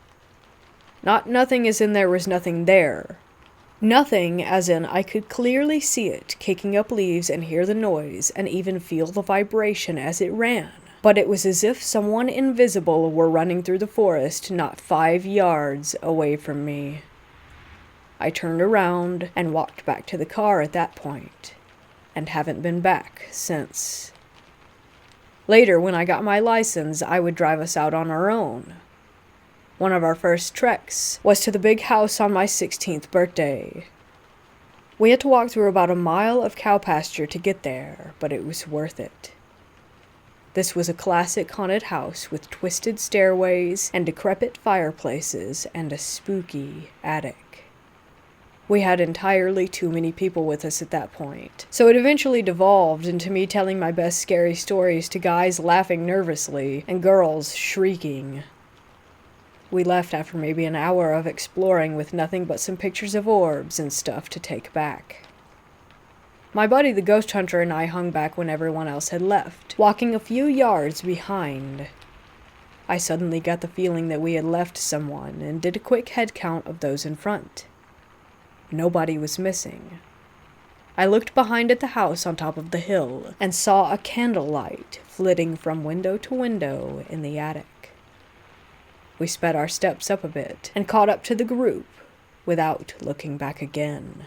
Not nothing as in there was nothing there. Nothing, as in I could clearly see it kicking up leaves and hear the noise and even feel the vibration as it ran. but it was as if someone invisible were running through the forest not 5 yards away from me. I turned around and walked back to the car at that point, and haven't been back since. Later, when I got my license, I would drive us out on our own. One of our first treks was to the big house on my 16th birthday. We had to walk through about a mile of cow pasture to get there, but it was worth it. This was a classic haunted house with twisted stairways and decrepit fireplaces and a spooky attic. We had entirely too many people with us at that point, so it eventually devolved into me telling my best scary stories to guys laughing nervously and girls shrieking. We left after maybe an hour of exploring with nothing but some pictures of orbs and stuff to take back. My buddy the ghost hunter and I hung back when everyone else had left, walking a few yards behind. I suddenly got the feeling that we had left someone and did a quick head count of those in front. Nobody was missing. I looked behind at the house on top of the hill and saw a candlelight flitting from window to window in the attic. We sped our steps up a bit and caught up to the group without looking back again.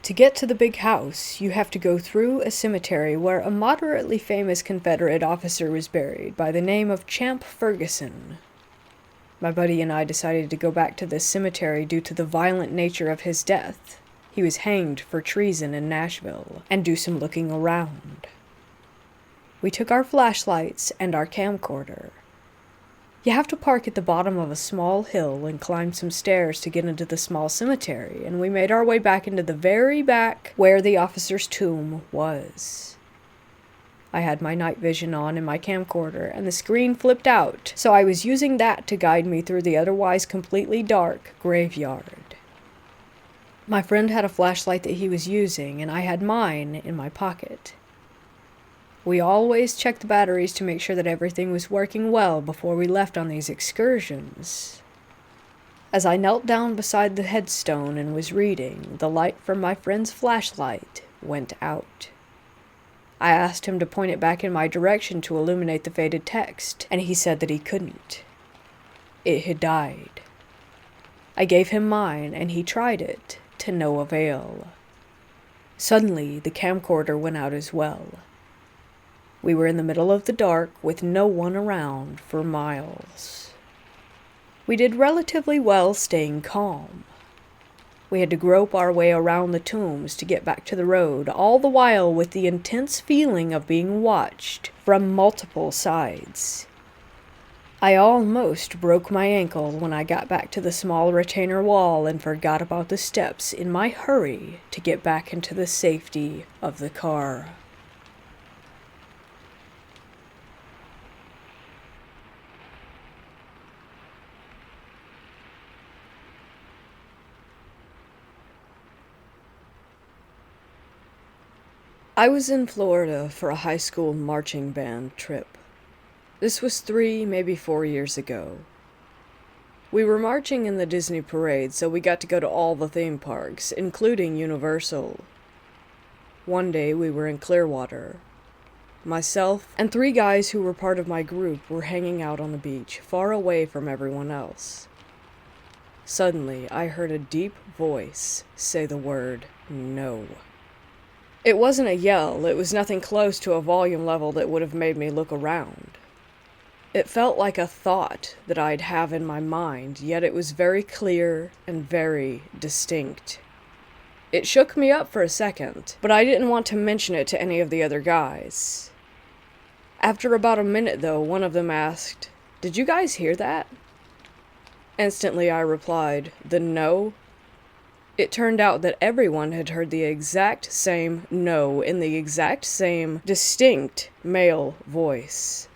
To get to the big house, you have to go through a cemetery where a moderately famous Confederate officer was buried by the name of Champ Ferguson. My buddy and I decided to go back to this cemetery due to the violent nature of his death. He was hanged for treason in Nashville, and do some looking around. We took our flashlights and our camcorder. You have to park at the bottom of a small hill and climb some stairs to get into the small cemetery, and we made our way back into the very back where the officer's tomb was. I had my night vision on in my camcorder, and the screen flipped out, so I was using that to guide me through the otherwise completely dark graveyard. My friend had a flashlight that he was using, and I had mine in my pocket. We always checked the batteries to make sure that everything was working well before we left on these excursions. As I knelt down beside the headstone and was reading, the light from my friend's flashlight went out. I asked him to point it back in my direction to illuminate the faded text, and he said that he couldn't. It had died. I gave him mine, and he tried it, to no avail. Suddenly, the camcorder went out as well. We were in the middle of the dark with no one around for miles. We did relatively well staying calm. We had to grope our way around the tombs to get back to the road, all the while with the intense feeling of being watched from multiple sides. I almost broke my ankle when I got back to the small retainer wall and forgot about the steps in my hurry to get back into the safety of the car. I was in Florida for a high school marching band trip. This was 3, maybe 4 years ago. We were marching in the Disney parade, so we got to go to all the theme parks, including Universal. One day we were in Clearwater. Myself and 3 guys who were part of my group were hanging out on the beach, far away from everyone else. Suddenly, I heard a deep voice say the word, "No." It wasn't a yell, it was nothing close to a volume level that would have made me look around. It felt like a thought that I'd have in my mind, yet it was very clear and very distinct. It shook me up for a second, but I didn't want to mention it to any of the other guys. After about a minute, though, one of them asked, "Did you guys hear that?" Instantly I replied, "The no?" It turned out that everyone had heard the exact same no in the exact same distinct male voice.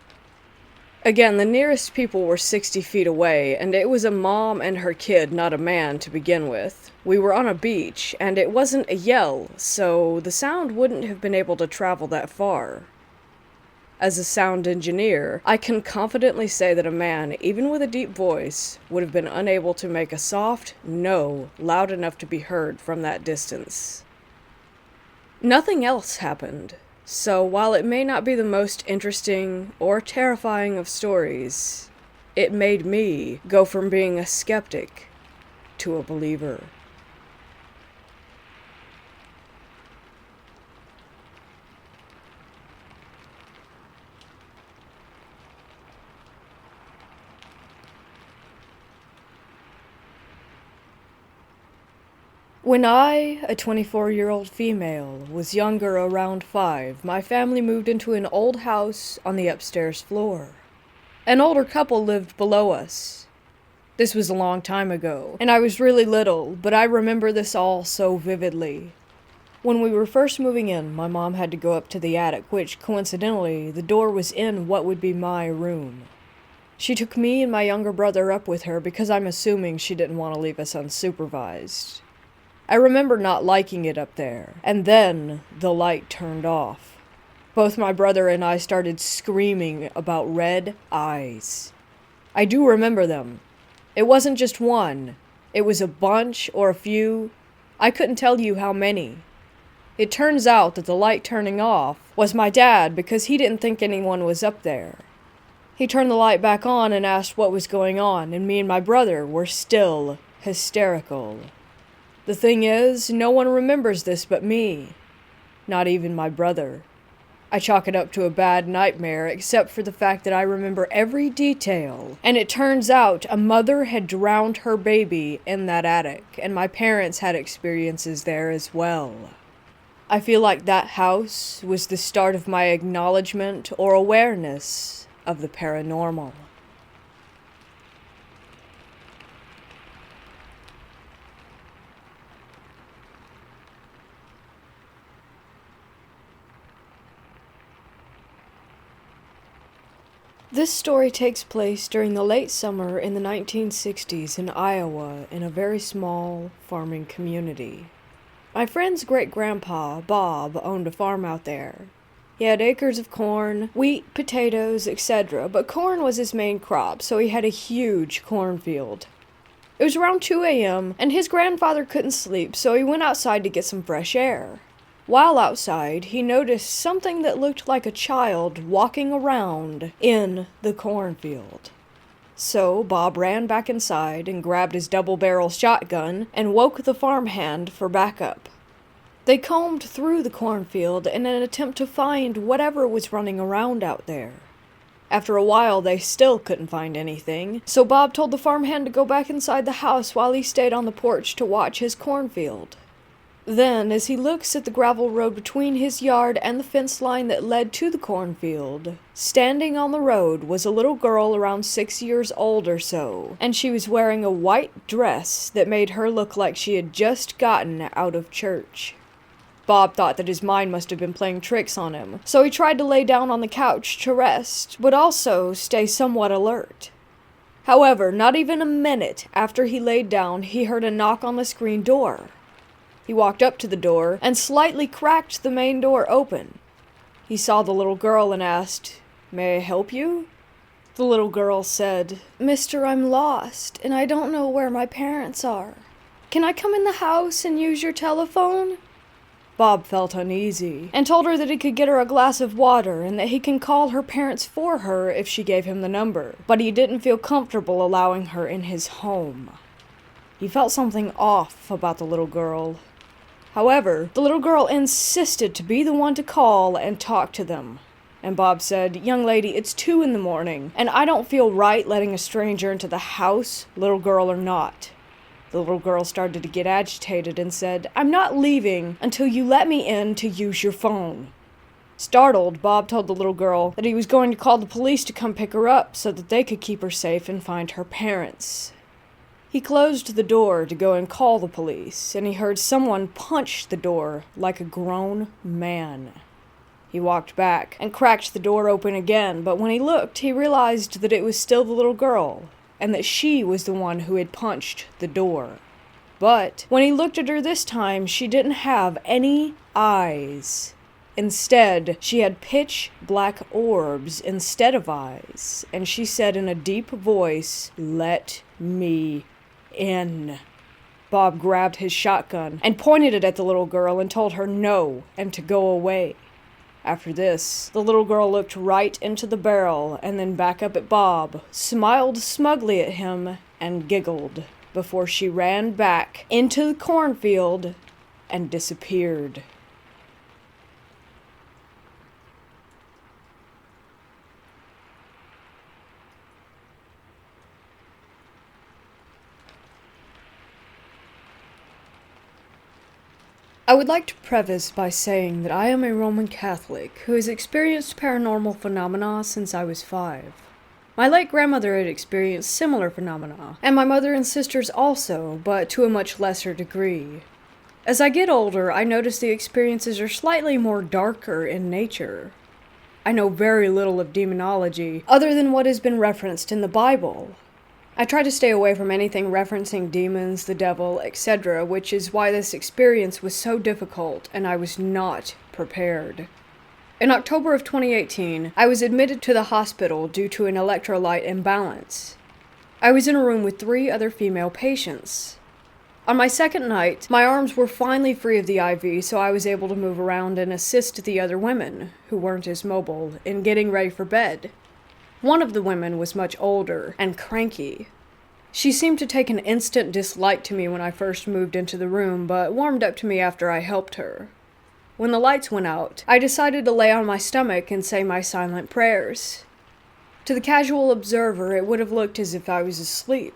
Again, the nearest people were 60 feet away, and it was a mom and her kid, not a man, to begin with. We were on a beach, and it wasn't a yell, so the sound wouldn't have been able to travel that far. As a sound engineer, I can confidently say that a man, even with a deep voice, would have been unable to make a soft no loud enough to be heard from that distance. Nothing else happened, So while it may not be the most interesting or terrifying of stories, it made me go from being a skeptic to a believer. When I, a 24-year-old female, was younger, around 5, my family moved into an old house on the upstairs floor. An older couple lived below us. This was a long time ago, and I was really little, but I remember this all so vividly. When we were first moving in, my mom had to go up to the attic, which, coincidentally, the door was in what would be my room. She took me and my younger brother up with her because I'm assuming she didn't want to leave us unsupervised. I remember not liking it up there, and then the light turned off. Both my brother and I started screaming about red eyes. I do remember them. It wasn't just one. It was a bunch or a few. I couldn't tell you how many. It turns out that the light turning off was my dad because he didn't think anyone was up there. He turned the light back on and asked what was going on, and me and my brother were still hysterical. The thing is, no one remembers this but me. Not even my brother. I chalk it up to a bad nightmare, except for the fact that I remember every detail. And it turns out a mother had drowned her baby in that attic, and my parents had experiences there as well. I feel like that house was the start of my acknowledgement or awareness of the paranormal. This story takes place during the late summer in the 1960s in Iowa in a very small farming community. My friend's great-grandpa, Bob, owned a farm out there. He had acres of corn, wheat, potatoes, etc., but corn was his main crop, so he had a huge cornfield. It was around 2 a.m., and his grandfather couldn't sleep, so he went outside to get some fresh air. While outside, he noticed something that looked like a child walking around in the cornfield. So Bob ran back inside and grabbed his double-barrel shotgun and woke the farmhand for backup. They combed through the cornfield in an attempt to find whatever was running around out there. After a while, they still couldn't find anything, so Bob told the farmhand to go back inside the house while he stayed on the porch to watch his cornfield. Then, as he looks at the gravel road between his yard and the fence line that led to the cornfield, standing on the road was a little girl around 6 years old or so, and she was wearing a white dress that made her look like she had just gotten out of church. Bob thought that his mind must have been playing tricks on him, so he tried to lay down on the couch to rest, but also stay somewhat alert. However, not even a minute after he laid down, he heard a knock on the screen door. He walked up to the door and slightly cracked the main door open. He saw the little girl and asked, "May I help you?" The little girl said, "Mister, I'm lost, and I don't know where my parents are. Can I come in the house and use your telephone?" Bob felt uneasy, and told her that he could get her a glass of water and that he can call her parents for her if she gave him the number, but he didn't feel comfortable allowing her in his home. He felt something off about the little girl. However, the little girl insisted to be the one to call and talk to them. And Bob said, "Young lady, it's 2 a.m, and I don't feel right letting a stranger into the house, little girl or not." The little girl started to get agitated and said, "I'm not leaving until you let me in to use your phone." Startled, Bob told the little girl that he was going to call the police to come pick her up so that they could keep her safe and find her parents. He closed the door to go and call the police, and he heard someone punch the door like a grown man. He walked back and cracked the door open again, but when he looked, he realized that it was still the little girl, and that she was the one who had punched the door. But when he looked at her this time, she didn't have any eyes. Instead, she had pitch black orbs instead of eyes, and she said in a deep voice, "Let me in." Bob grabbed his shotgun and pointed it at the little girl and told her no and to go away. After this, the little girl looked right into the barrel and then back up at Bob, smiled smugly at him, and giggled before she ran back into the cornfield and disappeared. I would like to preface by saying that I am a Roman Catholic who has experienced paranormal phenomena since I was 5. My late grandmother had experienced similar phenomena, and my mother and sisters also, but to a much lesser degree. As I get older, I notice the experiences are slightly more darker in nature. I know very little of demonology, other than what has been referenced in the Bible. I try to stay away from anything referencing demons, the devil, etc., which is why this experience was so difficult and I was not prepared. In October of 2018, I was admitted to the hospital due to an electrolyte imbalance. I was in a room with 3 other female patients. On my second night, my arms were finally free of the IV, so I was able to move around and assist the other women, who weren't as mobile, in getting ready for bed. One of the women was much older and cranky. She seemed to take an instant dislike to me when I first moved into the room, but warmed up to me after I helped her. When the lights went out, I decided to lay on my stomach and say my silent prayers. To the casual observer, it would have looked as if I was asleep.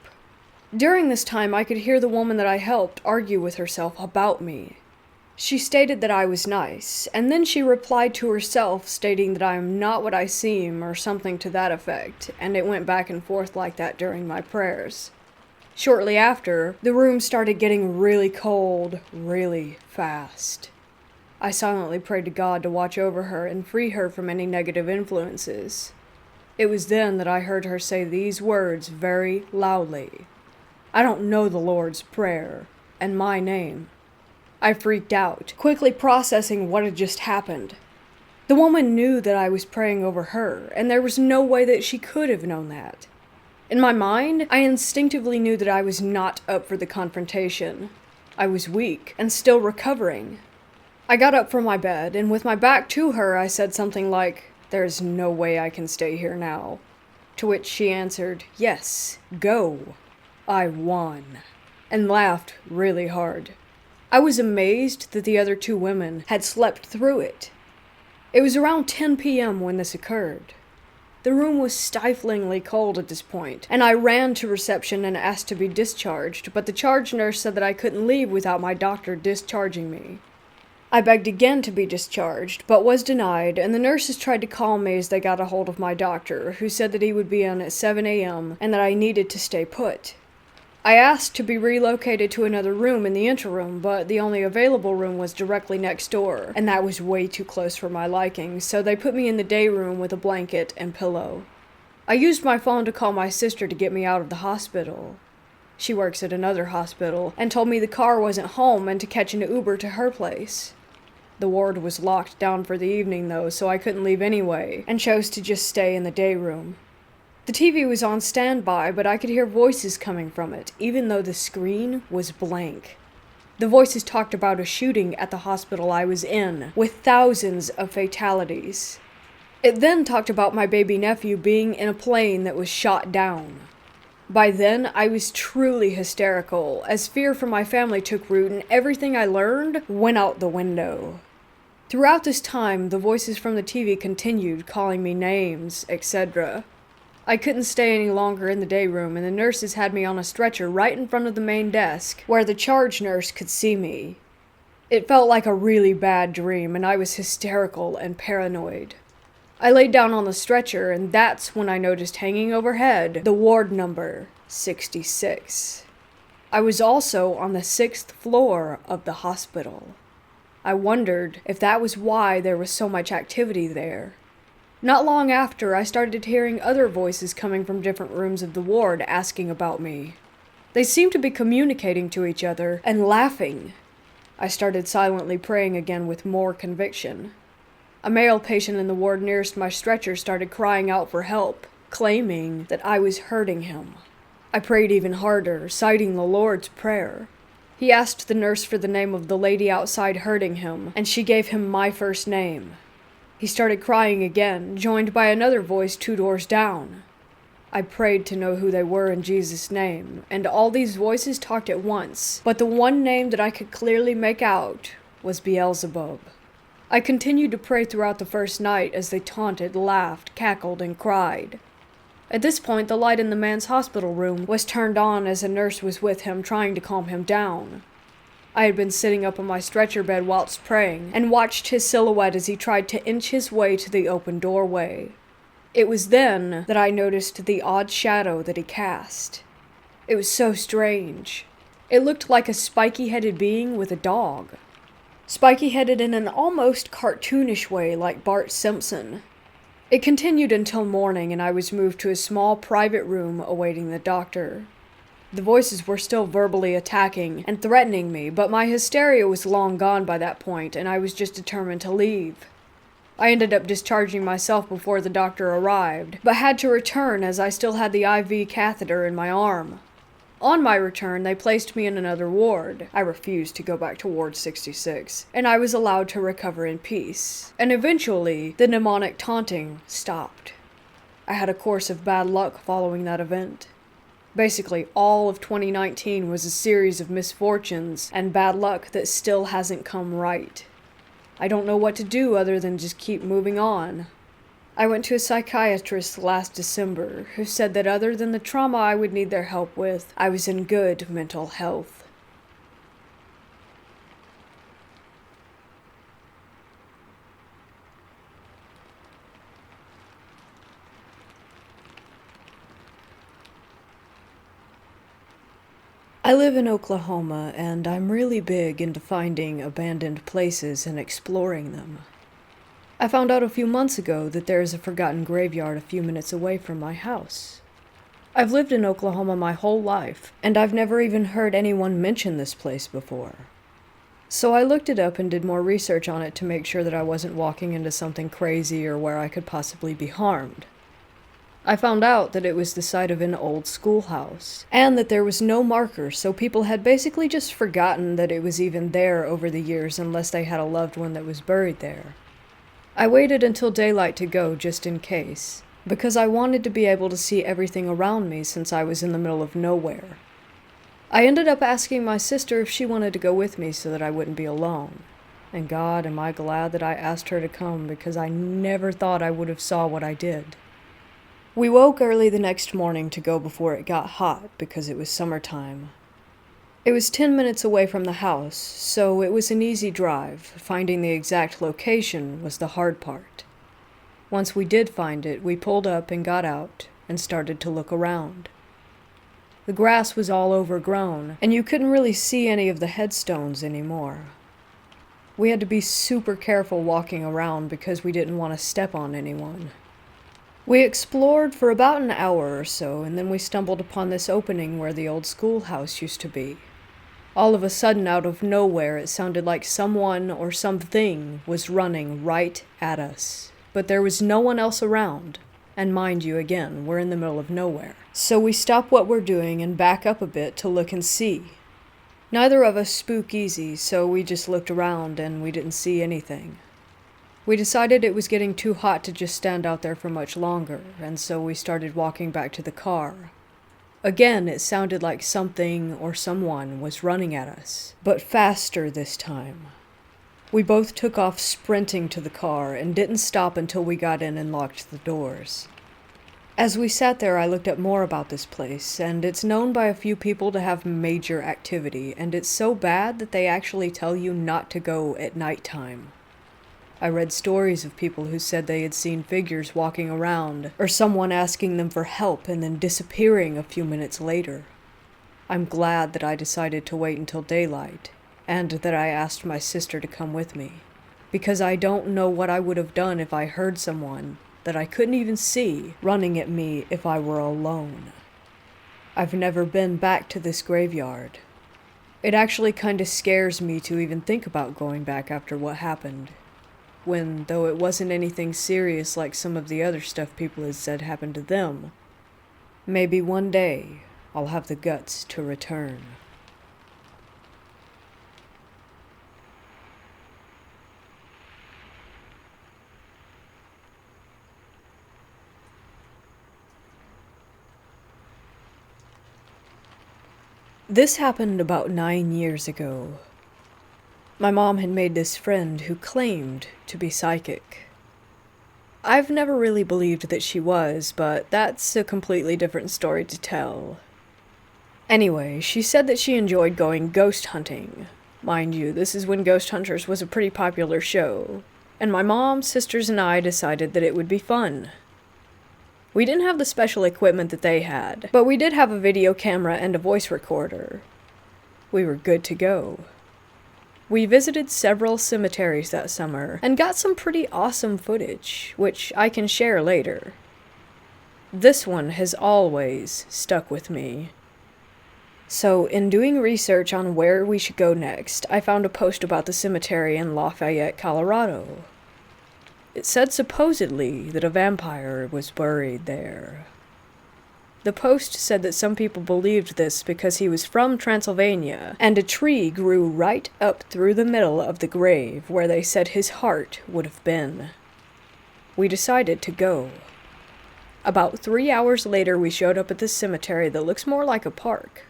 During this time, I could hear the woman that I helped argue with herself about me. She stated that I was nice, and then she replied to herself stating that I am not what I seem or something to that effect, and it went back and forth like that during my prayers. Shortly after, the room started getting really cold, really fast. I silently prayed to God to watch over her and free her from any negative influences. It was then that I heard her say these words very loudly. I don't know the Lord's Prayer, and my name. I freaked out, quickly processing what had just happened. The woman knew that I was praying over her, and there was no way that she could have known that. In my mind, I instinctively knew that I was not up for the confrontation. I was weak, and still recovering. I got up from my bed, and with my back to her, I said something like, "There's no way I can stay here now." To which she answered, "Yes, go." I won, and laughed really hard. I was amazed that the other 2 women had slept through it. It was around 10 p.m. when this occurred. The room was stiflingly cold at this point, and I ran to reception and asked to be discharged, but the charge nurse said that I couldn't leave without my doctor discharging me. I begged again to be discharged, but was denied, and the nurses tried to calm me as they got a hold of my doctor, who said that he would be in at 7 a.m. and that I needed to stay put. I asked to be relocated to another room in the interim, but the only available room was directly next door, and that was way too close for my liking, so they put me in the day room with a blanket and pillow. I used my phone to call my sister to get me out of the hospital. She works at another hospital, and told me the car wasn't home and to catch an Uber to her place. The ward was locked down for the evening though, so I couldn't leave anyway, and chose to just stay in the day room. The TV was on standby, but I could hear voices coming from it, even though the screen was blank. The voices talked about a shooting at the hospital I was in, with thousands of fatalities. It then talked about my baby nephew being in a plane that was shot down. By then, I was truly hysterical, as fear for my family took root and everything I learned went out the window. Throughout this time, the voices from the TV continued calling me names, etc. I couldn't stay any longer in the day room, and the nurses had me on a stretcher right in front of the main desk, where the charge nurse could see me. It felt like a really bad dream, and I was hysterical and paranoid. I laid down on the stretcher, and that's when I noticed hanging overhead the ward number, 66. I was also on the 6th floor of the hospital. I wondered if that was why there was so much activity there. Not long after, I started hearing other voices coming from different rooms of the ward asking about me. They seemed to be communicating to each other and laughing. I started silently praying again with more conviction. A male patient in the ward nearest my stretcher started crying out for help, claiming that I was hurting him. I prayed even harder, citing the Lord's Prayer. He asked the nurse for the name of the lady outside hurting him, and she gave him my first name. He started crying again, joined by another voice 2 doors down. I prayed to know who they were in Jesus' name, and all these voices talked at once, but the one name that I could clearly make out was Beelzebub. I continued to pray throughout the first night as they taunted, laughed, cackled, and cried. At this point, the light in the man's hospital room was turned on as a nurse was with him trying to calm him down. I had been sitting up on my stretcher bed whilst praying, and watched his silhouette as he tried to inch his way to the open doorway. It was then that I noticed the odd shadow that he cast. It was so strange. It looked like a spiky-headed being with a dog. Spiky-headed in an almost cartoonish way like Bart Simpson. It continued until morning, and I was moved to a small private room awaiting the doctor. The voices were still verbally attacking and threatening me, but my hysteria was long gone by that point, and I was just determined to leave. I ended up discharging myself before the doctor arrived, but had to return as I still had the IV catheter in my arm. On my return, they placed me in another ward. I refused to go back to Ward 66, and I was allowed to recover in peace. And eventually, the mnemonic taunting stopped. I had a course of bad luck following that event. Basically, all of 2019 was a series of misfortunes and bad luck that still hasn't come right. I don't know what to do other than just keep moving on. I went to a psychiatrist last December who said that other than the trauma I would need their help with, I was in good mental health. I live in Oklahoma, and I'm really big into finding abandoned places and exploring them. I found out a few months ago that there is a forgotten graveyard a few minutes away from my house. I've lived in Oklahoma my whole life, and I've never even heard anyone mention this place before. So I looked it up and did more research on it to make sure that I wasn't walking into something crazy or where I could possibly be harmed. I found out that it was the site of an old schoolhouse, and that there was no marker, so people had basically just forgotten that it was even there over the years unless they had a loved one that was buried there. I waited until daylight to go just in case, because I wanted to be able to see everything around me since I was in the middle of nowhere. I ended up asking my sister if she wanted to go with me so that I wouldn't be alone. And God, am I glad that I asked her to come, because I never thought I would have saw what I did. We woke early the next morning to go before it got hot because it was summertime. It was 10 minutes away from the house, so it was an easy drive. Finding the exact location was the hard part. Once we did find it, we pulled up and got out and started to look around. The grass was all overgrown, and you couldn't really see any of the headstones anymore. We had to be super careful walking around because we didn't want to step on anyone. We explored for about an hour or so, and then we stumbled upon this opening where the old schoolhouse used to be. All of a sudden, out of nowhere, it sounded like someone or something was running right at us. But there was no one else around. And mind you, again, we're in the middle of nowhere. So we stop what we're doing and back up a bit to look and see. Neither of us spook easy, so we just looked around and we didn't see anything. We decided it was getting too hot to just stand out there for much longer, and so we started walking back to the car. Again, it sounded like something or someone was running at us, but faster this time. We both took off sprinting to the car and didn't stop until we got in and locked the doors. As we sat there, I looked up more about this place, and it's known by a few people to have major activity, and it's so bad that they actually tell you not to go at nighttime. I read stories of people who said they had seen figures walking around, or someone asking them for help and then disappearing a few minutes later. I'm glad that I decided to wait until daylight, and that I asked my sister to come with me, because I don't know what I would have done if I heard someone that I couldn't even see running at me if I were alone. I've never been back to this graveyard. It actually kinda scares me to even think about going back after what happened. When, though it wasn't anything serious like some of the other stuff people had said happened to them, maybe one day I'll have the guts to return. This happened about 9 years ago. My mom had made this friend who claimed to be psychic. I've never really believed that she was, but that's a completely different story to tell. Anyway, she said that she enjoyed going ghost hunting. Mind you, this is when Ghost Hunters was a pretty popular show, and my mom, sisters, and I decided that it would be fun. We didn't have the special equipment that they had, but we did have a video camera and a voice recorder. We were good to go. We visited several cemeteries that summer and got some pretty awesome footage, which I can share later. This one has always stuck with me. So, in doing research on where we should go next, I found a post about the cemetery in Lafayette, Colorado. It said supposedly that a vampire was buried there. The post said that some people believed this because he was from Transylvania, and a tree grew right up through the middle of the grave where they said his heart would have been. We decided to go. About 3 hours later, we showed up at this cemetery that looks more like a park.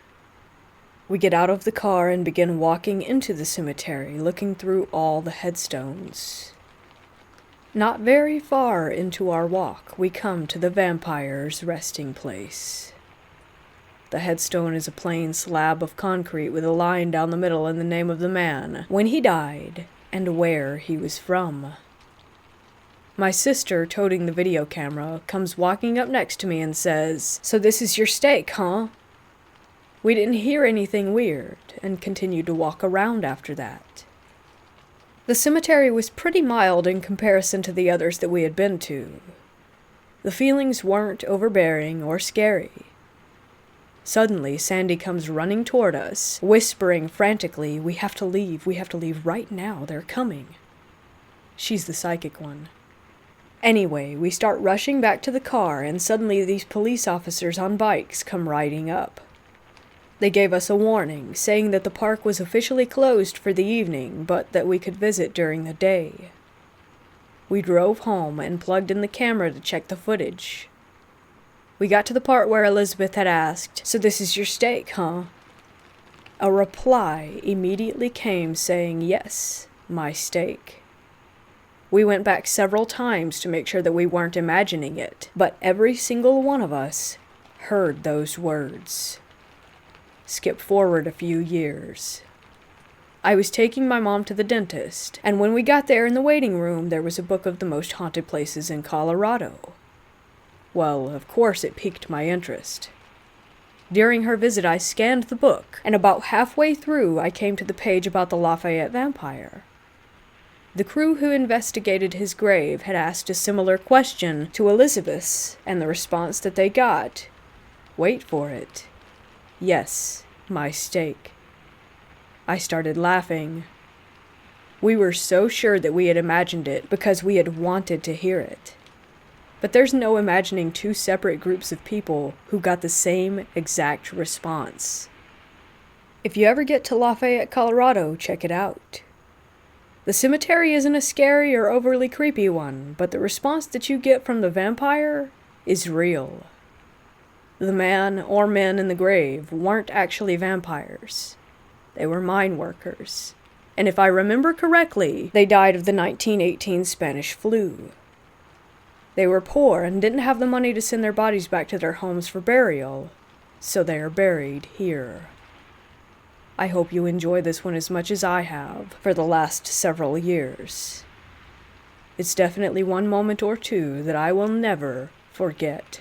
We get out of the car and begin walking into the cemetery, looking through all the headstones. Not very far into our walk, we come to the vampire's resting place. The headstone is a plain slab of concrete with a line down the middle and the name of the man, when he died, and where he was from. My sister, toting the video camera, comes walking up next to me and says, "So this is your stake, huh?" We didn't hear anything weird, and continued to walk around after that. The cemetery was pretty mild in comparison to the others that we had been to. The feelings weren't overbearing or scary. Suddenly, Sandy comes running toward us, whispering frantically, we have to leave right now, they're coming." She's the psychic one. Anyway, we start rushing back to the car, and suddenly these police officers on bikes come riding up. They gave us a warning, saying that the park was officially closed for the evening, but that we could visit during the day. We drove home and plugged in the camera to check the footage. We got to the part where Elizabeth had asked, "So this is your stake, huh?" A reply immediately came saying, "Yes, my stake." We went back several times to make sure that we weren't imagining it, but every single one of us heard those words. Skip forward a few years. I was taking my mom to the dentist, and when we got there in the waiting room, there was a book of the most haunted places in Colorado. Well, of course it piqued my interest. During her visit, I scanned the book, and about halfway through, I came to the page about the Lafayette vampire. The crew who investigated his grave had asked a similar question to Elizabeth's, and the response that they got, wait for it, "Yes, my stake." I started laughing. We were so sure that we had imagined it because we had wanted to hear it. But there's no imagining two separate groups of people who got the same exact response. If you ever get to Lafayette, Colorado, check it out. The cemetery isn't a scary or overly creepy one, but the response that you get from the vampire is real. The man or men in the grave weren't actually vampires. They were mine workers. And if I remember correctly, they died of the 1918 Spanish flu. They were poor and didn't have the money to send their bodies back to their homes for burial, so they are buried here. I hope you enjoy this one as much as I have for the last several years. It's definitely one moment or two that I will never forget.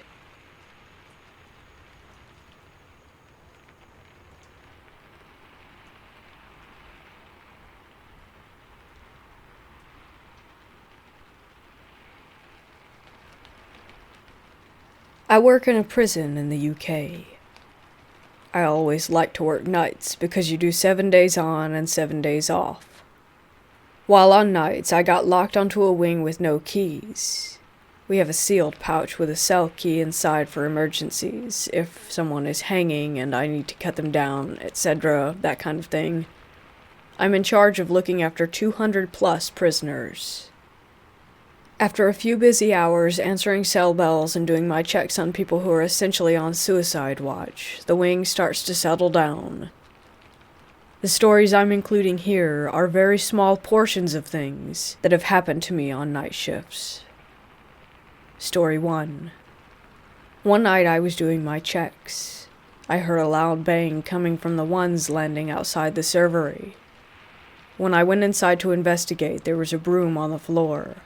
I work in a prison in the UK. I always like to work nights because you do 7 days on and 7 days off. While on nights, I got locked onto a wing with no keys. We have a sealed pouch with a cell key inside for emergencies, if someone is hanging and I need to cut them down, etc., that kind of thing. I'm in charge of looking after 200 plus prisoners. After a few busy hours answering cell bells and doing my checks on people who are essentially on suicide watch, the wing starts to settle down. The stories I'm including here are very small portions of things that have happened to me on night shifts. Story 1. One night I was doing my checks. I heard a loud bang coming from the ones landing outside the servery. When I went inside to investigate, there was a broom on the floor.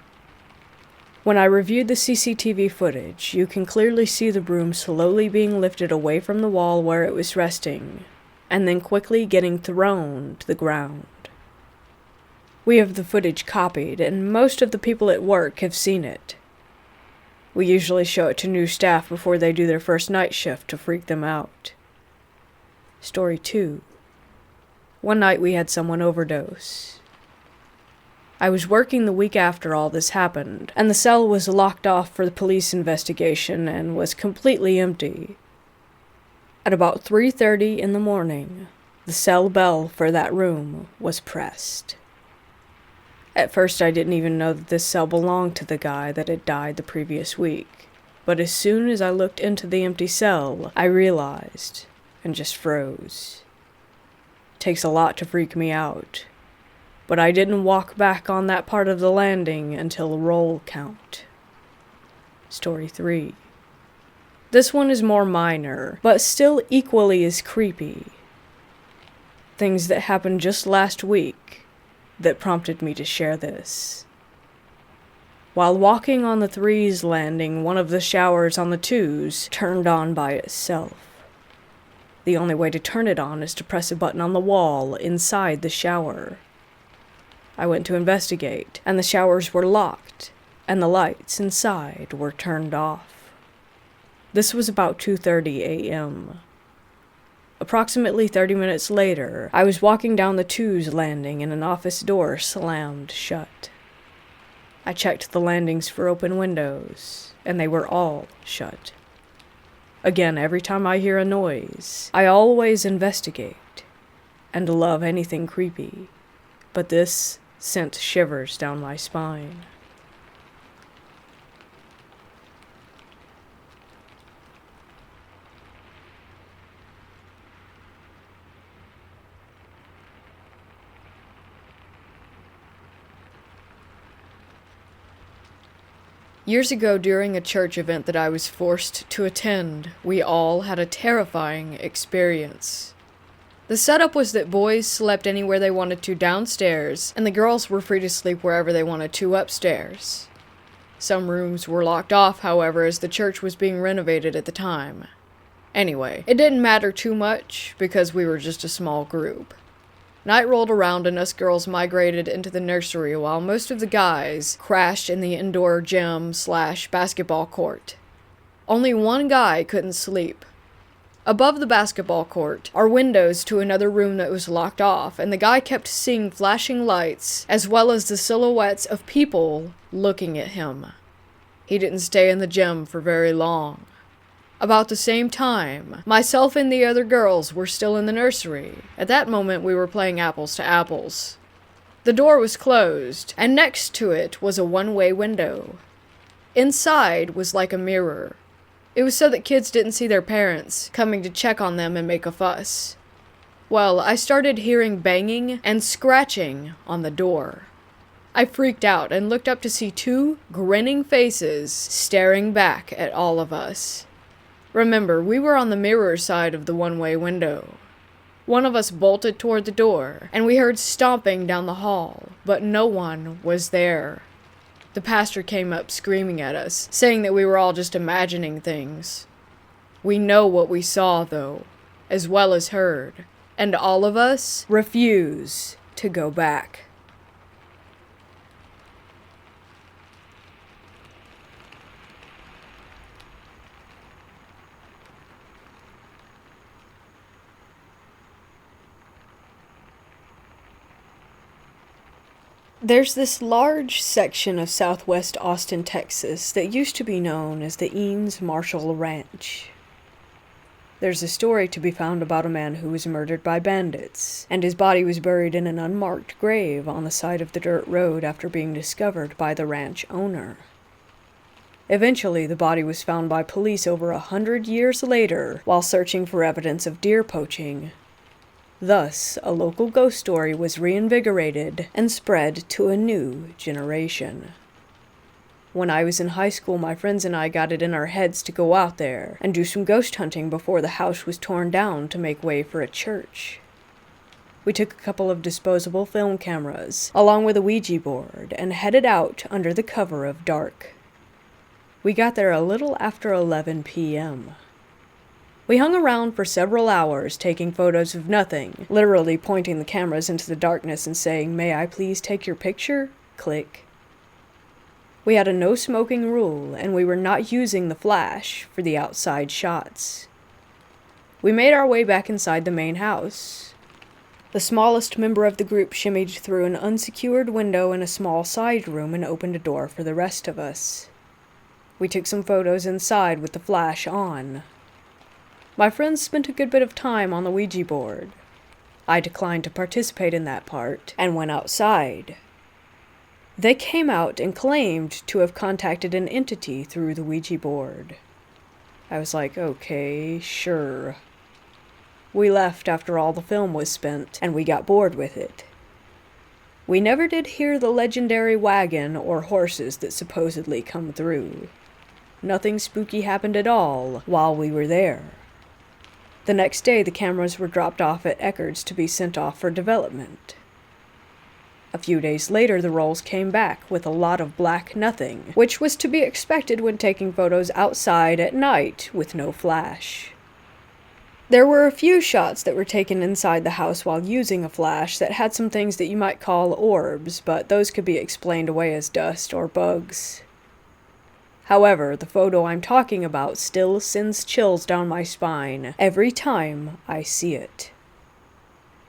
When I reviewed the CCTV footage, you can clearly see the broom slowly being lifted away from the wall where it was resting, and then quickly getting thrown to the ground. We have the footage copied, and most of the people at work have seen it. We usually show it to new staff before they do their first night shift to freak them out. Story 2. One night we had someone overdose. I was working the week after all this happened, and the cell was locked off for the police investigation and was completely empty. At about 3:30 in the morning, the cell bell for that room was pressed. At first I didn't even know that this cell belonged to the guy that had died the previous week, but as soon as I looked into the empty cell, I realized, and just froze. It takes a lot to freak me out. But I didn't walk back on that part of the landing until roll count. Story 3. This one is more minor, but still equally as creepy. Things that happened just last week that prompted me to share this. While walking on the 3's landing, one of the showers on the 2's turned on by itself. The only way to turn it on is to press a button on the wall inside the shower. I went to investigate, and the showers were locked, and the lights inside were turned off. This was about 2:30 a.m. Approximately 30 minutes later, I was walking down the 2's landing and an office door slammed shut. I checked the landings for open windows, and they were all shut. Again, every time I hear a noise, I always investigate, and love anything creepy, but this sent shivers down my spine. Years ago, during a church event that I was forced to attend, we all had a terrifying experience. The setup was that boys slept anywhere they wanted to downstairs, and the girls were free to sleep wherever they wanted to upstairs. Some rooms were locked off, however, as the church was being renovated at the time. Anyway, it didn't matter too much, because we were just a small group. Night rolled around and us girls migrated into the nursery while most of the guys crashed in the indoor gym/basketball court. Only one guy couldn't sleep. Above the basketball court are windows to another room that was locked off, and the guy kept seeing flashing lights as well as the silhouettes of people looking at him. He didn't stay in the gym for very long. About the same time, myself and the other girls were still in the nursery. At that moment, we were playing apples to apples. The door was closed, and next to it was a one-way window. Inside was like a mirror. It was so that kids didn't see their parents coming to check on them and make a fuss. Well, I started hearing banging and scratching on the door. I freaked out and looked up to see two grinning faces staring back at all of us. Remember, we were on the mirror side of the one-way window. One of us bolted toward the door, and we heard stomping down the hall, but no one was there. The pastor came up screaming at us, saying that we were all just imagining things. We know what we saw, though, as well as heard, and all of us refuse to go back. There's this large section of southwest Austin, Texas that used to be known as the Eanes Marshall Ranch. There's a story to be found about a man who was murdered by bandits, and his body was buried in an unmarked grave on the side of the dirt road after being discovered by the ranch owner. Eventually, the body was found by police over 100 years later while searching for evidence of deer poaching. Thus, a local ghost story was reinvigorated and spread to a new generation. When I was in high school, my friends and I got it in our heads to go out there and do some ghost hunting before the house was torn down to make way for a church. We took a couple of disposable film cameras, along with a Ouija board, and headed out under the cover of dark. We got there a little after 11 p.m. We hung around for several hours taking photos of nothing, literally pointing the cameras into the darkness and saying, "May I please take your picture?" Click. We had a no smoking rule, and we were not using the flash for the outside shots. We made our way back inside the main house. The smallest member of the group shimmied through an unsecured window in a small side room and opened a door for the rest of us. We took some photos inside with the flash on. My friends spent a good bit of time on the Ouija board. I declined to participate in that part and went outside. They came out and claimed to have contacted an entity through the Ouija board. I was like, okay, sure. We left after all the film was spent, and we got bored with it. We never did hear the legendary wagon or horses that supposedly come through. Nothing spooky happened at all while we were there. The next day, the cameras were dropped off at Eckerd's to be sent off for development. A few days later, the rolls came back with a lot of black nothing, which was to be expected when taking photos outside at night with no flash. There were a few shots that were taken inside the house while using a flash that had some things that you might call orbs, but those could be explained away as dust or bugs. However, the photo I'm talking about still sends chills down my spine every time I see it.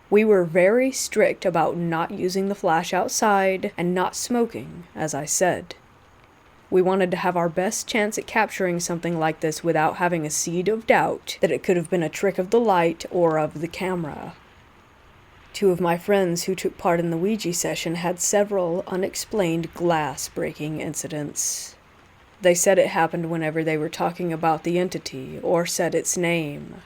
We were very strict about not using the flash outside and not smoking, as I said. We wanted to have our best chance at capturing something like this without having a seed of doubt that it could have been a trick of the light or of the camera. Two of my friends who took part in the Ouija session had several unexplained glass-breaking incidents. They said it happened whenever they were talking about the entity or said its name.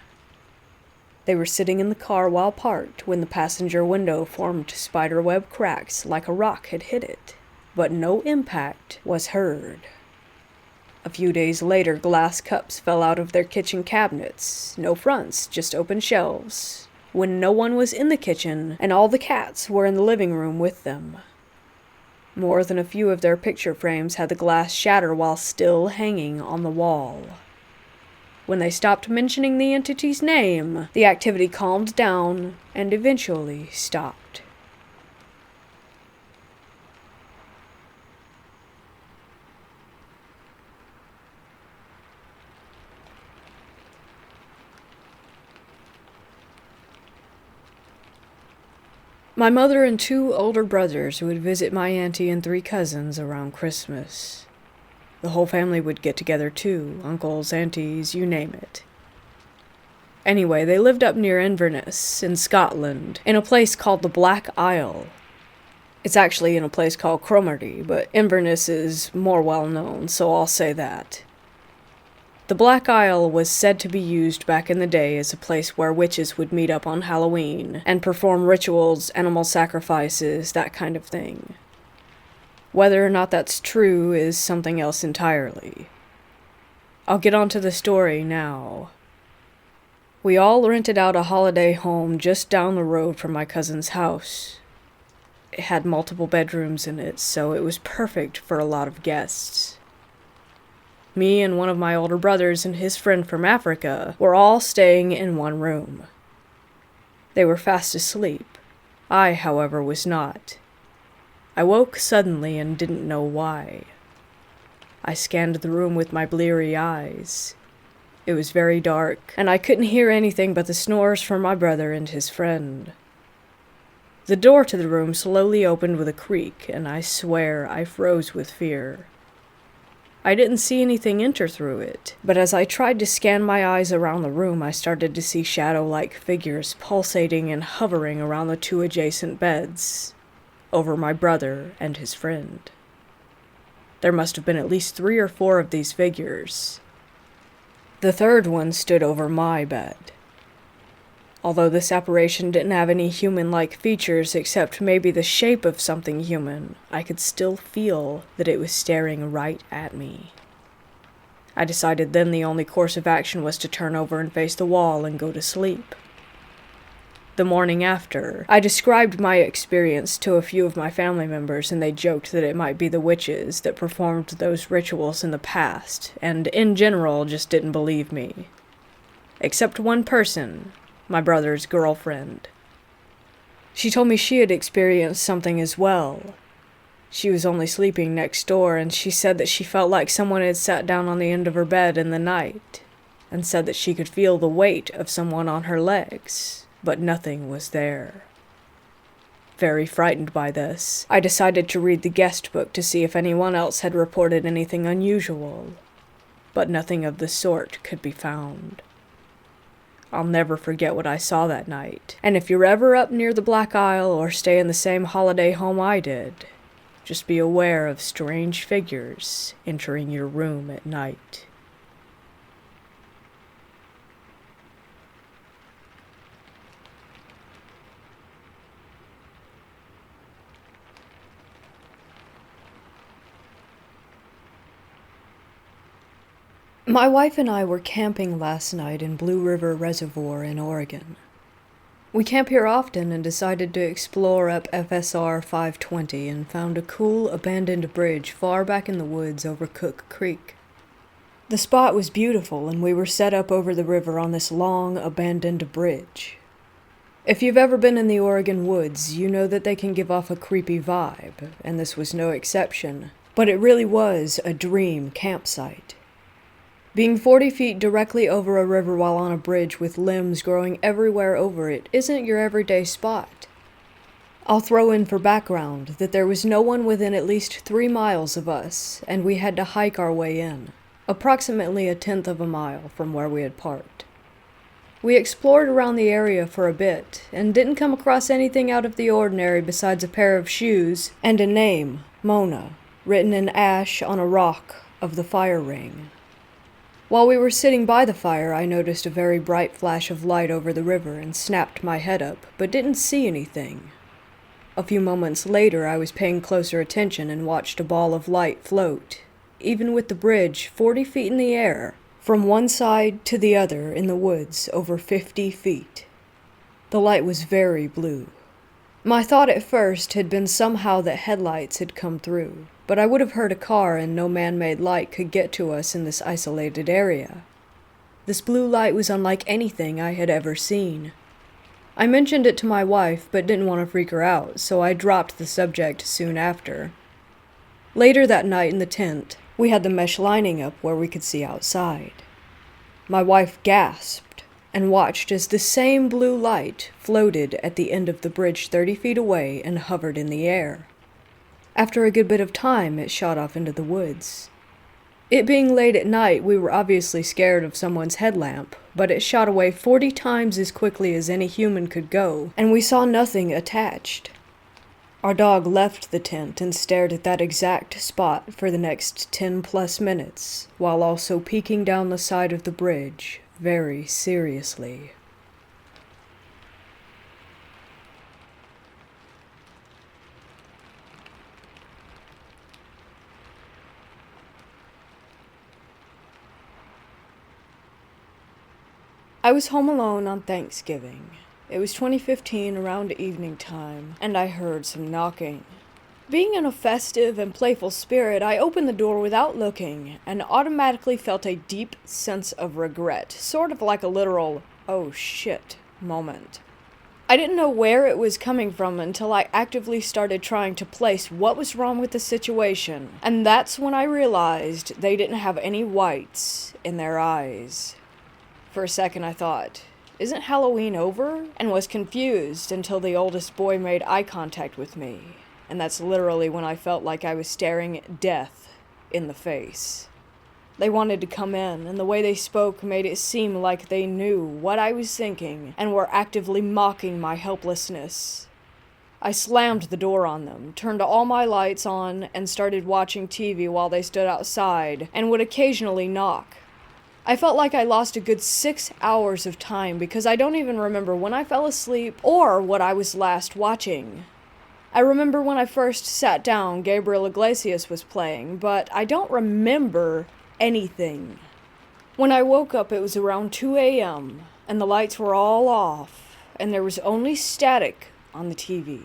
They were sitting in the car while parked when the passenger window formed spiderweb cracks like a rock had hit it, but no impact was heard. A few days later, glass cups fell out of their kitchen cabinets, no fronts, just open shelves, when no one was in the kitchen and all the cats were in the living room with them. More than a few of their picture frames had the glass shatter while still hanging on the wall. When they stopped mentioning the entity's name, the activity calmed down and eventually stopped. My mother and two older brothers would visit my auntie and three cousins around Christmas. The whole family would get together too, uncles, aunties, you name it. Anyway, they lived up near Inverness, in Scotland, in a place called the Black Isle. It's actually in a place called Cromarty, but Inverness is more well known, so I'll say that. The Black Isle was said to be used back in the day as a place where witches would meet up on Halloween and perform rituals, animal sacrifices, that kind of thing. Whether or not that's true is something else entirely. I'll get on to the story now. We all rented out a holiday home just down the road from my cousin's house. It had multiple bedrooms in it, so it was perfect for a lot of guests. Me and one of my older brothers and his friend from Africa were all staying in one room. They were fast asleep. I, however, was not. I woke suddenly and didn't know why. I scanned the room with my bleary eyes. It was very dark, and I couldn't hear anything but the snores from my brother and his friend. The door to the room slowly opened with a creak, and I swear I froze with fear. I didn't see anything enter through it, but as I tried to scan my eyes around the room, I started to see shadow-like figures pulsating and hovering around the two adjacent beds, over my brother and his friend. There must have been at least 3 or 4 of these figures. The third one stood over my bed. Although this apparition didn't have any human-like features except maybe the shape of something human, I could still feel that it was staring right at me. I decided then the only course of action was to turn over and face the wall and go to sleep. The morning after, I described my experience to a few of my family members, and they joked that it might be the witches that performed those rituals in the past, and in general just didn't believe me. Except one person, my brother's girlfriend. She told me she had experienced something as well. She was only sleeping next door, and she said that she felt like someone had sat down on the end of her bed in the night, and said that she could feel the weight of someone on her legs, but nothing was there. Very frightened by this, I decided to read the guest book to see if anyone else had reported anything unusual, but nothing of the sort could be found. I'll never forget what I saw that night, and if you're ever up near the Black Isle or stay in the same holiday home I did, just be aware of strange figures entering your room at night. My wife and I were camping last night in Blue River Reservoir in Oregon. We camp here often and decided to explore up FSR 520 and found a cool, abandoned bridge far back in the woods over Cook Creek. The spot was beautiful, and we were set up over the river on this long, abandoned bridge. If you've ever been in the Oregon woods, you know that they can give off a creepy vibe, and this was no exception. But it really was a dream campsite. Being 40 feet directly over a river while on a bridge with limbs growing everywhere over it isn't your everyday spot. I'll throw in for background that there was no one within at least 3 miles of us, and we had to hike our way in, approximately 1/10 of a mile from where we had parked. We explored around the area for a bit, and didn't come across anything out of the ordinary besides a pair of shoes and a name, Mona, written in ash on a rock of the fire ring. While we were sitting by the fire, I noticed a very bright flash of light over the river and snapped my head up, but didn't see anything. A few moments later, I was paying closer attention and watched a ball of light float, even with the bridge 40 feet in the air, from one side to the other in the woods over 50 feet. The light was very blue. My thought at first had been somehow that headlights had come through, but I would have heard a car and no man-made light could get to us in this isolated area. This blue light was unlike anything I had ever seen. I mentioned it to my wife, but didn't want to freak her out, so I dropped the subject soon after. Later that night in the tent, we had the mesh lining up where we could see outside. My wife gasped and watched as the same blue light floated at the end of the bridge 30 feet away and hovered in the air. After a good bit of time, it shot off into the woods. It being late at night, we were obviously scared of someone's headlamp, but it shot away 40 times as quickly as any human could go, and we saw nothing attached. Our dog left the tent and stared at that exact spot for the next 10+ minutes, while also peeking down the side of the bridge very seriously. I was home alone on Thanksgiving. It was 2015 around evening time, and I heard some knocking. Being in a festive and playful spirit, I opened the door without looking, and automatically felt a deep sense of regret, sort of like a literal, oh shit, moment. I didn't know where it was coming from until I actively started trying to place what was wrong with the situation, and that's when I realized they didn't have any whites in their eyes. For a second I thought, isn't Halloween over? And was confused until the oldest boy made eye contact with me. And that's literally when I felt like I was staring at death in the face. They wanted to come in, and the way they spoke made it seem like they knew what I was thinking and were actively mocking my helplessness. I slammed the door on them, turned all my lights on, and started watching TV while they stood outside and would occasionally knock. I felt like I lost a good 6 hours of time because I don't even remember when I fell asleep or what I was last watching. I remember when I first sat down, Gabriel Iglesias was playing, but I don't remember anything. When I woke up, it was around 2 a.m., and the lights were all off, and there was only static on the TV.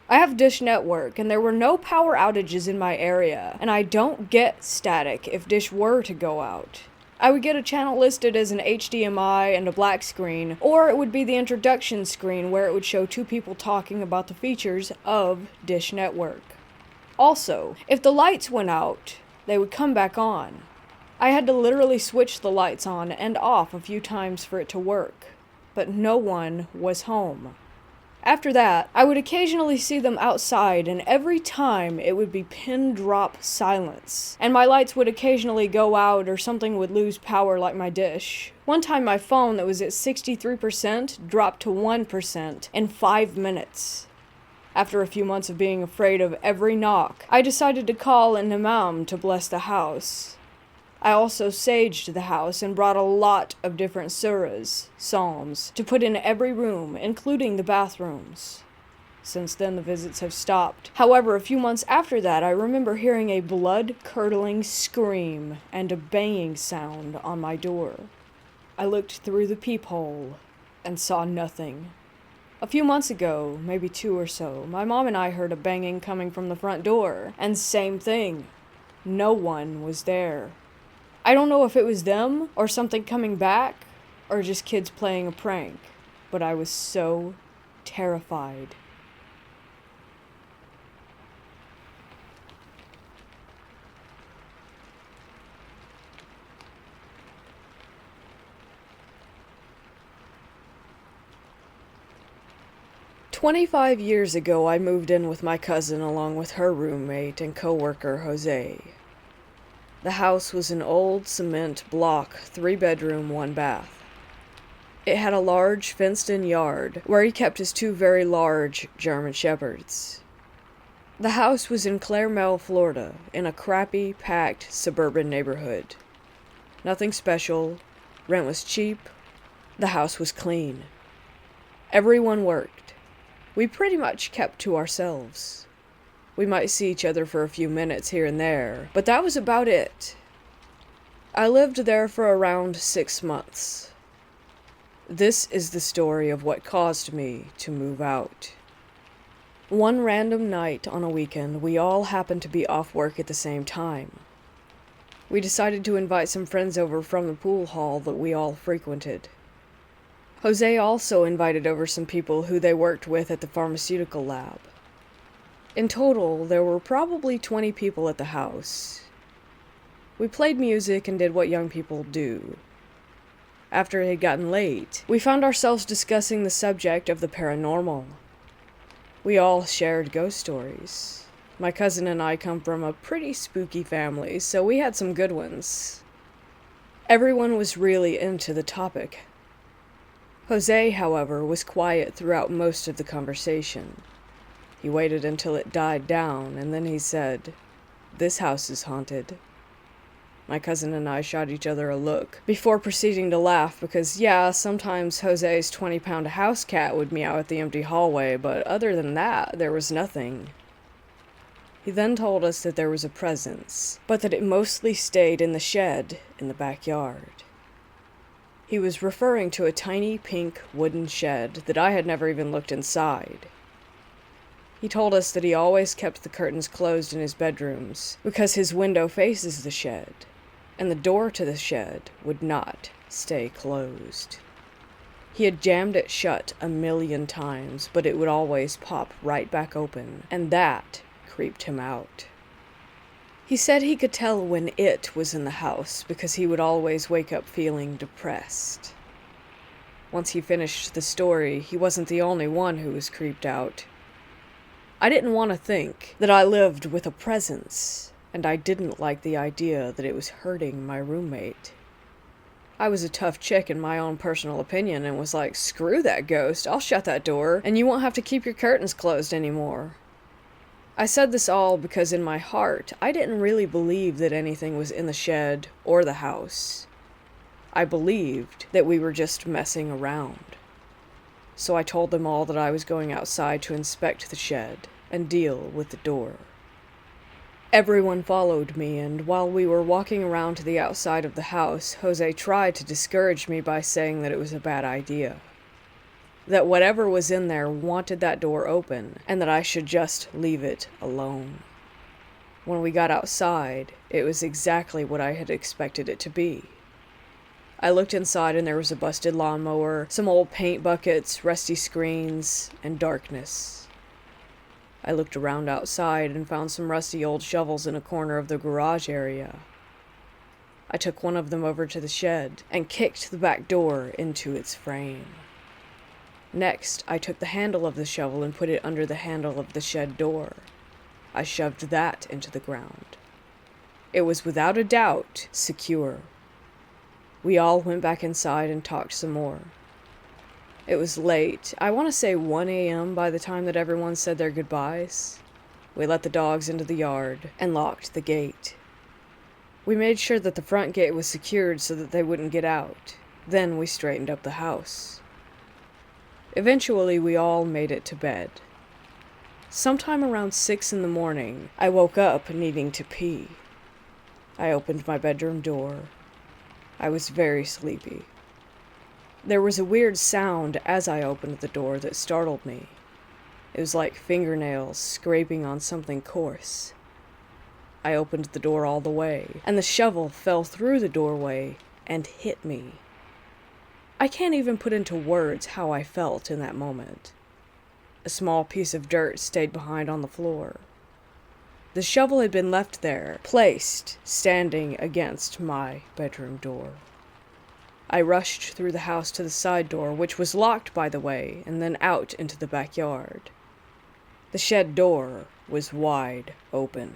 I have Dish Network, and there were no power outages in my area, and I don't get static if Dish were to go out. I would get a channel listed as an HDMI and a black screen, or it would be the introduction screen where it would show two people talking about the features of Dish Network. Also, if the lights went out, they would come back on. I had to literally switch the lights on and off a few times for it to work, but no one was home. After that, I would occasionally see them outside, and every time it would be pin drop silence, and my lights would occasionally go out or something would lose power like my dish. One time my phone that was at 63% dropped to 1% in 5 minutes. After a few months of being afraid of every knock, I decided to call an imam to bless the house. I also saged the house and brought a lot of different surahs, psalms, to put in every room, including the bathrooms. Since then, the visits have stopped. However, a few months after that, I remember hearing a blood-curdling scream and a banging sound on my door. I looked through the peephole and saw nothing. A few months ago, maybe 2 or so, my mom and I heard a banging coming from the front door, and same thing. No one was there. I don't know if it was them, or something coming back, or just kids playing a prank, but I was so terrified. "25 years ago, I moved in with my cousin along with her roommate and coworker, Jose. The house was an old cement block, 3-bedroom, 1-bath. It had a large fenced-in yard where he kept his 2 very large German Shepherds. The house was in Claremelle, Florida, in a crappy, packed, suburban neighborhood. Nothing special, rent was cheap, the house was clean. Everyone worked. We pretty much kept to ourselves. We might see each other for a few minutes here and there, but that was about it. I lived there for around 6 months. This is the story of what caused me to move out. One random night on a weekend, we all happened to be off work at the same time. We decided to invite some friends over from the pool hall that we all frequented. Jose also invited over some people who they worked with at the pharmaceutical lab. In total, there were probably 20 people at the house. We played music and did what young people do. After it had gotten late, we found ourselves discussing the subject of the paranormal. We all shared ghost stories. My cousin and I come from a pretty spooky family, so we had some good ones. Everyone was really into the topic. Jose, however, was quiet throughout most of the conversation. He waited until it died down, and then he said, "This house is haunted." My cousin and I shot each other a look, before proceeding to laugh because, yeah, sometimes Jose's 20-pound house cat would meow at the empty hallway, but other than that, there was nothing. He then told us that there was a presence, but that it mostly stayed in the shed in the backyard. He was referring to a tiny pink wooden shed that I had never even looked inside. He told us that he always kept the curtains closed in his bedrooms because his window faces the shed, and the door to the shed would not stay closed. He had jammed it shut 1,000,000 times, but it would always pop right back open, and that creeped him out. He said he could tell when it was in the house because he would always wake up feeling depressed. Once he finished the story, he wasn't the only one who was creeped out. I didn't want to think that I lived with a presence, and I didn't like the idea that it was hurting my roommate. I was a tough chick in my own personal opinion and was like, screw that ghost, I'll shut that door, and you won't have to keep your curtains closed anymore. I said this all because in my heart, I didn't really believe that anything was in the shed or the house. I believed that we were just messing around. So I told them all that I was going outside to inspect the shed and deal with the door. Everyone followed me, and while we were walking around to the outside of the house, Jose tried to discourage me by saying that it was a bad idea. That whatever was in there wanted that door open, and that I should just leave it alone. When we got outside, it was exactly what I had expected it to be. I looked inside and there was a busted lawnmower, some old paint buckets, rusty screens, and darkness. I looked around outside and found some rusty old shovels in a corner of the garage area. I took one of them over to the shed and kicked the back door into its frame. Next, I took the handle of the shovel and put it under the handle of the shed door. I shoved that into the ground. It was without a doubt secure. We all went back inside and talked some more. It was late, I want to say 1 a.m. by the time that everyone said their goodbyes. We let the dogs into the yard and locked the gate. We made sure that the front gate was secured so that they wouldn't get out. Then we straightened up the house. Eventually, we all made it to bed. Sometime around 6 in the morning, I woke up needing to pee. I opened my bedroom door. I was very sleepy. There was a weird sound as I opened the door that startled me. It was like fingernails scraping on something coarse. I opened the door all the way, and the shovel fell through the doorway and hit me. I can't even put into words how I felt in that moment. A small piece of dirt stayed behind on the floor. The shovel had been left there, placed, standing against my bedroom door. I rushed through the house to the side door, which was locked, by the way, and then out into the backyard. The shed door was wide open.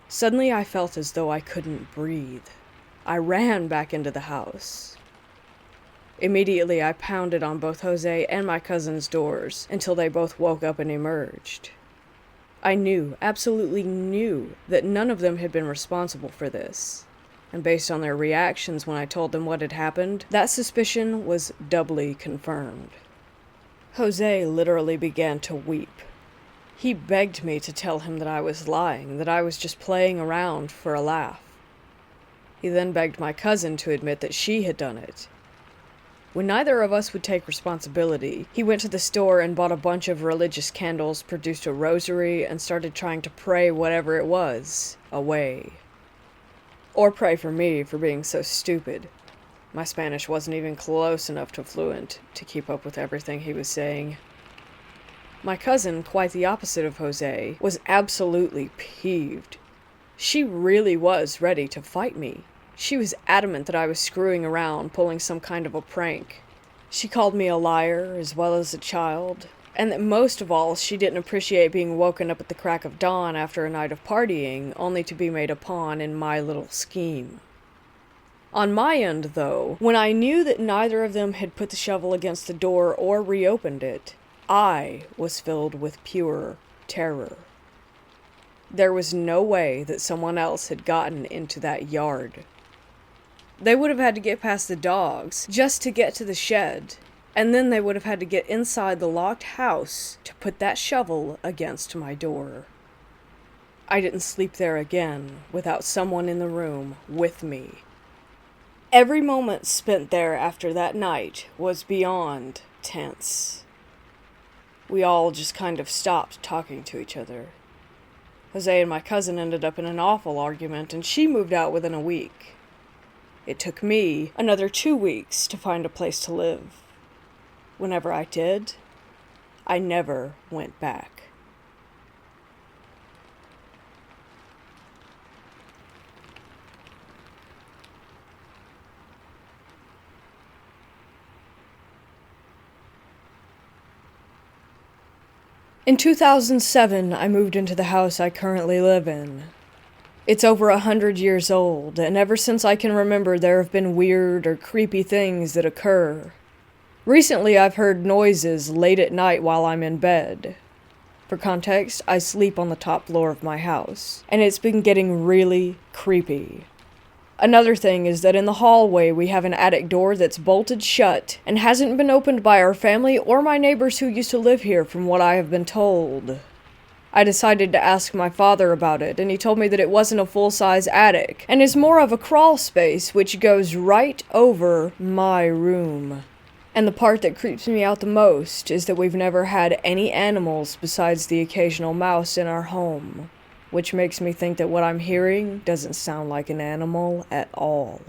Suddenly I felt as though I couldn't breathe. I ran back into the house. Immediately, I pounded on both Jose and my cousin's doors until they both woke up and emerged. I knew, absolutely knew, that none of them had been responsible for this. And based on their reactions when I told them what had happened, that suspicion was doubly confirmed. Jose literally began to weep. He begged me to tell him that I was lying, that I was just playing around for a laugh. He then begged my cousin to admit that she had done it. When neither of us would take responsibility, he went to the store and bought a bunch of religious candles, produced a rosary, and started trying to pray whatever it was away. Or pray for me for being so stupid. My Spanish wasn't even close enough to fluent to keep up with everything he was saying. My cousin, quite the opposite of Jose, was absolutely peeved. She really was ready to fight me. She was adamant that I was screwing around, pulling some kind of a prank. She called me a liar, as well as a child, and that most of all, she didn't appreciate being woken up at the crack of dawn after a night of partying, only to be made a pawn in my little scheme. On my end, though, when I knew that neither of them had put the shovel against the door or reopened it, I was filled with pure terror. There was no way that someone else had gotten into that yard. They would have had to get past the dogs just to get to the shed, and then they would have had to get inside the locked house to put that shovel against my door. I didn't sleep there again without someone in the room with me. Every moment spent there after that night was beyond tense. We all just kind of stopped talking to each other. Jose and my cousin ended up in an awful argument, and she moved out within a week. It took me another 2 weeks to find a place to live. Whenever I did, I never went back. In 2007, I moved into the house I currently live in. It's over 100 years old, and ever since I can remember there have been weird or creepy things that occur. Recently I've heard noises late at night while I'm in bed. For context, I sleep on the top floor of my house, and it's been getting really creepy. Another thing is that in the hallway we have an attic door that's bolted shut and hasn't been opened by our family or my neighbors who used to live here from what I have been told. I decided to ask my father about it, and he told me that it wasn't a full-size attic, and is more of a crawl space which goes right over my room. And the part that creeps me out the most is that we've never had any animals besides the occasional mouse in our home, which makes me think that what I'm hearing doesn't sound like an animal at all.